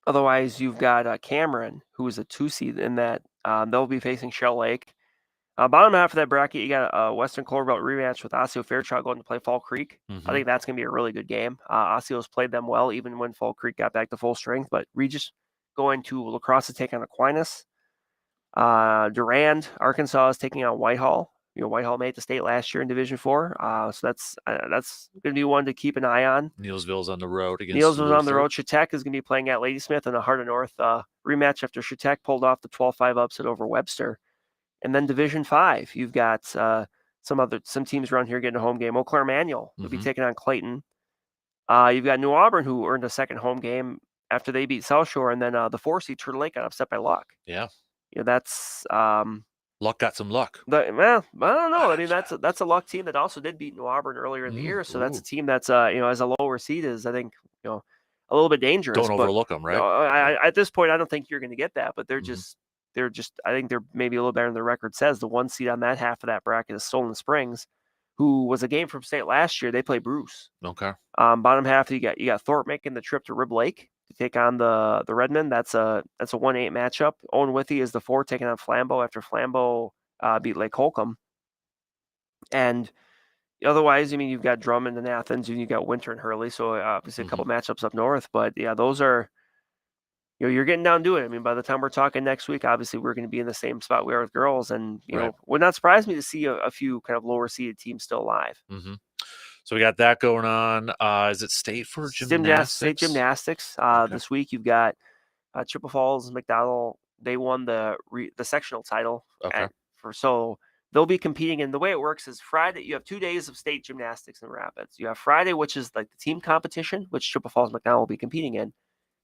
otherwise you've got Cameron, who is a 2 seed in that. They'll be facing Shell Lake. Bottom half of that bracket, you got a Western Clover Belt rematch with Osseo Fairchild going to play Fall Creek. I think that's going to be a really good game. Osceo's played them well, even when Fall Creek got back to full strength. But Regis going to La Crosse to take on Aquinas. Durand, Arkansas is taking on Whitehall. Whitehall made the state last year in Division 4. So that's going to be one to keep an eye on. Neilsville's on the road against Neilsville's on the road. Chautauqua is going to be playing at Ladysmith in the Heart of North rematch after Chautauqua pulled off the 12-5 upset over Webster. And then Division 5, you've got some teams around here getting a home game. Eau Claire Manual will be taking on Clayton. You've got New Auburn, who earned a second home game after they beat South Shore, and then the 4 seed Turtle Lake got upset by Luck. Yeah, that's Luck got some luck. Well, I don't know. I mean, that's a Luck team that also did beat New Auburn earlier in the year, so that's a team that's as a lower seed is, I think, a little bit dangerous. Don't overlook them, right? At this point, I don't think you're going to get that, but they're just. I think they're maybe a little better than their record says. The 1 seed on that half of that bracket is Solon Springs, who was a game from state last year. They play Bruce. Okay. Bottom half, you got Thorpe making the trip to Rib Lake to take on the Redmen. That's a 1-8 matchup. Owen Withy is the 4 taking on Flambeau after Flambeau beat Lake Holcomb. And otherwise, I mean, you've got Drummond and Athens, and you've got Winter and Hurley. So obviously a couple matchups up north. But yeah, those are. You're getting down to it. I mean, by the time we're talking next week, obviously we're going to be in the same spot we are with girls, and would not surprise me to see a few kind of lower seeded teams still alive. So we got that going on. Is it state for gymnastics? State gymnastics. This week you've got Chippewa Falls, McDonald. They won the sectional title. So they'll be competing. And the way it works is Friday, you have 2 days of state gymnastics in Rapids. You have Friday, which is like the team competition, which Chippewa Falls, McDonald will be competing in.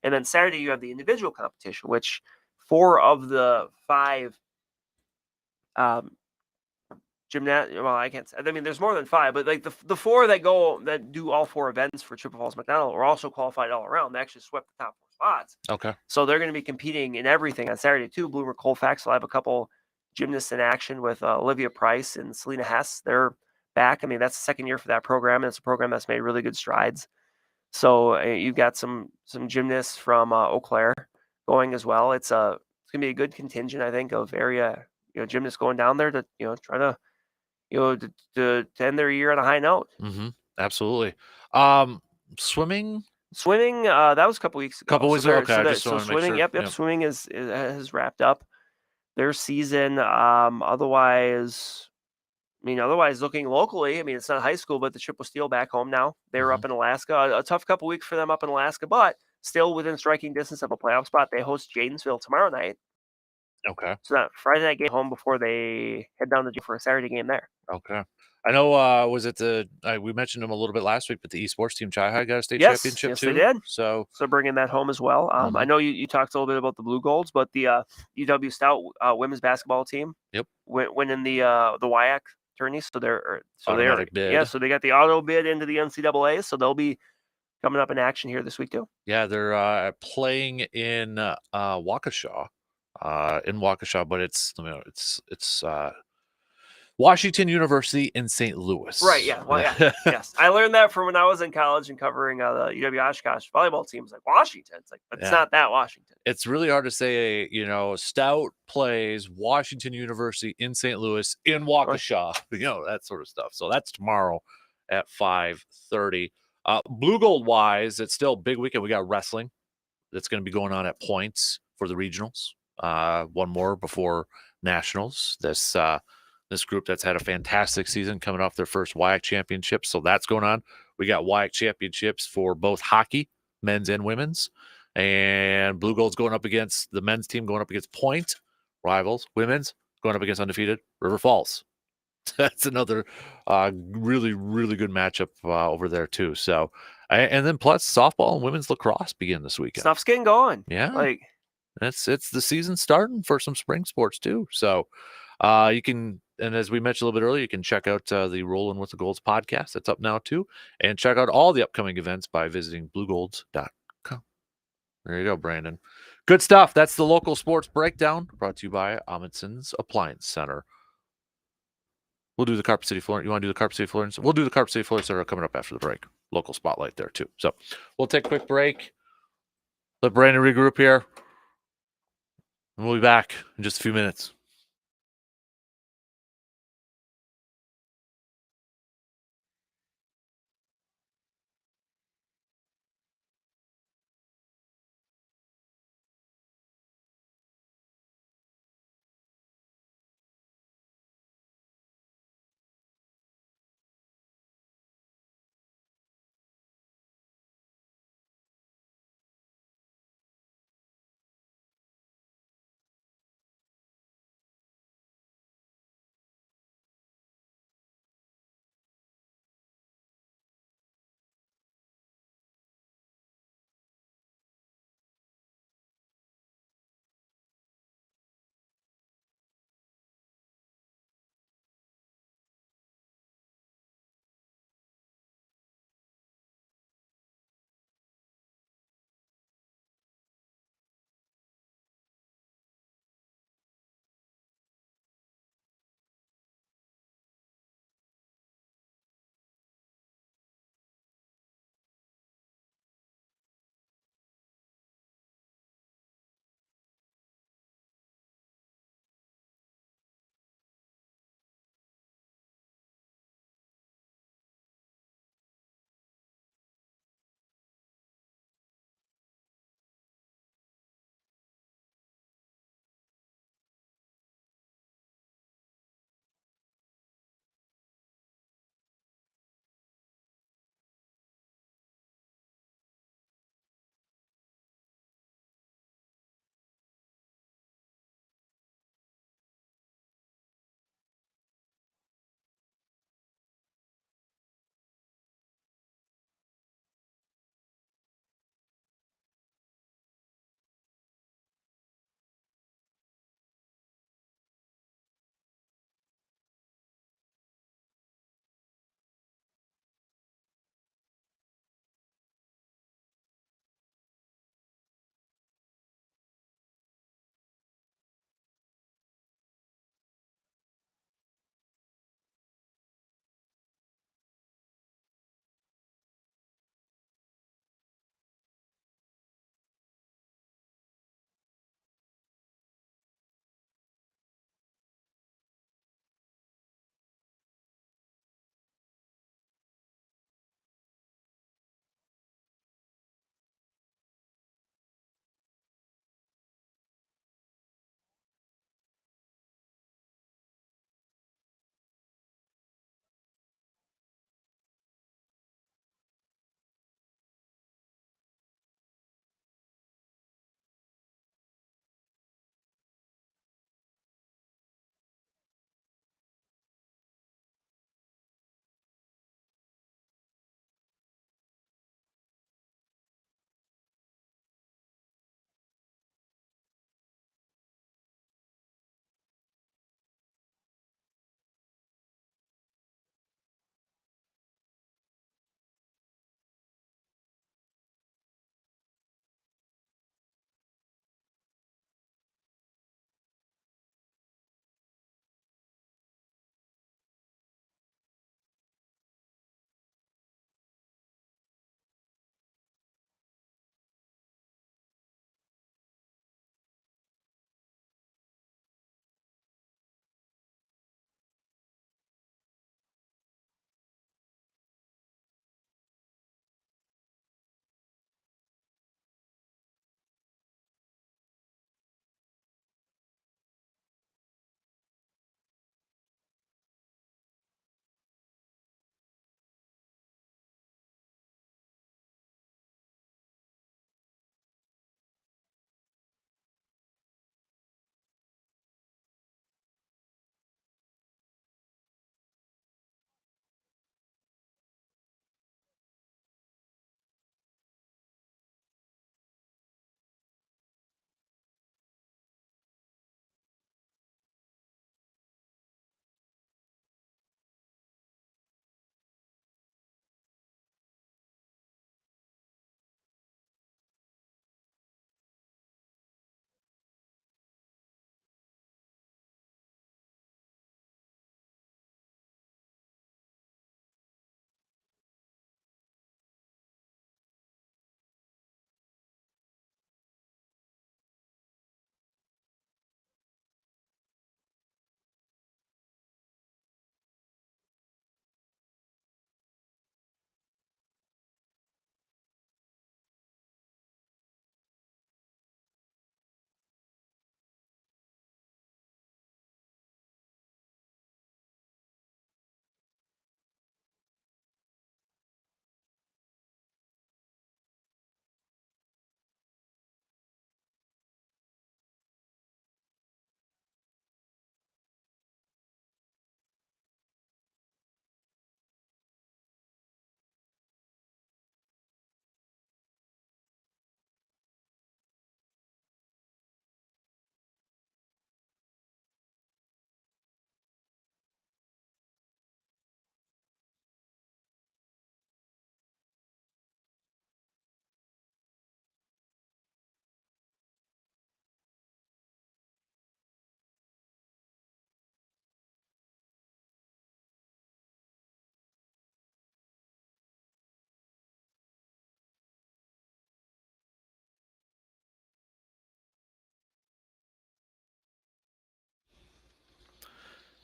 And then Saturday, you have the individual competition, which 4 of the 5 well, I can't say. I mean, there's more than 5, but like the 4 that do all 4 events for Chippewa Falls McDonald are also qualified all around. They actually swept the top 4 spots. Okay. So they're going to be competing in everything on Saturday too. Bloomer Colfax will have a couple gymnasts in action with Olivia Price and Selena Hess. They're back. I mean, that's the second year for that program, and it's a program that's made really good strides. So you've got some gymnasts from Eau Claire going as well. It's going to be a good contingent, I think, of area gymnasts going down there to try to to end their year on a high note. Mm-hmm. Absolutely. Swimming. Swimming, that was a couple weeks ago. Couple weeks ago. Okay, I just So want to make swimming, sure. yep. Swimming has wrapped up their season. Otherwise looking locally, it's not high school, but the Chippewa Steel back home now. They're Mhm. up in Alaska. A tough couple weeks for them up in Alaska, but still within striking distance of a playoff spot. They host Janesville tomorrow night. Okay. So that Friday night game home before they head down for a Saturday game there. Okay. I know. Was it we mentioned them a little bit last week, but the esports team Chi High got a state Yes, championship yes, they too. did. So So bringing that home as well. I Mhm. know you talked a little bit about the Blue Golds, but the UW Stout women's basketball team Yep. winning the WIAC tourney. Automatic bid. So they got the auto bid into the NCAA. So they'll be coming up in action here this week too. Yeah, they're playing in Waukesha, but it's Washington University in St. Right. Louis. Yeah. Well, yeah. Yes. I learned that from when I was in college and covering the UW Oshkosh volleyball teams like Washington. It's like, but it's Yeah. not that Washington. It's really hard to say, Stout plays Washington University in St. Louis in Waukesha, that sort of stuff. So that's tomorrow at 5:30. Blue Gold wise, it's still a big weekend. We got wrestling that's going to be going on at points for the regionals. One more before nationals. This group that's had a fantastic season coming off their first WIAC championship. So that's going on. We got WIAC championships for both hockey, men's and women's. And Blue Gold's going up against the men's team, going up against Point rivals. Women's going up against undefeated River Falls. That's another really, really good matchup over there too. So, and then plus softball and women's lacrosse begin this weekend. Stuff's getting going. Yeah, it's the season starting for some spring sports too. So, you can, and as we mentioned a little bit earlier, you can check out the Rolling with the Golds podcast. That's up now too, and check out all the upcoming events by visiting bluegolds.com. There you go, Brandon. Good stuff. That's the local sports breakdown brought to you by Amundsen's Appliance Center. We'll do the Carpet City Florence. You want to do the Carpet City Florence? We'll do the Carpet City Florence Center coming up after the break. Local spotlight there too. So we'll take a quick break. Let Brandon regroup here. And we'll be back in just a few minutes.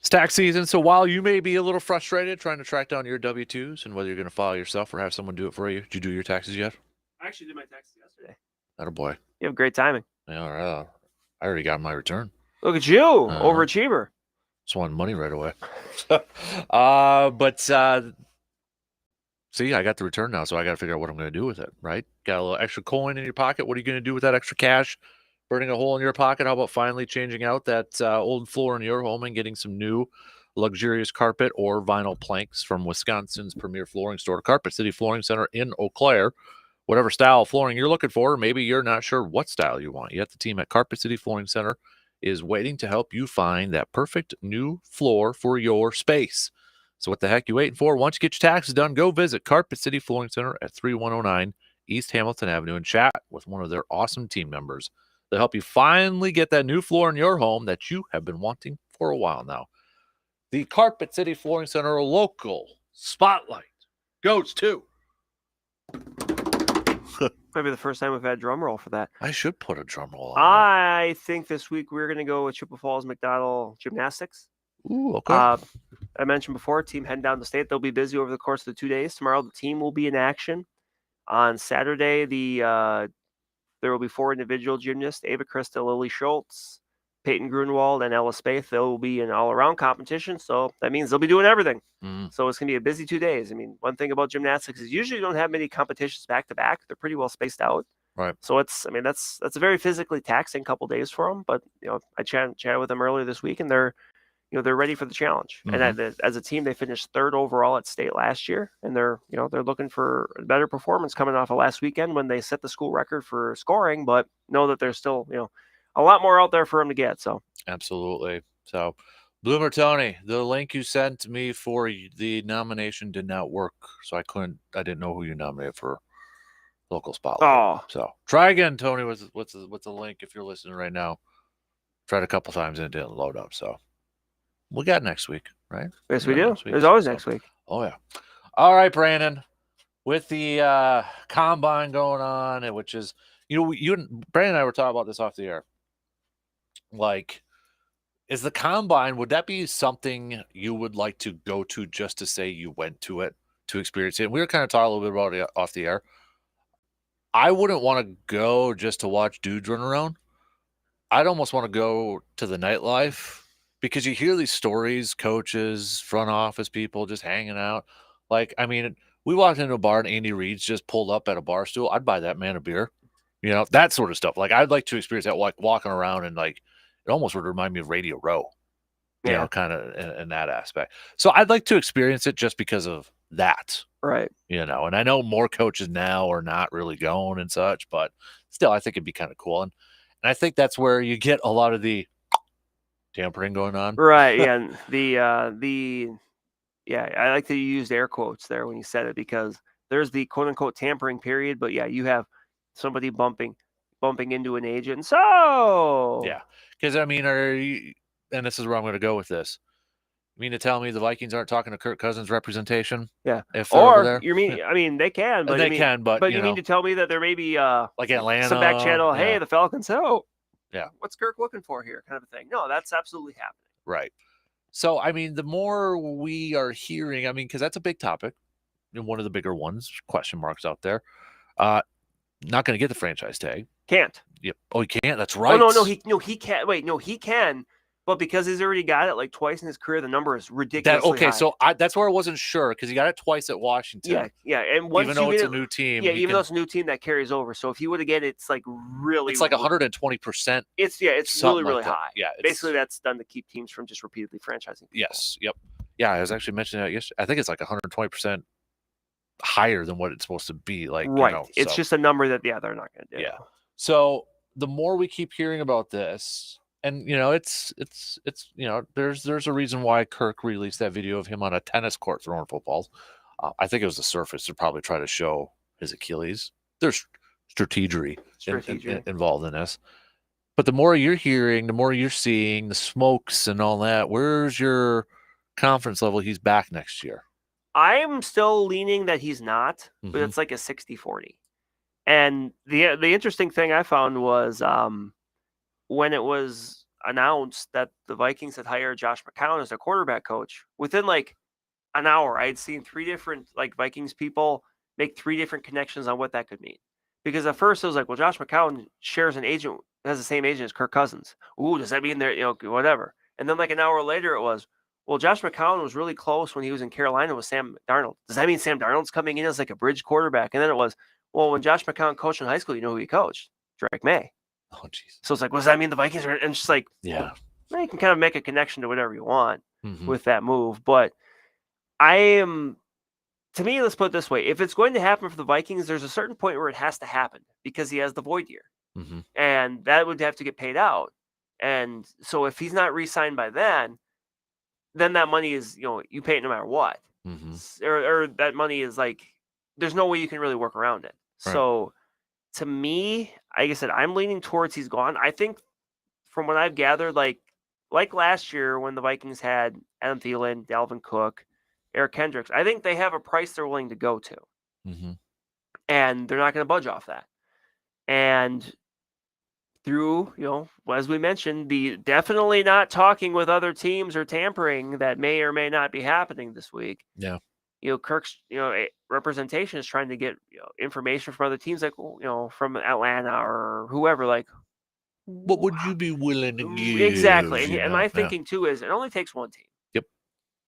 It's tax season, so while you may be a little frustrated trying to track down your W-2s and whether you're going to file yourself or have someone do it for you, did you do your taxes yet? I actually did my taxes yesterday. Attaboy. You have great timing. Yeah, all right. I already got my return. Look at you, overachiever. Just wanted money right away. But see, I got the return now, so I got to figure out what I'm going to do with it, right? Got a little extra coin in your pocket. What are you going to do with that extra cash? Burning a hole in your pocket? How about finally changing out that old floor in your home and getting some new luxurious carpet or vinyl planks from Wisconsin's premier flooring store, Carpet City Flooring Center in Eau Claire? Whatever style of flooring you're looking for, maybe you're not sure what style you want yet. The team at Carpet City Flooring Center is waiting to help you find that perfect new floor for your space. So what the heck you waiting for? Once you get your taxes done, go visit Carpet City Flooring Center at 3109 East Hamilton Avenue and chat with one of their awesome team members. They'll help you finally get that new floor in your home that you have been wanting for a while now. The Carpet City Flooring Center local spotlight goes to... Maybe the first time we've had a drum roll for that. I should put a drum roll on. I think this week we're going to go with Chippewa Falls McDonald Gymnastics. Ooh, okay. I mentioned before, team heading down to state. They'll be busy over the course of the 2 days. Tomorrow, the team will be in action. On Saturday, there will be 4 individual gymnasts: Ava Krista, Lily Schultz, Peyton Grunwald, and Ella Spaeth. They'll be an all-around competition, so that means they'll be doing everything. So it's going to be a busy 2 days. I mean, one thing about gymnastics is usually you don't have many competitions back-to-back. They're pretty well spaced out. Right. So that's a very physically taxing couple days for them. But I chatted with them earlier this week, and they're ready for the challenge. And as a team, they finished 3rd overall at state last year, and they're looking for a better performance coming off of last weekend when they set the school record for scoring. But know that there's still a lot more out there for them to get. So absolutely. So, Bloomer Tony, the link you sent me for the nomination did not work, so I didn't know who you nominated for local spotlight. Oh, so try again, Tony. What's the link if you're listening right now? Tried a couple times and it didn't load up. So we got next week, right? Yes, we do. There's always next week. Oh yeah. All right, Brandon. With the combine going on, which is Brandon and I were talking about this off the air. Like, is the combine, would that be something you would like to go to just to say you went to it, to experience it? And we were kind of talking a little bit about it off the air. I wouldn't want to go just to watch dudes run around. I'd almost want to go to the nightlife because you hear these stories, coaches, front office people just hanging out. Like, I mean, we walked into a bar and Andy Reid's just pulled up at a bar stool. I'd buy that man a beer, that sort of stuff. Like, I'd like to experience that, like walking around and like, it almost would remind me of Radio Row, kind of in that aspect. So I'd like to experience it just because of that. Right. And I know more coaches now are not really going and such, but still, I think it'd be kind of cool. And I think that's where you get a lot of the tampering going on. Right. Yeah. And I like that you used air quotes there when you said it, because there's the quote unquote tampering period. But yeah, you have somebody bumping into an agent. So yeah. Because I mean, and this is where I'm going to go with this. You mean to tell me the Vikings aren't talking to Kirk Cousins' representation? Yeah. If over there? I mean, they can, but but you mean to tell me that there may be like Atlanta, some back channel? Hey, the Falcons. Yeah. What's Kirk looking for here? Kind of a thing. No, that's absolutely happening. Right. So I mean, the more we are hearing, I mean, because that's a big topic and one of the bigger ones, question marks out there. Not going to get the franchise tag. Can't. Yep. Oh, he can't. That's right. Oh, he can't. Wait, no, he can. But because he's already got it like twice in his career, the number is ridiculously high. So that's where I wasn't sure, because he got it twice at Washington. Yeah. And once even though it's a new team. Yeah, even though it's a new team, that carries over. So if he would have get it, it's like really. It's like 120%. It's really, really high. Yeah. Basically, that's done to keep teams from just repeatedly franchising people. Yes. Yep. Yeah, I was actually mentioning that yesterday. I think it's like 120% higher than what it's supposed to be. Like, right. It's just a number that they're not going to do. Yeah. So the more we keep hearing about this. And it's there's a reason why Kirk released that video of him on a tennis court throwing footballs. I think it was the surface to probably try to show his Achilles. There's strategy. Involved in this. But the more you're hearing, the more you're seeing, the smokes and all that, where's your confidence level he's back next year? I'm still leaning that he's not, but it's like a 60-40. And the interesting thing I found was when it was announced that the Vikings had hired Josh McCown as their quarterback coach, within like an hour, I had seen 3 different like Vikings people make 3 different connections on what that could mean. Because at first it was like, well, Josh McCown shares an agent, has the same agent as Kirk Cousins. Ooh, does that mean they're, whatever? And then like an hour later it was, well, Josh McCown was really close when he was in Carolina with Sam Darnold. Does that mean Sam Darnold's coming in as like a bridge quarterback? And then it was, well, when Josh McCown coached in high school, you know who he coached? Drake May. Oh, jeez. So it's like, what does that mean the Vikings are? And it's just like, Yeah. well, you can kind of make a connection to whatever you want Mhm. with that move. But to me, let's put it this way. If it's going to happen for the Vikings, there's a certain point where it has to happen because he has the void year. Mhm. And that would have to get paid out. And so if he's not re-signed by then that money is, you pay it no matter what. Mhm. Or that money is like, there's no way you can really work around it. Right. So to me, like I said, I'm leaning towards he's gone. I think from what I've gathered, like last year when the Vikings had Adam Thielen, Dalvin Cook, Eric Kendricks, I think they have a price they're willing to go to. Mhm. And they're not going to budge off that. And through, as we mentioned, the definitely not talking with other teams or tampering that may or may not be happening this week. Yeah. Kirk's, representation is trying to get information from other teams, like, from Atlanta or whoever. Like, What would you be willing to give? Exactly. And my thinking too is it only takes one team. Yep.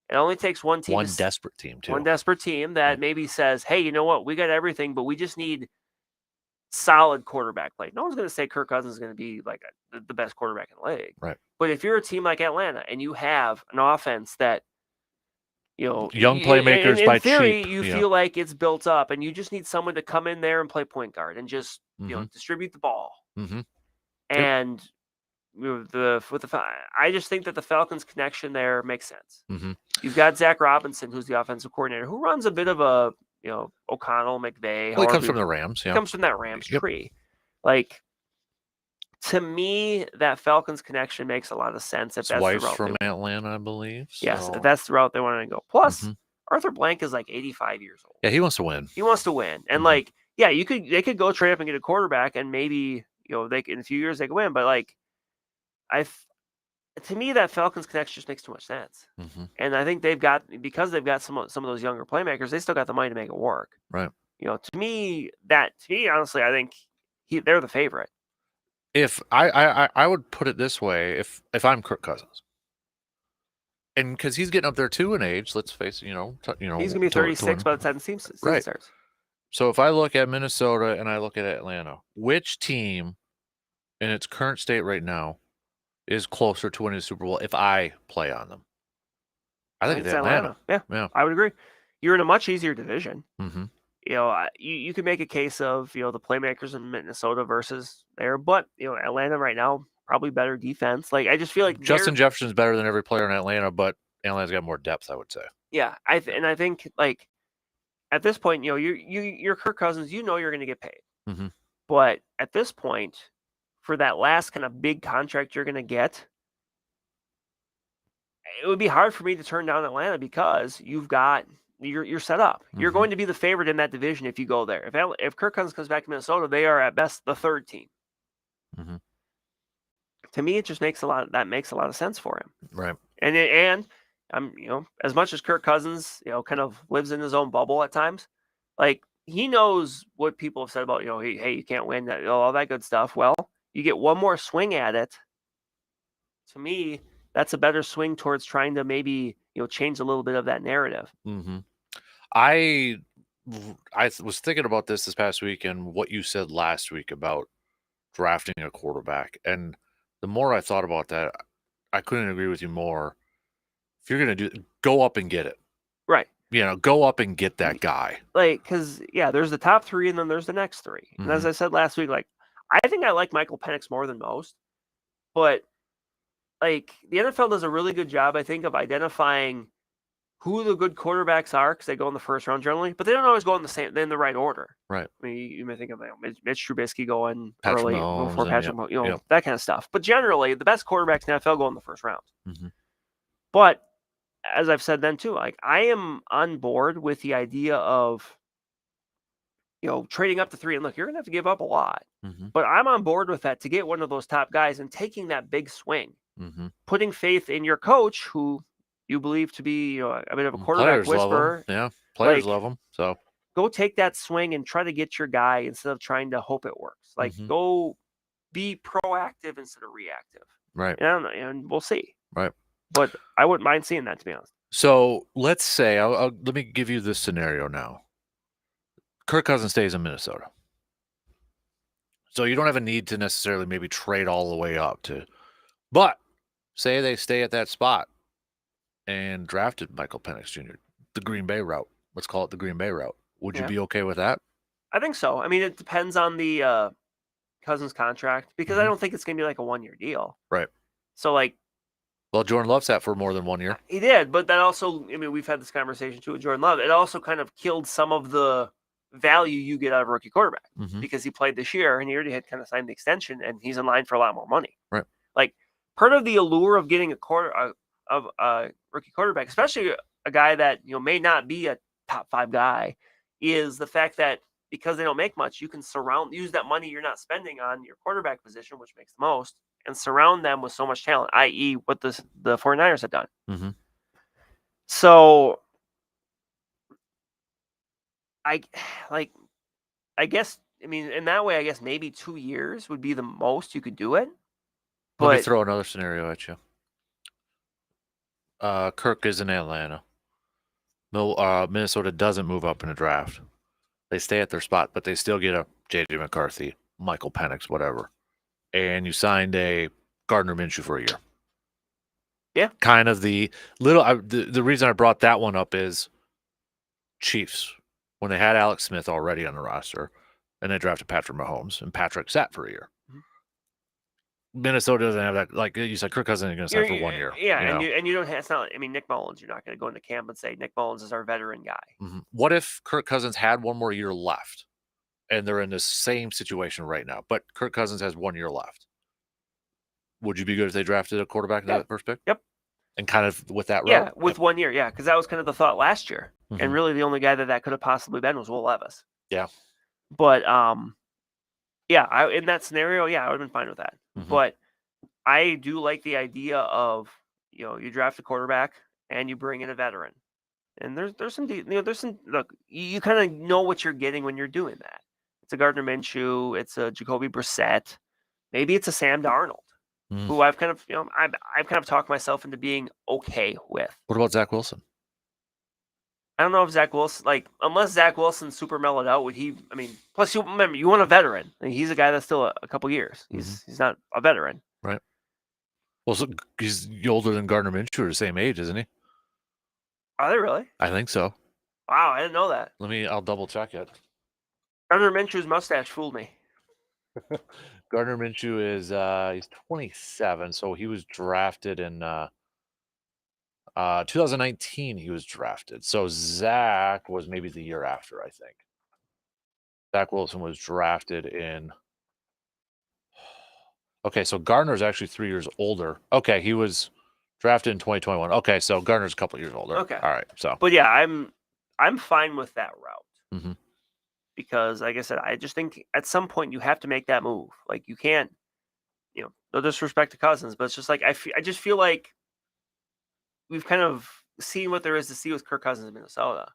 It only takes one team. One desperate team too. One desperate team that maybe says, hey, you know what? We got everything, but we just need solid quarterback play. No one's going to say Kirk Cousins is going to be like the best quarterback in the league. Right. But if you're a team like Atlanta and you have an offense that, young playmakers in theory, cheap, you feel like it's built up and you just need someone to come in there and play point guard and just, distribute the ball. Mm-hmm. And I just think that the Falcons connection there makes sense. Mm-hmm. You've got Zach Robinson, who's the offensive coordinator, who runs a bit of a, O'Connell, McVay. Well, he comes from the Rams. Yeah. Comes from that Rams tree. Like, to me, that Falcons connection makes a lot of sense. If His wife's from Atlanta, I believe. So. Yes, if that's the route they want to go. Plus, Arthur Blank is like 85 years old. Yeah, he wants to win. And like, yeah, they could go trade up and get a quarterback, and maybe they in a few years they could win. But like, to me, that Falcons connection just makes too much sense. Mm-hmm. And I think because they've got some of those younger playmakers, they still got the money to make it work. Right. To me, honestly, I think they're the favorite. If I would put it this way, if I'm Kirk Cousins, and because he's getting up there too in age, let's face it, he's gonna be 36 by the time the season starts. So if I look at Minnesota and I look at Atlanta, which team in its current state right now is closer to winning the Super Bowl if I play on them? I think it's Atlanta. Yeah, I would agree. You're in a much easier division. Mm-hmm. You could make a case of the playmakers in Minnesota versus there, but Atlanta right now probably better defense. Like, I just feel like Justin Jefferson's better than every player in Atlanta, but Atlanta's got more depth, I would say. Yeah, I think like at this point, you're Kirk Cousins. You're going to get paid, but at this point, for that last kind of big contract you're going to get, it would be hard for me to turn down Atlanta because you're set up. You're going to be the favorite in that division if you go there. If Kirk Cousins comes back to Minnesota, they are at best the third team. Mm-hmm. To me, it just makes a lot of sense for him. Right. And I'm as much as Kirk Cousins kind of lives in his own bubble at times, like, he knows what people have said about hey, you can't win, that all that good stuff. Well, you get one more swing at it. To me, that's a better swing towards trying to maybe change a little bit of that narrative. Mm-hmm. I was thinking about this past week and what you said last week about drafting a quarterback, and the more I thought about that, I couldn't agree with you more. If you're gonna go up and get it, right? Go up and get that guy. Like, because there's the top three, and then there's the next three. And as I said last week, like, I think I like Michael Penix more than most, but like, the NFL does a really good job, I think, of identifying who the good quarterbacks are, because they go in the first round generally, but they don't always go in the right order. Right. I mean, you may think of Mitch Trubisky going Patrick early Mahomes, before Patrick Mahomes, that kind of stuff. But generally, the best quarterbacks in the NFL go in the first round. Mm-hmm. But as I've said then too, like, I am on board with the idea of trading up to 3. And look, you're gonna have to give up a lot, but I'm on board with that to get one of those top guys and taking that big swing. putting faith in your coach, who you believe to be a bit of a quarterback Players love whisperer. him. Yeah, players like, love him. So go take that swing and try to get your guy instead of trying to hope it works. Like, go be proactive instead of reactive. right, And we'll see. right. But I wouldn't mind seeing that, to be honest. So let's say let me give you this scenario now. Kirk Cousins stays in Minnesota, so you don't have a need to necessarily maybe trade all the way up to. But say they stay at that spot and drafted Michael Penix Jr., the Green Bay route. Let's call it the Green Bay route. Would you be okay with that? I think so. I mean, it depends on the Cousins contract, because I don't think it's going to be like a 1-year deal. Right. So, well, Jordan Love sat for more than 1 year. He did, but that also, I mean, we've had this conversation too with Jordan Love. It also kind of killed some of the value you get out of a rookie quarterback, because he played this year and he already had kind of signed the extension and he's in line for a lot more money. Right. Like, part of the allure of getting a rookie quarterback, especially a guy that may not be a top 5 guy, is the fact that because they don't make much, you can use that money you're not spending on your quarterback position, which makes the most, and surround them with so much talent, i.e. what the 49ers had done. So I guess, I mean, in that way, I guess maybe 2 years would be the most you could do it. Let me throw another scenario at you. Kirk is in Atlanta. Minnesota doesn't move up in a draft. They stay at their spot, but they still get a J.J. McCarthy, Michael Penix, whatever. And you signed a Gardner Minshew for a year. Yeah. Kind of the reason I brought that one up is Chiefs, when they had Alex Smith already on the roster, and they drafted Patrick Mahomes, and Patrick sat for a year. Minnesota doesn't have that. Like you said, Kirk Cousins is going to sign for 1 year. Yeah, and you don't have, it's not, I mean, Nick Mullins, you're not going to go into camp and say Nick Mullins is our veteran guy. What if Kirk Cousins had 1 more year left, and they're in the same situation right now, but Kirk Cousins has 1 year left? Would you be good if they drafted a quarterback in that first pick? Yep. And kind of with that route? Yeah, with 1 year, because that was kind of the thought last year. And really the only guy that could have possibly been was Will Levis. Yeah. But, in that scenario, I would have been fine with that. But I do like the idea of, you draft a quarterback and you bring in a veteran. And there's some, look, you kind of know what you're getting when you're doing that. It's a Gardner Minshew, it's a Jacoby Brissett, maybe it's a Sam Darnold, who I've kind of, I've kind of talked myself into being okay with. What about Zach Wilson? I don't know if Zach Wilson, unless Zach Wilson's super mellowed out, would he? I mean, plus you remember, you want a veteran. I mean, he's a guy that's still a couple years. He's not a veteran. Right. Well, so he's older than Gardner Minshew, or the same age, isn't he? Are they really? I think so. Wow, I didn't know that. I'll double check it. Gardner Minshew's mustache fooled me. Gardner Minshew is he's 27, so he was drafted in 2019. He was drafted. So Zach was maybe the year after, I think. Zach Wilson was drafted in. Okay, so Gardner's actually 3 years older. Okay, he was drafted in 2021. Okay, so Gardner's a couple years older. Okay, all right. So, but yeah, I'm fine with that route. Because, like I said, I just think at some point you have to make that move. Like, you can't, no disrespect to Cousins, but it's just like I just feel like we've kind of seen what there is to see with Kirk Cousins in Minnesota.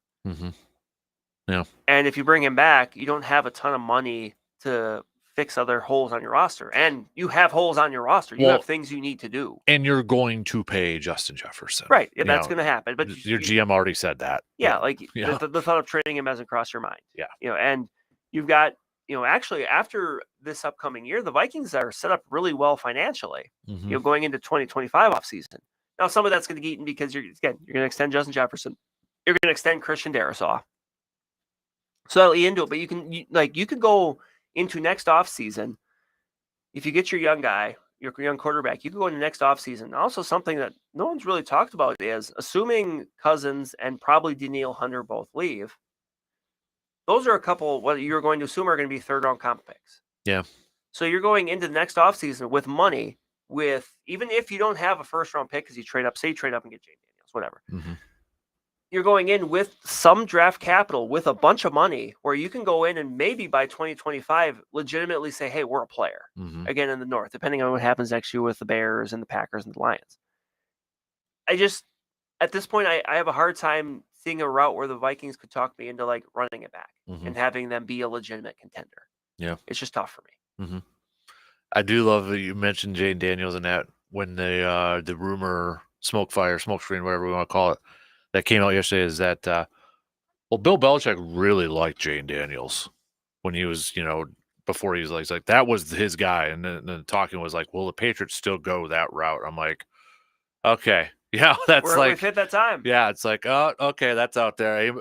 Yeah. And if you bring him back, you don't have a ton of money to fix other holes on your roster. And you have holes on your roster. You have things you need to do. And you're going to pay Justin Jefferson. Right. Yeah, that's going to happen. But your GM already said that. Yeah, the thought of trading him hasn't crossed your mind. Yeah. And you've got, actually after this upcoming year, the Vikings are set up really well financially, going into 2025 offseason. Now, some of that's going to get eaten because you're going to extend Justin Jefferson. You're going to extend Christian Darrisaw. So that'll eat into it. But you could go into next offseason, if you get your young guy, your young quarterback, you could go into next offseason. Also, something that no one's really talked about is, assuming Cousins and probably Danielle Hunter both leave, those are a couple what you're going to assume are going to be third-round comp picks. Yeah. So you're going into the next offseason with money, with even if you don't have a first-round pick because you trade up, say you trade up and get Jay Daniels, whatever. you're going in with some draft capital, with a bunch of money, where you can go in and maybe by 2025 legitimately say, "Hey, we're a player." Mhm. Again in the North, depending on what happens next year with the Bears and the Packers and the Lions. I just at this point I have a hard time seeing a route where the Vikings could talk me into like running it back Mhm. and having them be a legitimate contender. Yeah. It's just tough for me. Mhm. I do love that you mentioned Jane Daniels and that when the rumor smoke screen, whatever we want to call it, that came out yesterday is that well, Bill Belichick really liked Jane Daniels when he was, before he's like that was his guy, and then talking was like, well, the Patriots still go that route. I'm like, okay, yeah, that's We've like, hit that time. yeah, it's like, oh, okay, that's out there.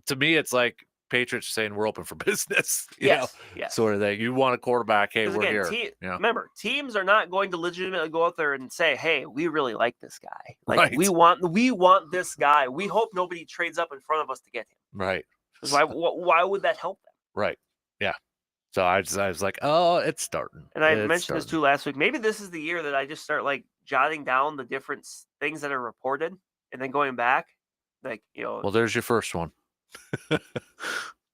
To me, it's like Patriots saying we're open for business, Yes, yes. sort of thing. You want a quarterback? Hey, Because we're again, here. Yeah, remember, teams are not going to legitimately go out there and say, "Hey, we really like this guy. Like right, we want this guy. We hope nobody trades up in front of us to get him." right, Because why would that help them? right. Yeah. So I was like, oh, it's starting. And I It's mentioned this starting. too last week. Maybe this is the year that I just start like jotting down the different things that are reported and then going back, like Well, there's your first one.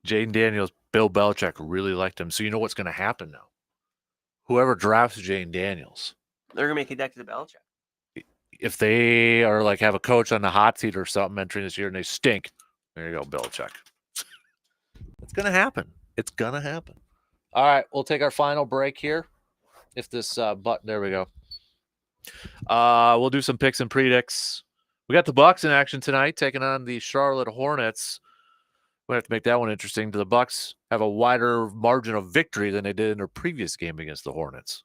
Jane Daniels, Bill Belichick really liked him. So you know what's going to happen now? Whoever drafts Jane Daniels, they're gonna be connected to Belichick. if they are like have a coach on the hot seat or something entering this year and they stink, there you go, Belichick. It's going to happen. It's going to happen. All right, we'll take our final break here. If this button, there we go. We'll do some picks and predicts. We got the Bucks in action tonight, taking on the Charlotte Hornets. We have to make that one interesting. Do the Bucks have a wider margin of victory than they did in their previous game against the Hornets?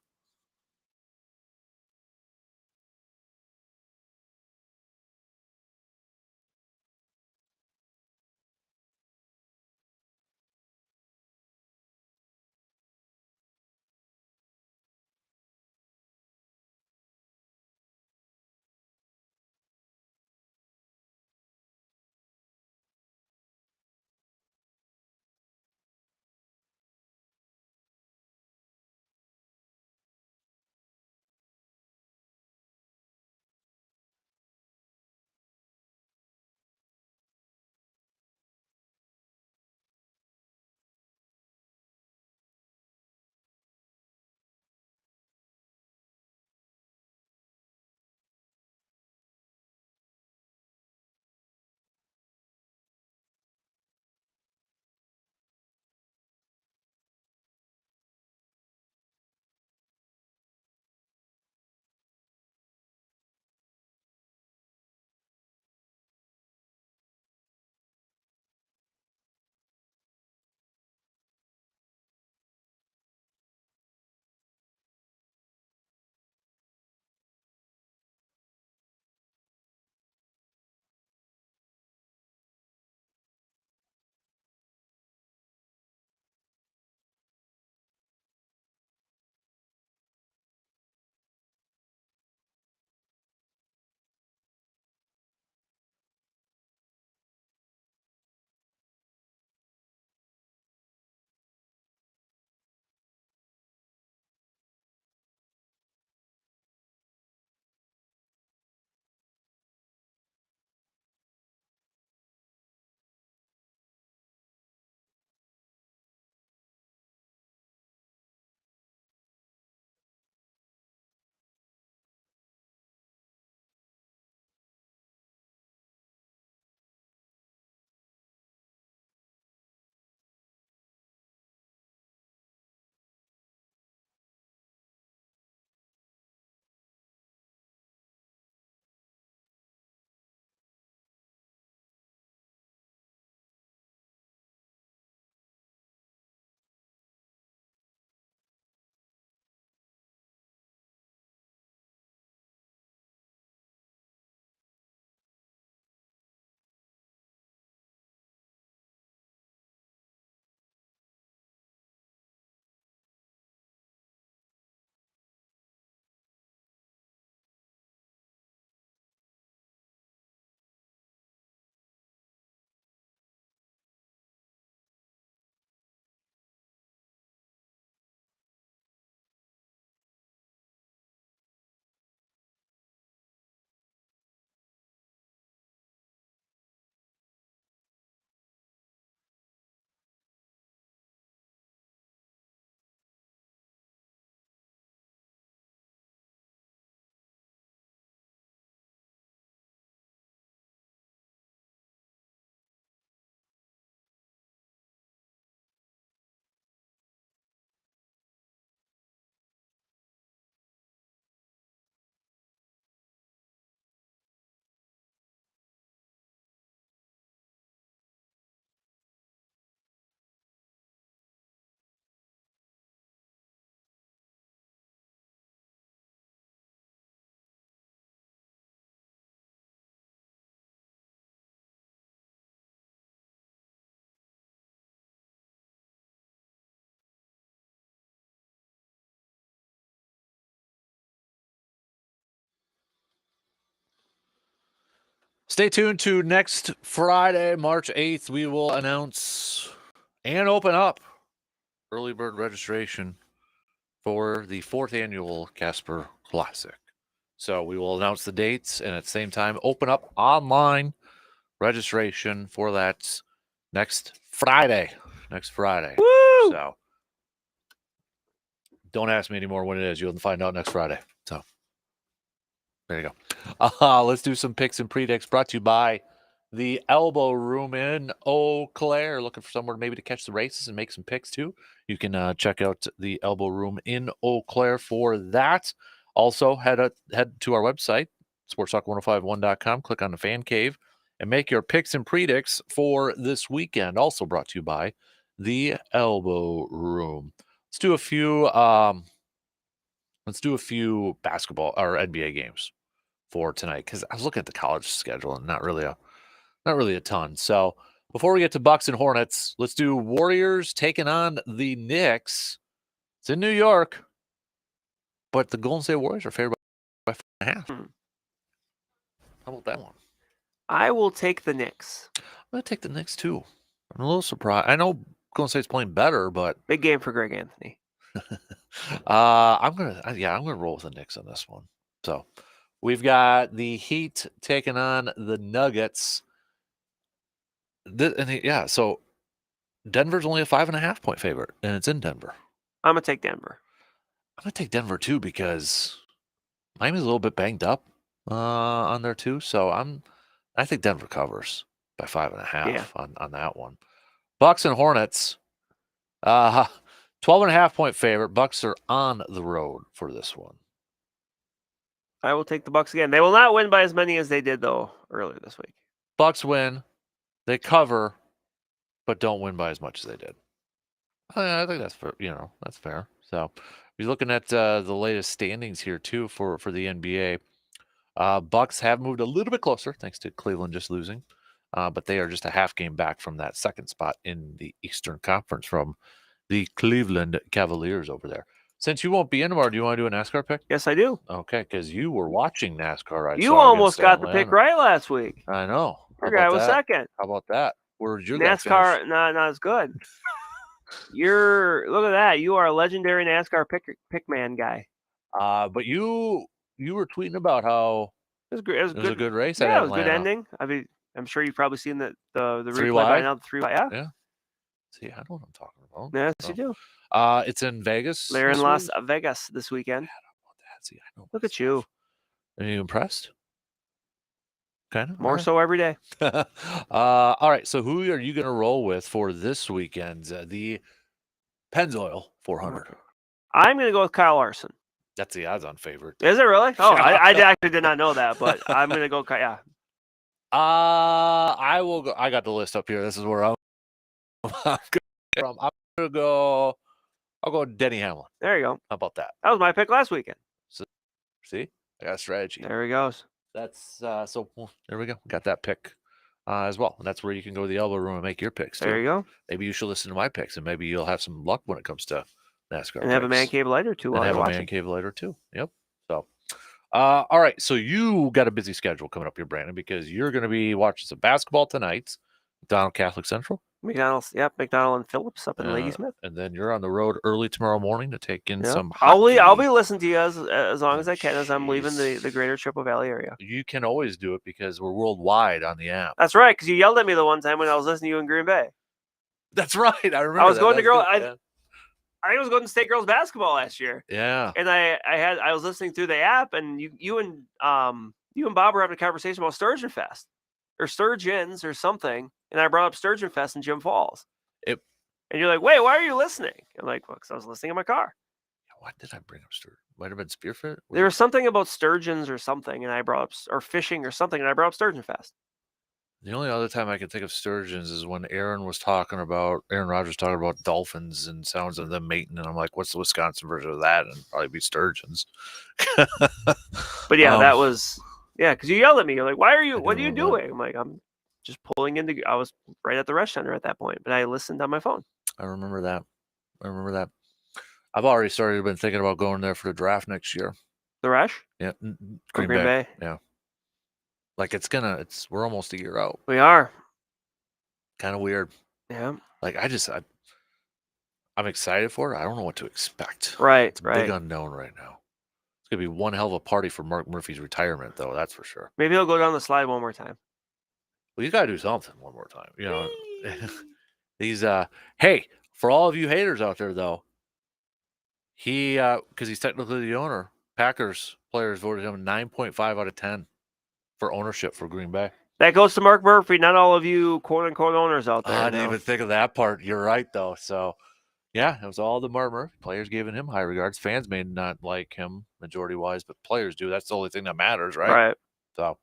Stay tuned to next Friday, March 8th. We will announce and open up early bird registration for the 4th annual Kasper Classic. So we will announce the dates and at the same time open up online registration for that next Friday. Woo! So don't ask me anymore when it is. You'll find out next Friday. So there you go. Let's do some picks and predicts brought to you by the Elbow Room in Eau Claire. Looking for somewhere maybe to catch the races and make some picks too? You can check out the Elbow Room in Eau Claire for that. Also, head to our website, sportstalk1051.com. Click on the fan cave and make your picks and predicts for this weekend. Also brought to you by the Elbow Room. Let's do a few basketball or NBA games for tonight because I was looking at the college schedule and not really a ton. So before we get to Bucks and Hornets, let's do Warriors taking on the Knicks. It's in New York, but the Golden State Warriors are favored by 5.5. How about that one? I will take the Knicks. I'm going to take the Knicks too. I'm a little surprised. I know Golden State's playing better, but big game for Greg Anthony. I'm gonna roll with the Knicks on this one. So we've got the Heat taking on the Nuggets. So Denver's only a 5.5 point favorite, and it's in Denver. I'm gonna take Denver. I'm gonna take Denver too because Miami's a little bit banged up on there too. So I think Denver covers by 5.5 on that one. Bucks and Hornets, 12.5 point favorite. Bucks are on the road for this one. I will take the Bucks again. They will not win by as many as they did though earlier this week. Bucks win, they cover, but don't win by as much as they did. I think that's fair. That's fair. So we're looking at the latest standings here too for the NBA. Bucks have moved a little bit closer thanks to Cleveland just losing, but they are just a half game back from that second spot in the Eastern Conference from the Cleveland Cavaliers over there. Since you won't be in tomorrow, do you want to do a NASCAR pick? Yes, I do. Okay, because you were watching NASCAR. You almost got the pick right last week. I know. Your guy was second. How about that? Where did your NASCAR? Not as good. Look at that. You are a legendary NASCAR pick man guy. But you were tweeting about how it was a good race. Yeah, it was a good ending. I mean, I'm sure you've probably seen the replay by now. The 3-wide. Yeah. See, I know what I'm talking about. Yes, you do. It's in Vegas. They're in Las Vegas this weekend. See, I know. Look at you. Are you impressed? Kind of. More so every day. All right. So who are you going to roll with for this weekend? The Pennzoil 400. I'm going to go with Kyle Larson. That's the odds-on favorite. Is it really? Oh, I actually did not know that, but I'm going to go. Yeah. I will go. I got the list up here. This is where I'm going to go. I'll go Denny Hamlin. There you go. How about that? That was my pick last weekend. So, see, I got a strategy. There he goes. That's so. Well, there we go. Got that pick as well, and that's where you can go to the Elbow Room and make your picks. There you go. Maybe you should listen to my picks, and maybe you'll have some luck when it comes to NASCAR. And have a man cave later too. And have a man cave later too. Yep. So, all right. So you got a busy schedule coming up here, Brandon, because you're going to be watching some basketball tonight, Donald Catholic Central. McDonald's, McDonald and Phillips up in Ladysmith. And then you're on the road early tomorrow morning to take in some hockey. I'll be listening to you as long as I can as I'm leaving the greater Chippewa Valley area. You can always do it because we're worldwide on the app. That's right, because you yelled at me the one time when I was listening to you in Green Bay. That's right. I remember. I was going to girl. I was going to state girls basketball last year. Yeah. And I was listening through the app, and you and Bob were having a conversation about Sturgeon Fest or Sturgeons or something, and I brought up Sturgeon Fest in Jim Falls. And you're like, wait, why are you listening? I'm like, well, because I was listening in my car. Why did I bring up Sturgeon? Might have been Spearfit. There was something about sturgeons or something, and I brought up, or fishing or something, and I brought up Sturgeon Fest. The only other time I can think of sturgeons is when Aaron Rodgers talking about dolphins and sounds of them mating, and I'm like, what's the Wisconsin version of that? And probably be sturgeons. But yeah, that was because you yelled at me. You're like, why are you? What are you doing? I'm like, I'm just pulling into. I was right at the rush center at that point, but I listened on my phone. I remember that. I've already been thinking about going there for the draft next year. The Rush? Yeah. Green Bay. Yeah. Like we're almost a year out. We are. Kind of weird. Yeah. Like I'm excited for it. I don't know what to expect. Right. It's a big unknown right now. It's gonna be one hell of a party for Mark Murphy's retirement, though. That's for sure. Maybe he'll go down the slide one more time. Well, you gotta do something one more time. You know, these. Hey, for all of you haters out there, though, he because he's technically the owner. Packers players voted him 9.5 out of 10 for ownership for Green Bay. That goes to Mark Murphy, not all of you quote unquote owners out there. I didn't even think of that part. You're right, though. So, yeah, it was all the Mark Murphy players giving him high regards. Fans may not like him majority wise, but players do. That's the only thing that matters, right? Right. So,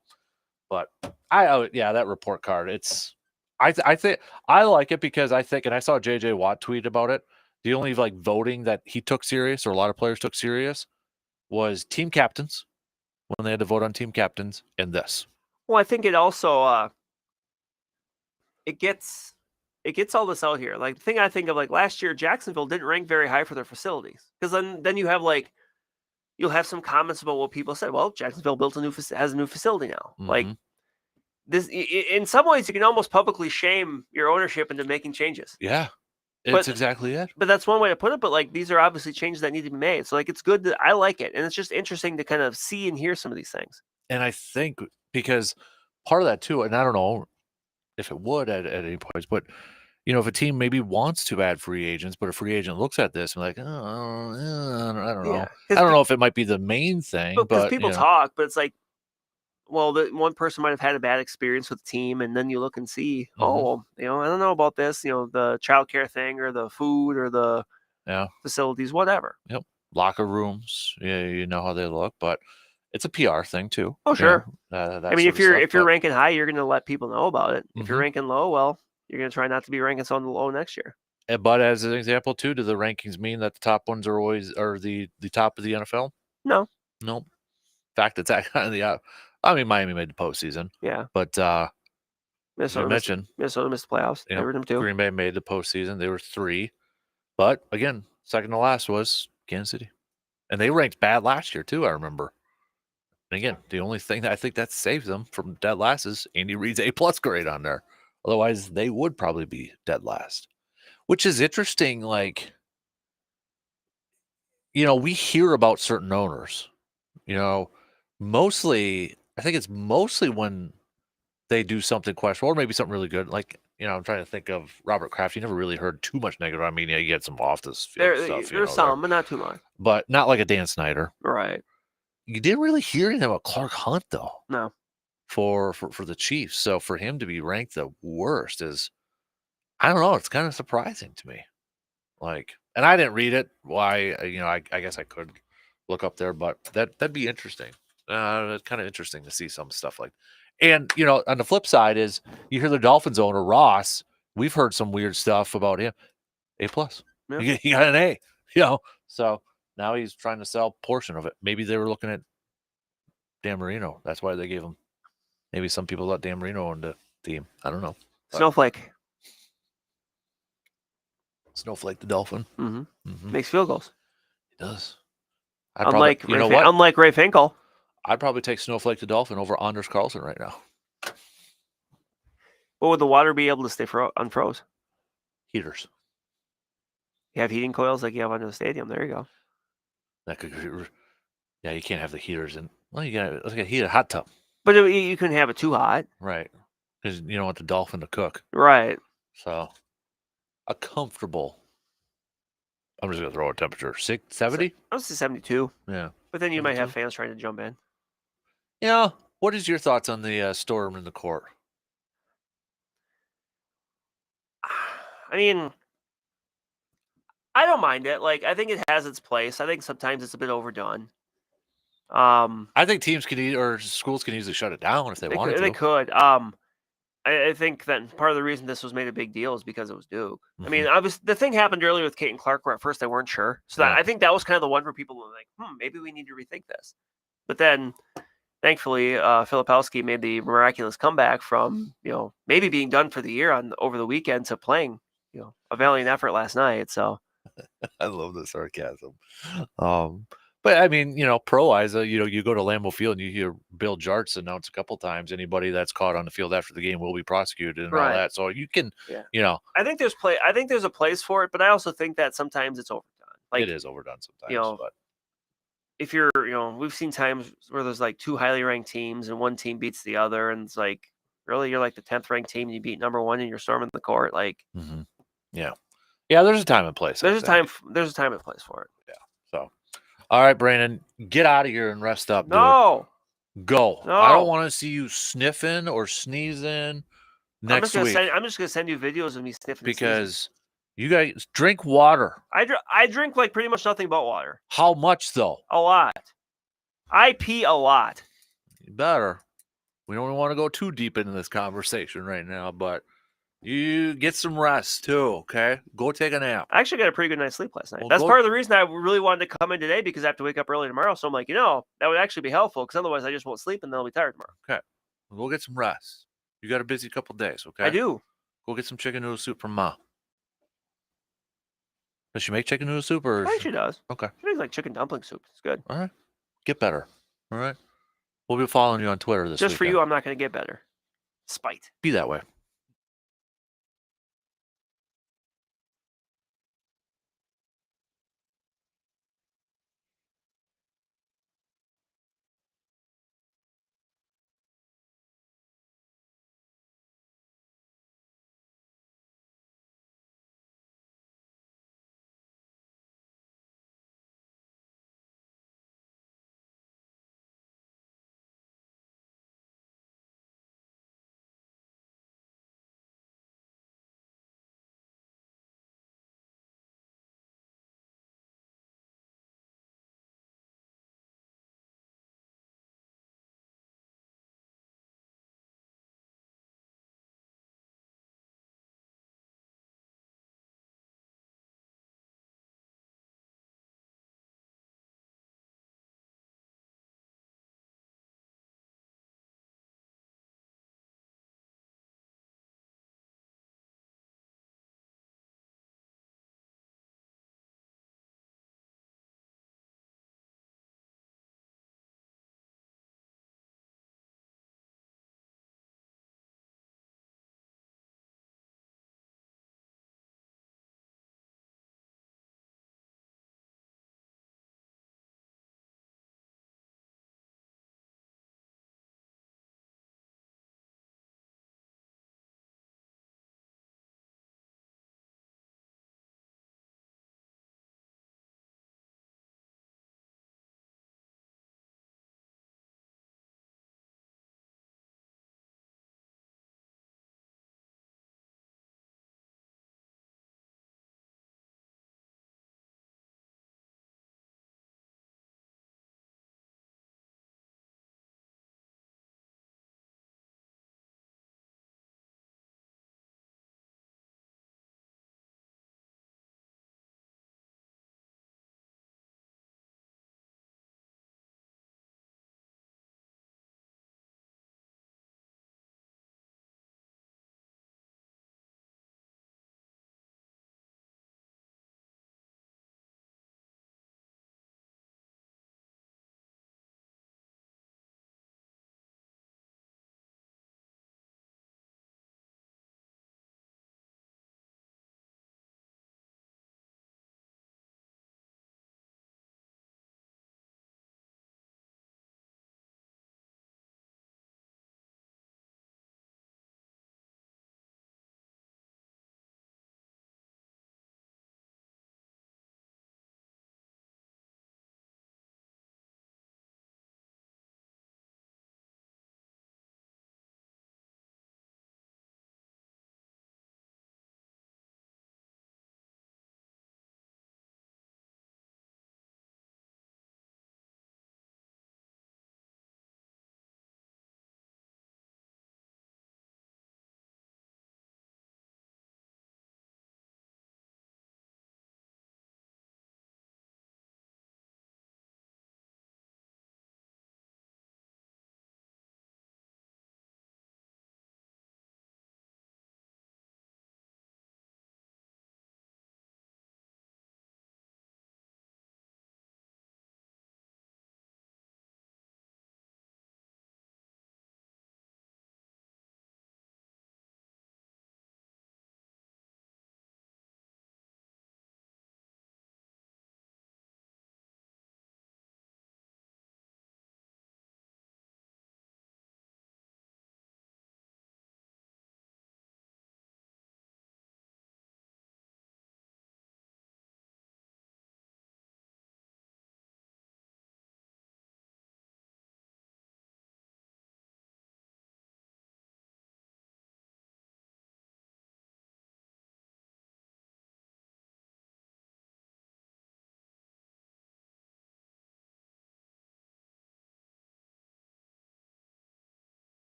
but that report card. I think I like it because I think, and I saw JJ Watt tweet about it. The only voting that he took serious, or a lot of players took serious, was team captains when they had to vote on team captains, and this. Well, I think it also it gets all this out here. Like the thing I think of, like last year, Jacksonville didn't rank very high for their facilities, because then you have you'll have some comments about what people said. Well, Jacksonville has a new facility now. Mm-hmm. Like this, in some ways, you can almost publicly shame your ownership into making changes. Yeah, it's exactly it. But that's one way to put it. But these are obviously changes that need to be made. So it's good that I like it, and it's just interesting to kind of see and hear some of these things. And I think because part of that too, and I don't know if it would at any points, but if a team maybe wants to add free agents, but a free agent looks at this and I don't know. I don't know if it might be the main thing, because people talk, but it's like, well, the one person might have had a bad experience with the team, and then you look and see, I don't know about this, the childcare thing or the food or the facilities, whatever. Yep. Locker rooms, you know how they look, but it's a PR thing too. Oh, sure. I mean, if you're ranking high, you're going to let people know about it. If you're ranking low, well, you're going to try not to be ranking so low next year. But as an example too, do the rankings mean that the top ones are always the top of the NFL? No. In fact, it's kind of the I mean, Miami made the postseason. Yeah. But Minnesota missed the playoffs. They were them too. Green Bay made the postseason. They were 3. But again, second to last was Kansas City. And they ranked bad last year too, I remember. And again, the only thing that I think that saves them from dead last is Andy Reid's A+ grade on there. Otherwise, they would probably be dead last. Which is interesting. We hear about certain owners. Mostly, I think it's mostly when they do something questionable or maybe something really good. I'm trying to think of Robert Kraft. You never really heard too much negative. I mean, you get some off this field stuff. There's some, but not too much. But not like a Dan Snyder. Right. You didn't really hear anything about Clark Hunt, though. No. For the Chiefs. So for him to be ranked the worst is, I don't know, it's kind of surprising to me. And I didn't read it. Why? I guess I could look up there, but that'd be interesting. It's kind of interesting to see some stuff like. And on the flip side is you hear the Dolphins owner Ross. We've heard some weird stuff about him. A+. Yeah. He got an A. So now he's trying to sell a portion of it. Maybe they were looking at Dan Marino. That's why they gave him. Maybe some people let Dan Marino on the team. I don't know. Snowflake the Dolphin. Mm-hmm. Makes field goals. He does. Unlike Ray Finkel. I'd probably take Snowflake the Dolphin over Anders Carlson right now. What would the water be able to stay unfroze? Heaters. You have heating coils like you have under the stadium. There you go. That could. Yeah, you can't have the heaters in. Well, you got a heated hot tub. But you couldn't have it too hot. Right. Because you don't want the Dolphin to cook. Right. So, a comfortable. I'm just going to throw a temperature. 70? I was 72. Yeah. But then you might have fans trying to jump in. What is your thoughts on the storm in the court? I mean, I don't mind it. I think it has its place. I think sometimes it's a bit overdone. I think teams or schools can easily shut it down if they wanted to. They could. I think that part of the reason this was made a big deal is because it was Duke. Mm-hmm. I mean, the thing happened earlier with Kate and Clark where at first they weren't sure. So I think that was kind of the one where people were like, maybe we need to rethink this. But then, thankfully, Filipowski made the miraculous comeback from, maybe being done for the year over the weekend to playing, a valiant effort last night. So I love the sarcasm. But But I mean, pro-wise, you go to Lambeau Field and you hear Bill Jarts announce a couple times anybody that's caught on the field after the game will be prosecuted and all Right. that. So you can, Yeah. I think there's a place for it, but I also think that sometimes it's overdone. Like, it is overdone sometimes. But if you're, we've seen times where there's like two highly ranked teams and one team beats the other, and it's like, really, you're like the 10th ranked team and you beat number one and you're storming the court. Like, yeah, there's a time and place. There's a time and place for it. Yeah. So, all right, Brandon, get out of here and rest up. No. Dude. Go. No. I don't want to see you sniffing or sneezing next week. I'm just gonna send you videos of me sniffing because you guys drink water. I drink like pretty much nothing but water. How much though? A lot. I pee a lot. You better. We don't want to go too deep into this conversation right now, but you get some rest too, okay? Go take a nap. I actually got a pretty good night's sleep last night. Well, That's part of the reason I really wanted to come in today, because I have to wake up early tomorrow. So I'm like, that would actually be helpful, because otherwise I just won't sleep and then I'll be tired tomorrow. Okay. Well, go get some rest. You got a busy couple days, okay? I do. Go get some chicken noodle soup from Ma. Does she make chicken noodle soup? Or I think she does. Okay. She makes like chicken dumpling soup. It's good. All right. Get better. All right. We'll be following you on Twitter this week. Just for you, I'm not going to get better. Spite. Be that way.